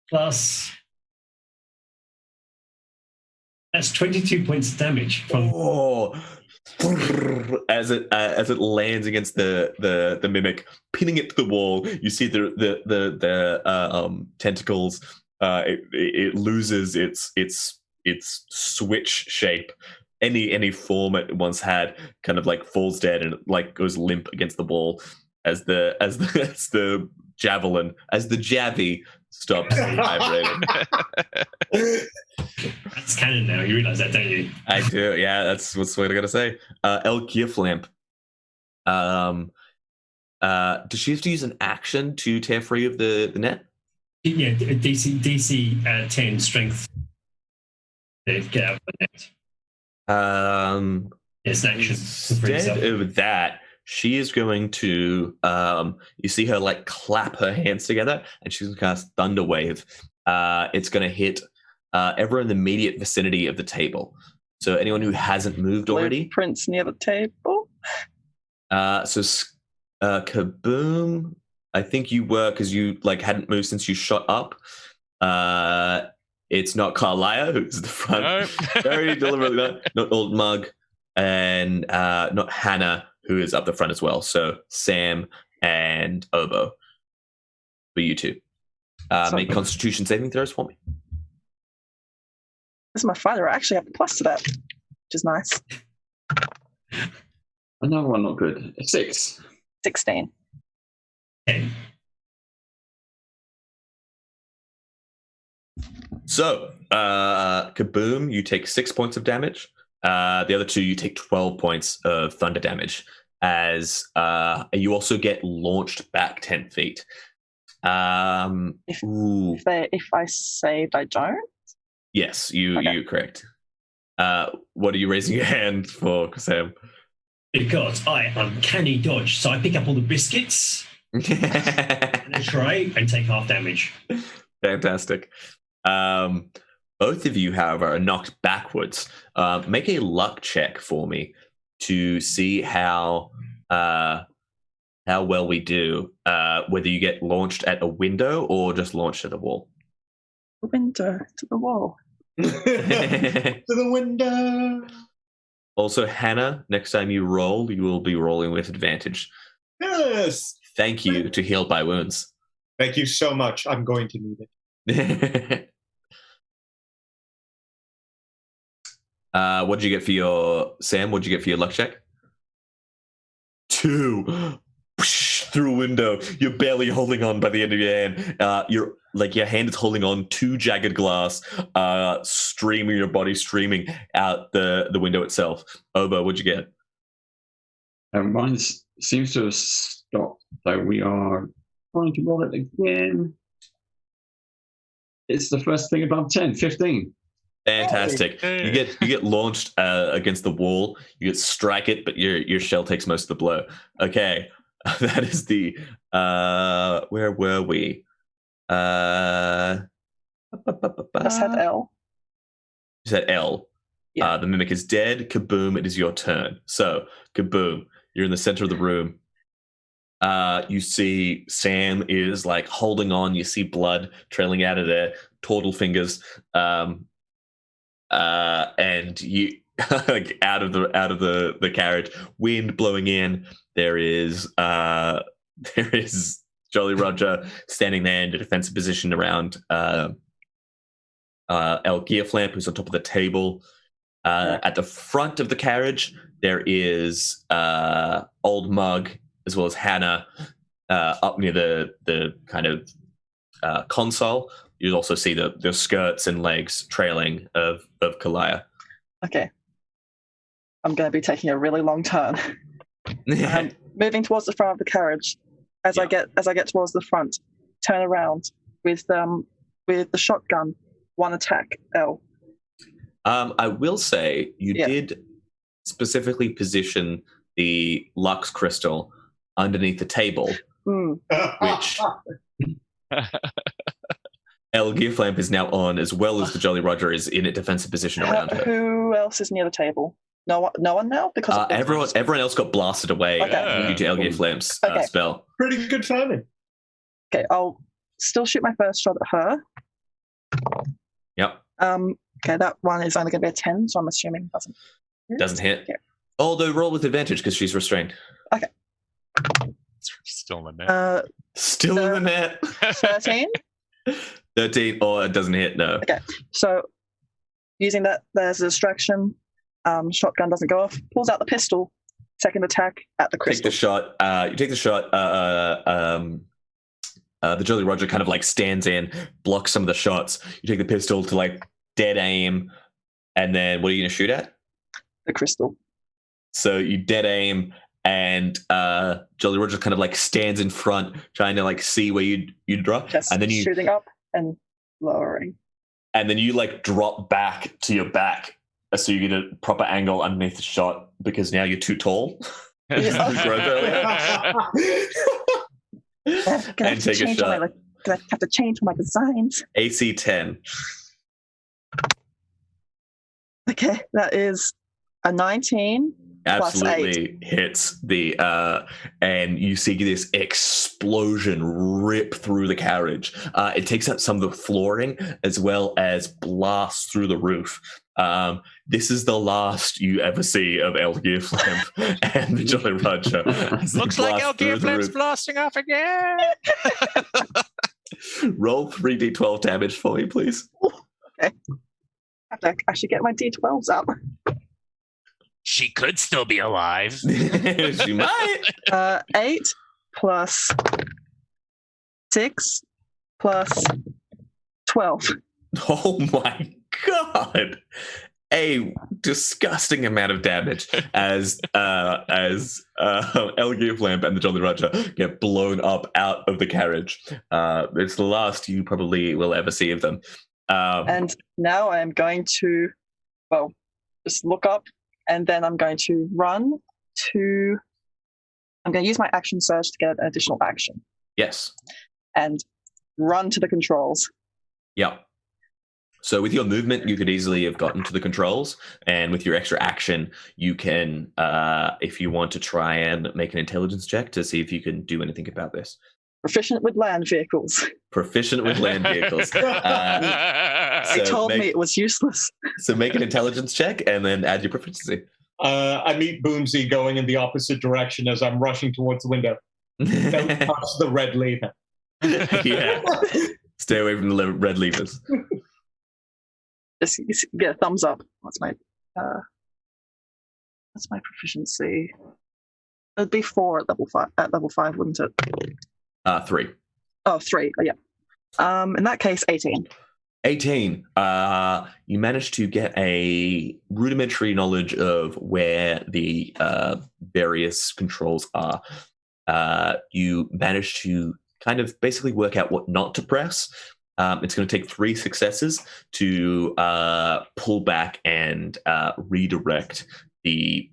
Plus, that's 22 points of damage from. As it lands against the Mimic, pinning it to the wall. You see the tentacles. It loses its switch shape. Any form it once had kind of like falls dead and like goes limp against the wall as the javvy stops vibrating. That's canon now. You realise that, don't you? I do. Yeah, that's what I gotta say. El Gearflamp. Does she have to use an action to tear free of the net? Yeah, DC 10 strength to get out of the net. It's an action. Instead of that, she is going to. You see her like clap her hands together, and she's going to cast Thunder Wave. It's going to hit everyone in the immediate vicinity of the table. So anyone who hasn't moved already. Prince near the table. So Kaboom. I think you were because you like hadn't moved since you shot up. It's not Carlia who's the front. No. Very deliberately not Old Mug, and not Hannah who is up the front as well. So Sam and Obo for you two. Make Constitution saving throws for me. This is my fighter. I actually have a plus to that, which is nice. Another one not good. 6. 16. 10. So, Kaboom, you take 6 points of damage. The other two, you take 12 points of thunder damage as you also get launched back 10 feet. If I saved, I don't? Yes, you correct. What are you raising your hand for, Sam? Because I uncanny dodge, so I pick up all the biscuits and a tray and take half damage. Fantastic. Both of you, however, are knocked backwards. Make a luck check for me to see how how well we do, whether you get launched at a window or just launched at the wall. The window to the wall. To the window. Also, Hannah, next time you roll, you will be rolling with advantage. Yes. Thank you to Healed by Wounds. Thank you so much. I'm going to need it. What did you get for your Sam? What did you get for your luck check? 2. Through a window, you're barely holding on by the end of your hand. Your hand is holding on to jagged glass, streaming your body, streaming out the window itself. Obo, what'd you get? Mine seems to have stopped, so we are trying to roll it again. It's the first thing above 10, 15. Fantastic. Hey. You get launched against the wall. You get strike it, but your shell takes most of the blow. Okay, that is the where were we? I said L. You said L. Yeah. The mimic is dead. Kaboom! It is your turn. So kaboom! You're in the center of the room. You see Sam is like holding on. You see blood trailing out of their turtle fingers. And you like out of the carriage, wind blowing in. There is Jolly Roger standing there in a defensive position around El Gearflamp, who's on top of the table. At the front of the carriage, there is Old Mug as well as Hannah up near the kind of console. You also see the skirts and legs trailing of Kalaya. Okay. I'm going to be taking a really long turn. Moving towards the front of the carriage. As I get towards the front, turn around with the shotgun, one attack L. I will say you did specifically position the Lux crystal underneath the table, which El Gearflamp is now on, as well as the Jolly Roger is in a defensive position around her. Who else is near the table? No one now? Because everyone else got blasted away due to El Gearflamp's spell. Pretty good timing. Okay, I'll still shoot my first shot at her. Yep. Okay, that one is only going to be a 10, so I'm assuming it doesn't hit. Okay. Although roll with advantage because she's restrained. Okay. Still in the net. Still in the net. 13. 13, or it doesn't hit. No. Okay, so using that as a distraction, shotgun doesn't go off. Pulls out the pistol. Second attack at the crystal. Take the shot. You take the shot. The Jolly Roger kind of like stands in, blocks some of the shots. You take the pistol to like dead aim, and then what are you going to shoot at? The crystal. So you dead aim, and Jolly Roger kind of like stands in front, trying to like see where you drop, Just and then you shooting up and lowering, and then you like drop back to your back, so you get a proper angle underneath the shot because now you're too tall. And take a shot. Gonna have to change my designs. AC 10. Okay, that is a 19. Absolutely hits the and you see this explosion rip through the carriage. It takes out some of the flooring as well as blasts through the roof. This is the last you ever see of El Gearflamp and the Jolly Roger. Looks like El Gearflamp's blasting off again. Roll 3d12 damage for me, please. Okay. I should get my d12s up. She could still be alive. She might. 8 plus 6 plus 12. Oh my god! A disgusting amount of damage as El Gearflamp and the Jolly Roger get blown up out of the carriage. It's the last you probably will ever see of them. And now I am going to, just look up, and then I'm going to run to. I'm going to use my action surge to get an additional action. Yes. And run to the controls. Yep. So with your movement, you could easily have gotten to the controls, and with your extra action, you can, if you want to try and make an intelligence check to see if you can do anything about this. Proficient with land vehicles. Proficient with land vehicles. They told me it was useless. So make an intelligence check and then add your proficiency. I meet Boomsy going in the opposite direction as I'm rushing towards the window. Don't touch the red lever. Yeah. Stay away from the red levers. Just get a thumbs up. What's my proficiency? It'd be 4 at level 5. At level 5, wouldn't it? 3. Oh, 3. Oh, yeah. In that case, 18. 18. You managed to get a rudimentary knowledge of where the various controls are. You managed to kind of basically work out what not to press. It's going to take 3 successes to pull back and redirect the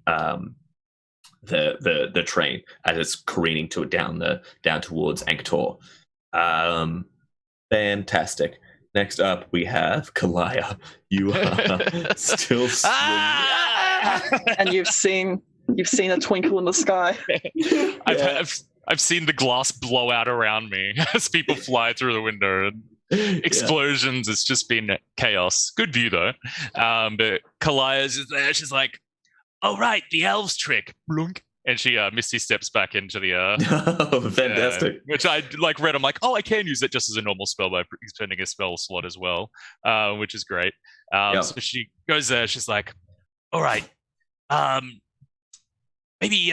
train as it's careening down towards Anktor. Fantastic. Next up, we have Kalaya. You are still swinging. And you've seen a twinkle in the sky. I've seen the glass blow out around me as people fly through the window. And explosions. It's just been chaos. Good view though. But Kalaya's just there. She's like, "Oh right, the elves trick." Blunk. And she Misty steps back into the Oh, fantastic. which I read. I'm like, oh, I can use it just as a normal spell by spending a spell slot as well, which is great. So she goes there. She's like, all right, maybe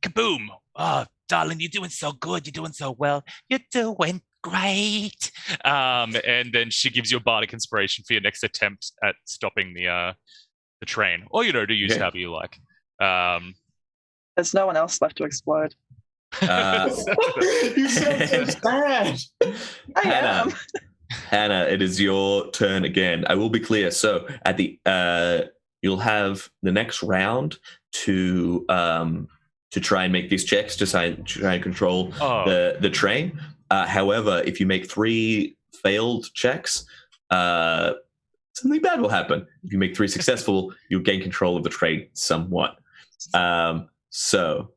kaboom. Oh, darling, you're doing so good. You're doing so well. You're doing great. And then she gives you a bardic inspiration for your next attempt at stopping the train, or to use however you like. There's no one else left to explode. You sound so sad. I am. Hannah, it is your turn again. I will be clear. So at the you'll have the next round to try and make these checks to try and control the train. However, if you make 3 failed checks, something bad will happen. If you make 3 successful, you'll gain control of the train somewhat. So,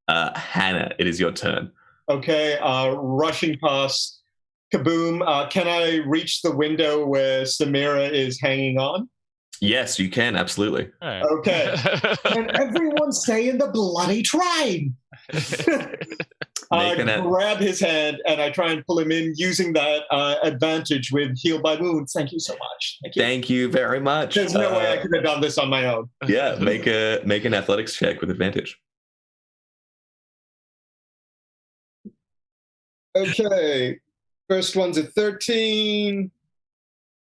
Hannah, it is your turn. Okay, rushing past Kaboom. Can I reach the window where Samira is hanging on? Yes, you can, absolutely. Right. Okay. Can everyone stay in the bloody train? I grab his hand and I try and pull him in using that advantage with Heal by Wounds. Thank you so much. Thank you very much. There's no way I could have done this on my own. Yeah, make an athletics check with advantage. Okay. First one's at 13.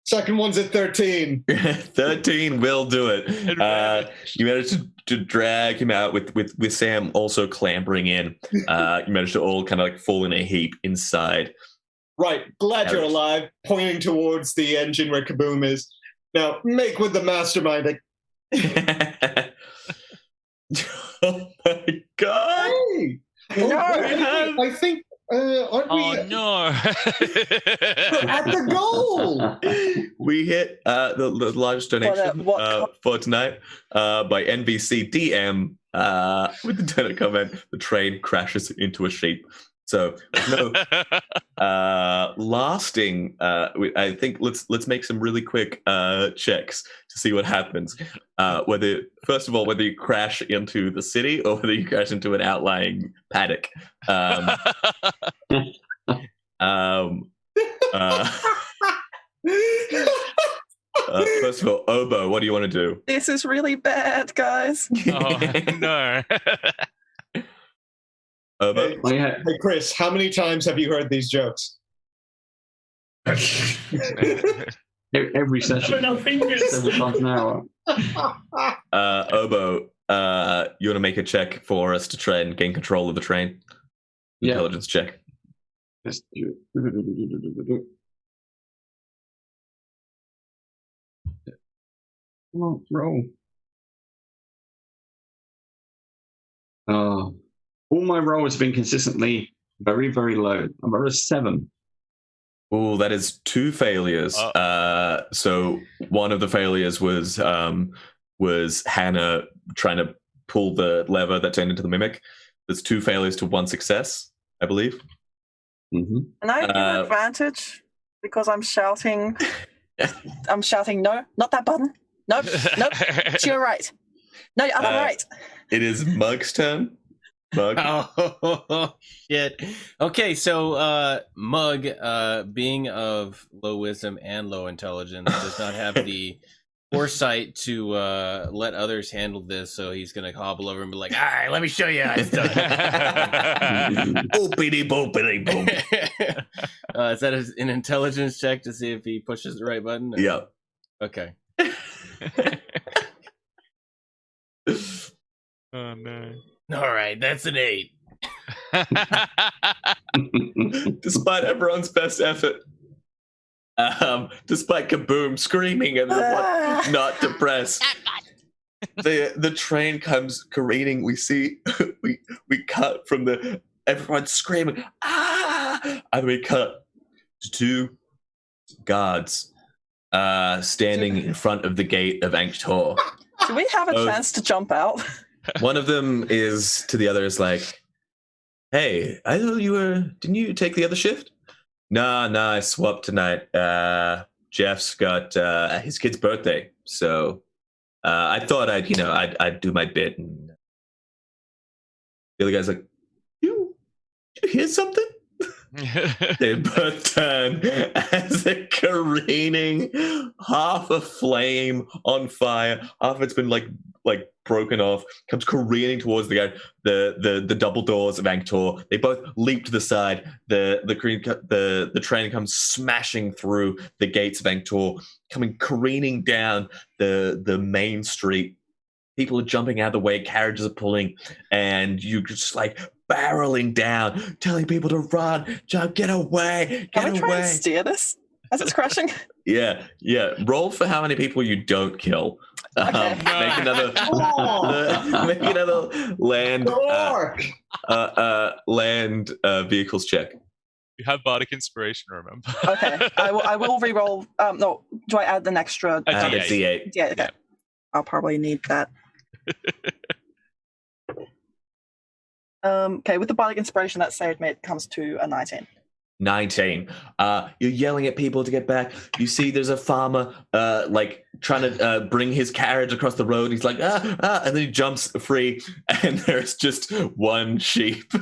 Second one's at 13. 13 will do it. You managed to drag him out with Sam also clambering in. You managed to all kind of fall in a heap inside. Right. Glad you're alive. Pointing towards the engine where Kaboom is. Now, make with the mastermind. Oh my god! Hey! No! I think aren't we? Oh no! At the goal. We hit the largest donation for tonight by NBC DM with the donut comment. The train crashes into a sheep. So no lasting. I think let's make some really quick checks to see what happens. Whether you crash into the city or whether you crash into an outlying paddock. First of all, Obo, what do you want to do? This is really bad, guys. Oh no! Obo? Hey, Chris, how many times have you heard these jokes? Every session. Several times an hour. Obo, you want to make a check for us to try and gain control of the train? Yeah. Intelligence check. Let's do it. Come on, roll. All my rolls have been consistently very, very low. I'm at a 7. Oh, that is 2 failures. So one of the failures was Hannah trying to pull the lever that turned into the mimic. There's 2 failures to 1 success, I believe. Mm-hmm. And I give advantage because I'm shouting. I'm shouting, no, not that button. Nope, nope. To your right. No, your other right. It is Mug's turn. Mug. Oh, shit. Okay, so Mug, being of low wisdom and low intelligence, does not have the foresight to let others handle this, so he's going to hobble over and be like, all right, let me show you how it's done. Boopity boopity boop. Is that an intelligence check to see if he pushes the right button? Or? Yep. Okay. Oh no. All right, that's an 8. Despite everyone's best effort, despite Kaboom screaming and not to press, the train comes careening. We see we cut from everyone screaming and we cut to 2 guards standing in front of the gate of Angkor. Do we have a chance to jump out? One of them is to the other is like, hey, I thought didn't you take the other shift? Nah, I swapped tonight. Jeff's got his kid's birthday, so I thought I'd do my bit. And the other guy's like, you hear something? They both turn as they're careening, half a flame on fire, half of it's been like broken off, comes careening towards the double doors of Angkor. They both leap to the side. The train comes smashing through the gates of Angkor, coming careening down the main street. People are jumping out of the way, carriages are pulling, and you just like barreling down, telling people to run, jump, get away, get Can we try and steer this as it's crashing? Yeah. Roll for how many people you don't kill. Okay. Make another land vehicles check. You have bardic inspiration, remember? Okay, I will re-roll. No, do I add an extra? A D8. D8. Yeah, okay. Yeah. I'll probably need that. Okay, with the bardic inspiration that saved me, it comes to a 19. 19. You're yelling at people to get back. You see there's a farmer trying to bring his carriage across the road. He's like, and then he jumps free, and there's just one sheep. As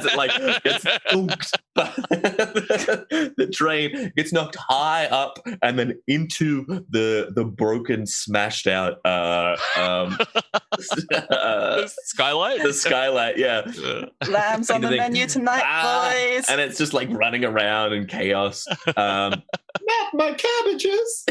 it gets ooked. The train gets knocked high up and then into the broken, smashed out Skylight? The skylight, yeah. Lambs on the menu tonight, boys. And it's just like running around in chaos. Not my cabbages.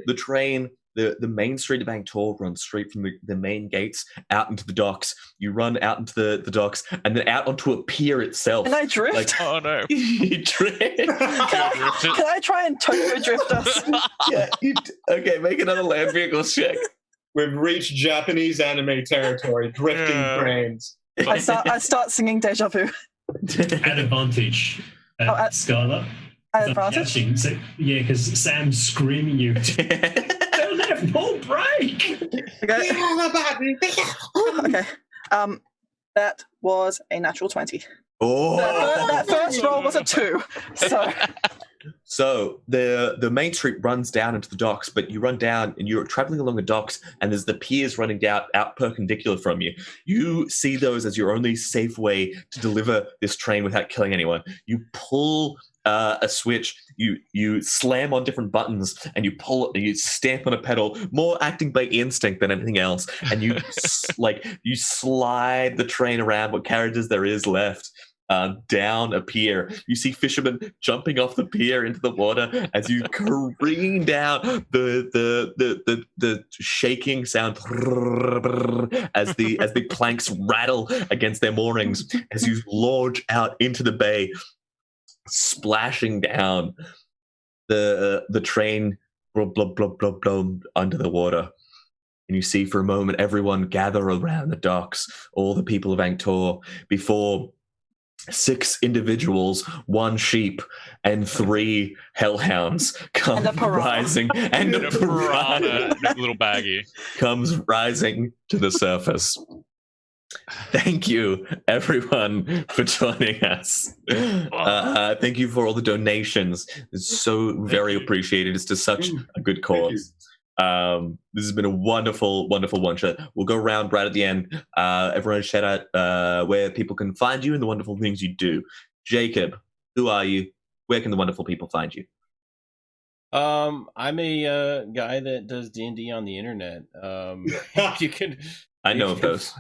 The train, the main street of Angkor runs straight from the main gates out into the docks. You run out into the docks and then out onto a pier itself. Can I drift? Oh no. You drift. Can I try and Tokyo drift us? Yeah. Okay, make another land vehicle check. We've reached Japanese anime territory, drifting trains. I start singing Deja Vu. At advantage, Scarlet. At advantage? Shouting, so, yeah, because Sam's screaming you. Go left, pull brake. Okay. Okay. That was a natural 20. Oh. That first roll was a 2. So the main street runs down into the docks, but you run down and you're traveling along the docks, and there's the piers running down out perpendicular from you. You see those as your only safe way to deliver this train without killing anyone. You pull a switch, you slam on different buttons, and you stamp on a pedal, more acting by instinct than anything else, and you you slide the train around what carriages there is left. Down a pier. You see fishermen jumping off the pier into the water as you careen down the shaking sound as the planks rattle against their moorings as you launch out into the bay, splashing down the train blub blub blub blub blub under the water. And you see for a moment everyone gather around the docks, all the people of Angkor, before 6 individuals, 1 sheep, and 3 hellhounds come And a piranha. rising, and a piranha little baggy. comes rising to the surface. Thank you, everyone, for joining us. Thank you for all the donations. It's so very appreciated. It's to such a good cause. This has been a wonderful, wonderful one shot. We'll go around right at the end. Everyone shout out where people can find you and the wonderful things you do. Jacob, who are you? Where can the wonderful people find you? I'm a guy that does D&D on the internet. You can. I know of those.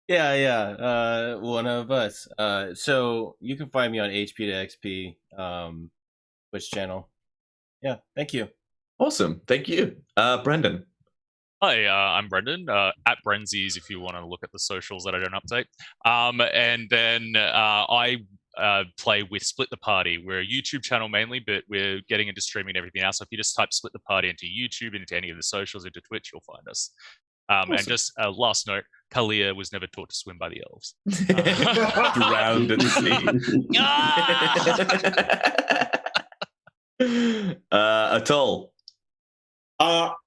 Yeah. One of us. So you can find me on HP to XP Twitch channel. Yeah, thank you. Awesome. Thank you. Brendan. Hi, I'm Brendan, at Brenzies if you want to look at the socials that I don't update. And then I play with Split the Party. We're a YouTube channel mainly, but we're getting into streaming and everything else. So if you just type Split the Party into YouTube, into any of the socials, into Twitch, you'll find us. Awesome. And just a last note, Kalia was never taught to swim by the elves. Drowned at sea. Atul.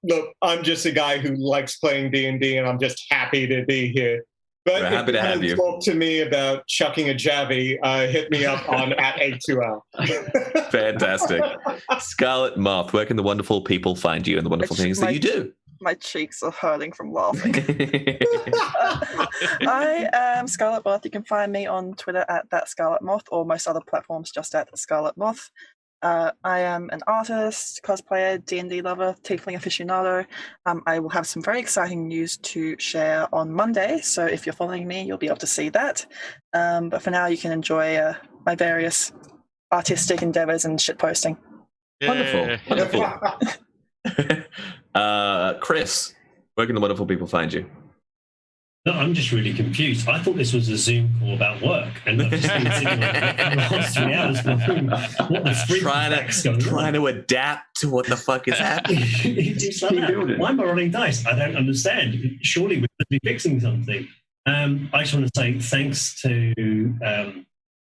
Look, I'm just a guy who likes playing D&D, and I'm just happy to be here. But We're happy to have you. Talk to me about chucking a javvy. Hit me up on @A2L. Fantastic. Scarlet Moth, where can the wonderful people find you and the wonderful things that you do? My cheeks are hurting from laughing. I am Scarlet Moth. You can find me on Twitter at @ThatScarletMoth or most other platforms just at Scarlet Moth. I am an artist, cosplayer, D&D lover, tiefling aficionado. I will have some very exciting news to share on Monday, so if you're following me, you'll be able to see that. But for now, you can enjoy my various artistic endeavors and shitposting. Wonderful. Chris, where can the wonderful people find you? No, I'm just really confused. I thought this was a Zoom call about work, and I've just been sitting like the last 3 hours wondering what the freak trying to adapt to what the fuck is happening. It's like that. Why am I rolling dice? I don't understand. Surely we could be fixing something. I just want to say thanks to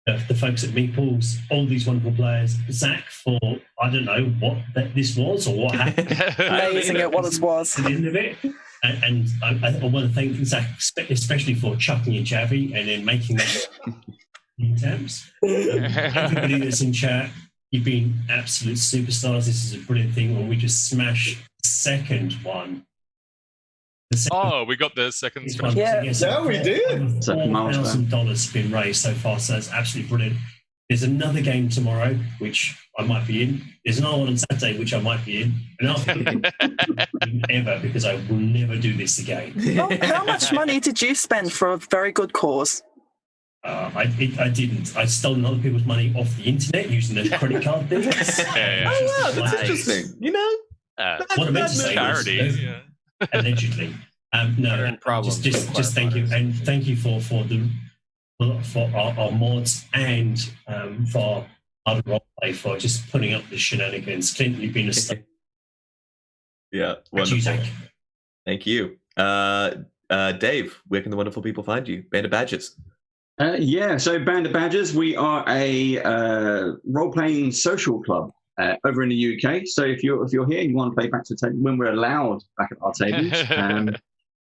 the folks at Meeples, all these wonderful players, Zach for, I don't know what this was or what happened. Amazing at what this was. At the end of it. And I want to thank Zach, especially for chucking a javvy and then making that in terms. Everybody that's in chat, you've been absolute superstars. This is a brilliant thing. When we just smash the second one. We got the second one. Yeah, we did. $4,000 been raised so far, so that's absolutely brilliant. There's another game tomorrow, which I might be in. There's another one on Saturday, which I might be in. And I'll be in ever, because I will never do this again. Well, how much money did you spend for a very good cause? I didn't. I stolen other people's money off the internet using their credit card bills. Oh, wow, that's interesting. You know, what I meant to say was, allegedly. No, just thank you. And thank you for our mods and for Ardent Roleplay for just putting up the shenanigans. Clint, you've been a star. Yeah, wonderful. Thank you. Dave, where can the wonderful people find you? Band of Badgers. So Band of Badgers, we are a role-playing social club over in the UK. So if you're here, you want to play back to the table when we're allowed back at our tables.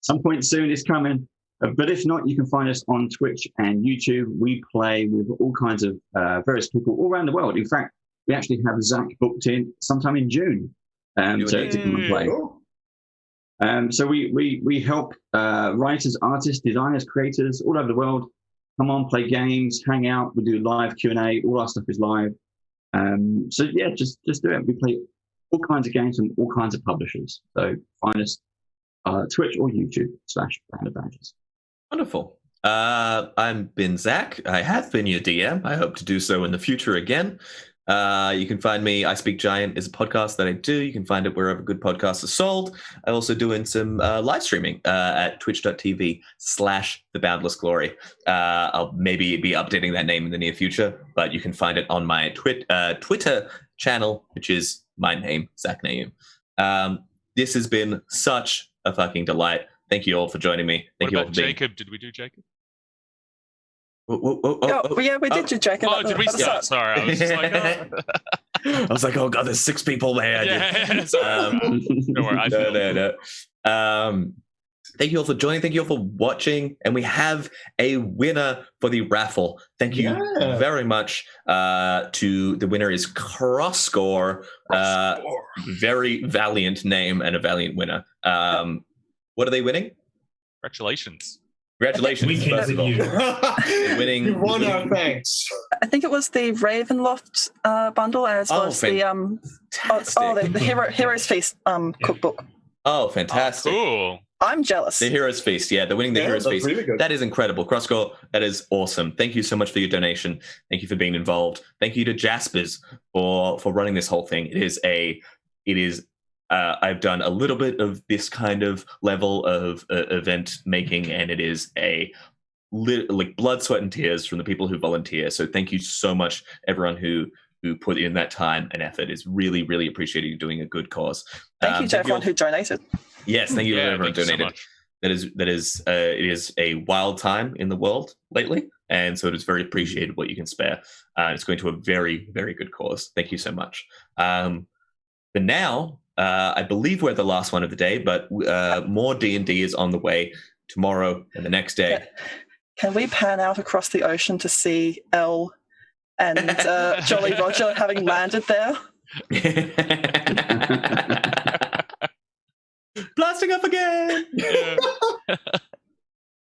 Some point soon is coming. But if not, you can find us on Twitch and YouTube. We play with all kinds of various people all around the world. In fact, we actually have Zach booked in sometime in June to come and play. So we help writers, artists, designers, creators all over the world come on, play games, hang out. We do live Q&A. All our stuff is live. So yeah, just do it. We play all kinds of games from all kinds of publishers. So find us Twitch or YouTube /Band of Badgers. Wonderful. I'm been Zach. I have been your DM. I hope to do so in the future again. You can find me. I Speak Giant is a podcast that I do. You can find it wherever good podcasts are sold. I also doing some live streaming at twitch.tv/TheBoundlessGlory. I'll maybe be updating that name in the near future, but you can find it on my Twitter channel, which is my name, Zach Naum. This has been such a fucking delight. Thank you all for joining me. Thank you all for being... Jacob? Did we do Jacob? Yeah, we did check it. Oh, did we start? Sorry, I was just like, I was like, oh god, there's 6 people there. yeah, sorry. Don't worry, I feel No. Thank you all for joining. Thank you all for watching. And we have a winner for the raffle. Thank you very much. To the winner is Crossscore. Very valiant name and a valiant winner. What are they winning? Congratulations. Congratulations, first of all. Winning. You won our thanks. I think it was the Ravenloft bundle as well as the Heroes Feast cookbook. Oh, fantastic. Oh, cool. I'm jealous. The Heroes Feast, yeah, they're winning the Heroes Feast. Really good. That is incredible. Crossscore, that is awesome. Thank you so much for your donation. Thank you for being involved. Thank you to Jaspers for running this whole thing. I've done a little bit of this kind of level of event making, and it is like blood, sweat, and tears from the people who volunteer. So thank you so much, everyone who put in that time and effort. Is really, really appreciated you doing a good cause. Thank you to everyone who donated. Yes, thank you to everyone who donated. So That is it is a wild time in the world lately, and so it is very appreciated what you can spare. It's going to a very, very good cause. Thank you so much. But now, I believe we're the last one of the day, but more D&D is on the way tomorrow and the next day. Can we pan out across the ocean to see Elle and Jolly Roger having landed there? Blasting up again! Yeah.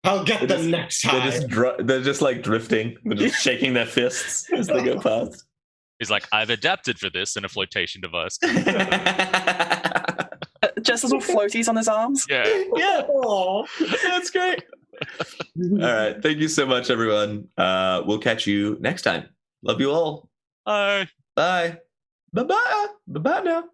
I'll get them next time. They're just like drifting. They're just shaking their fists as they go past. He's like, I've adapted for this in a flotation device. Just little floaties on his arms. Yeah. Yeah. Aww, that's great. All right. Thank you so much, everyone. We'll catch you next time. Love you all. Bye. Bye. Bye-bye. Bye-bye now.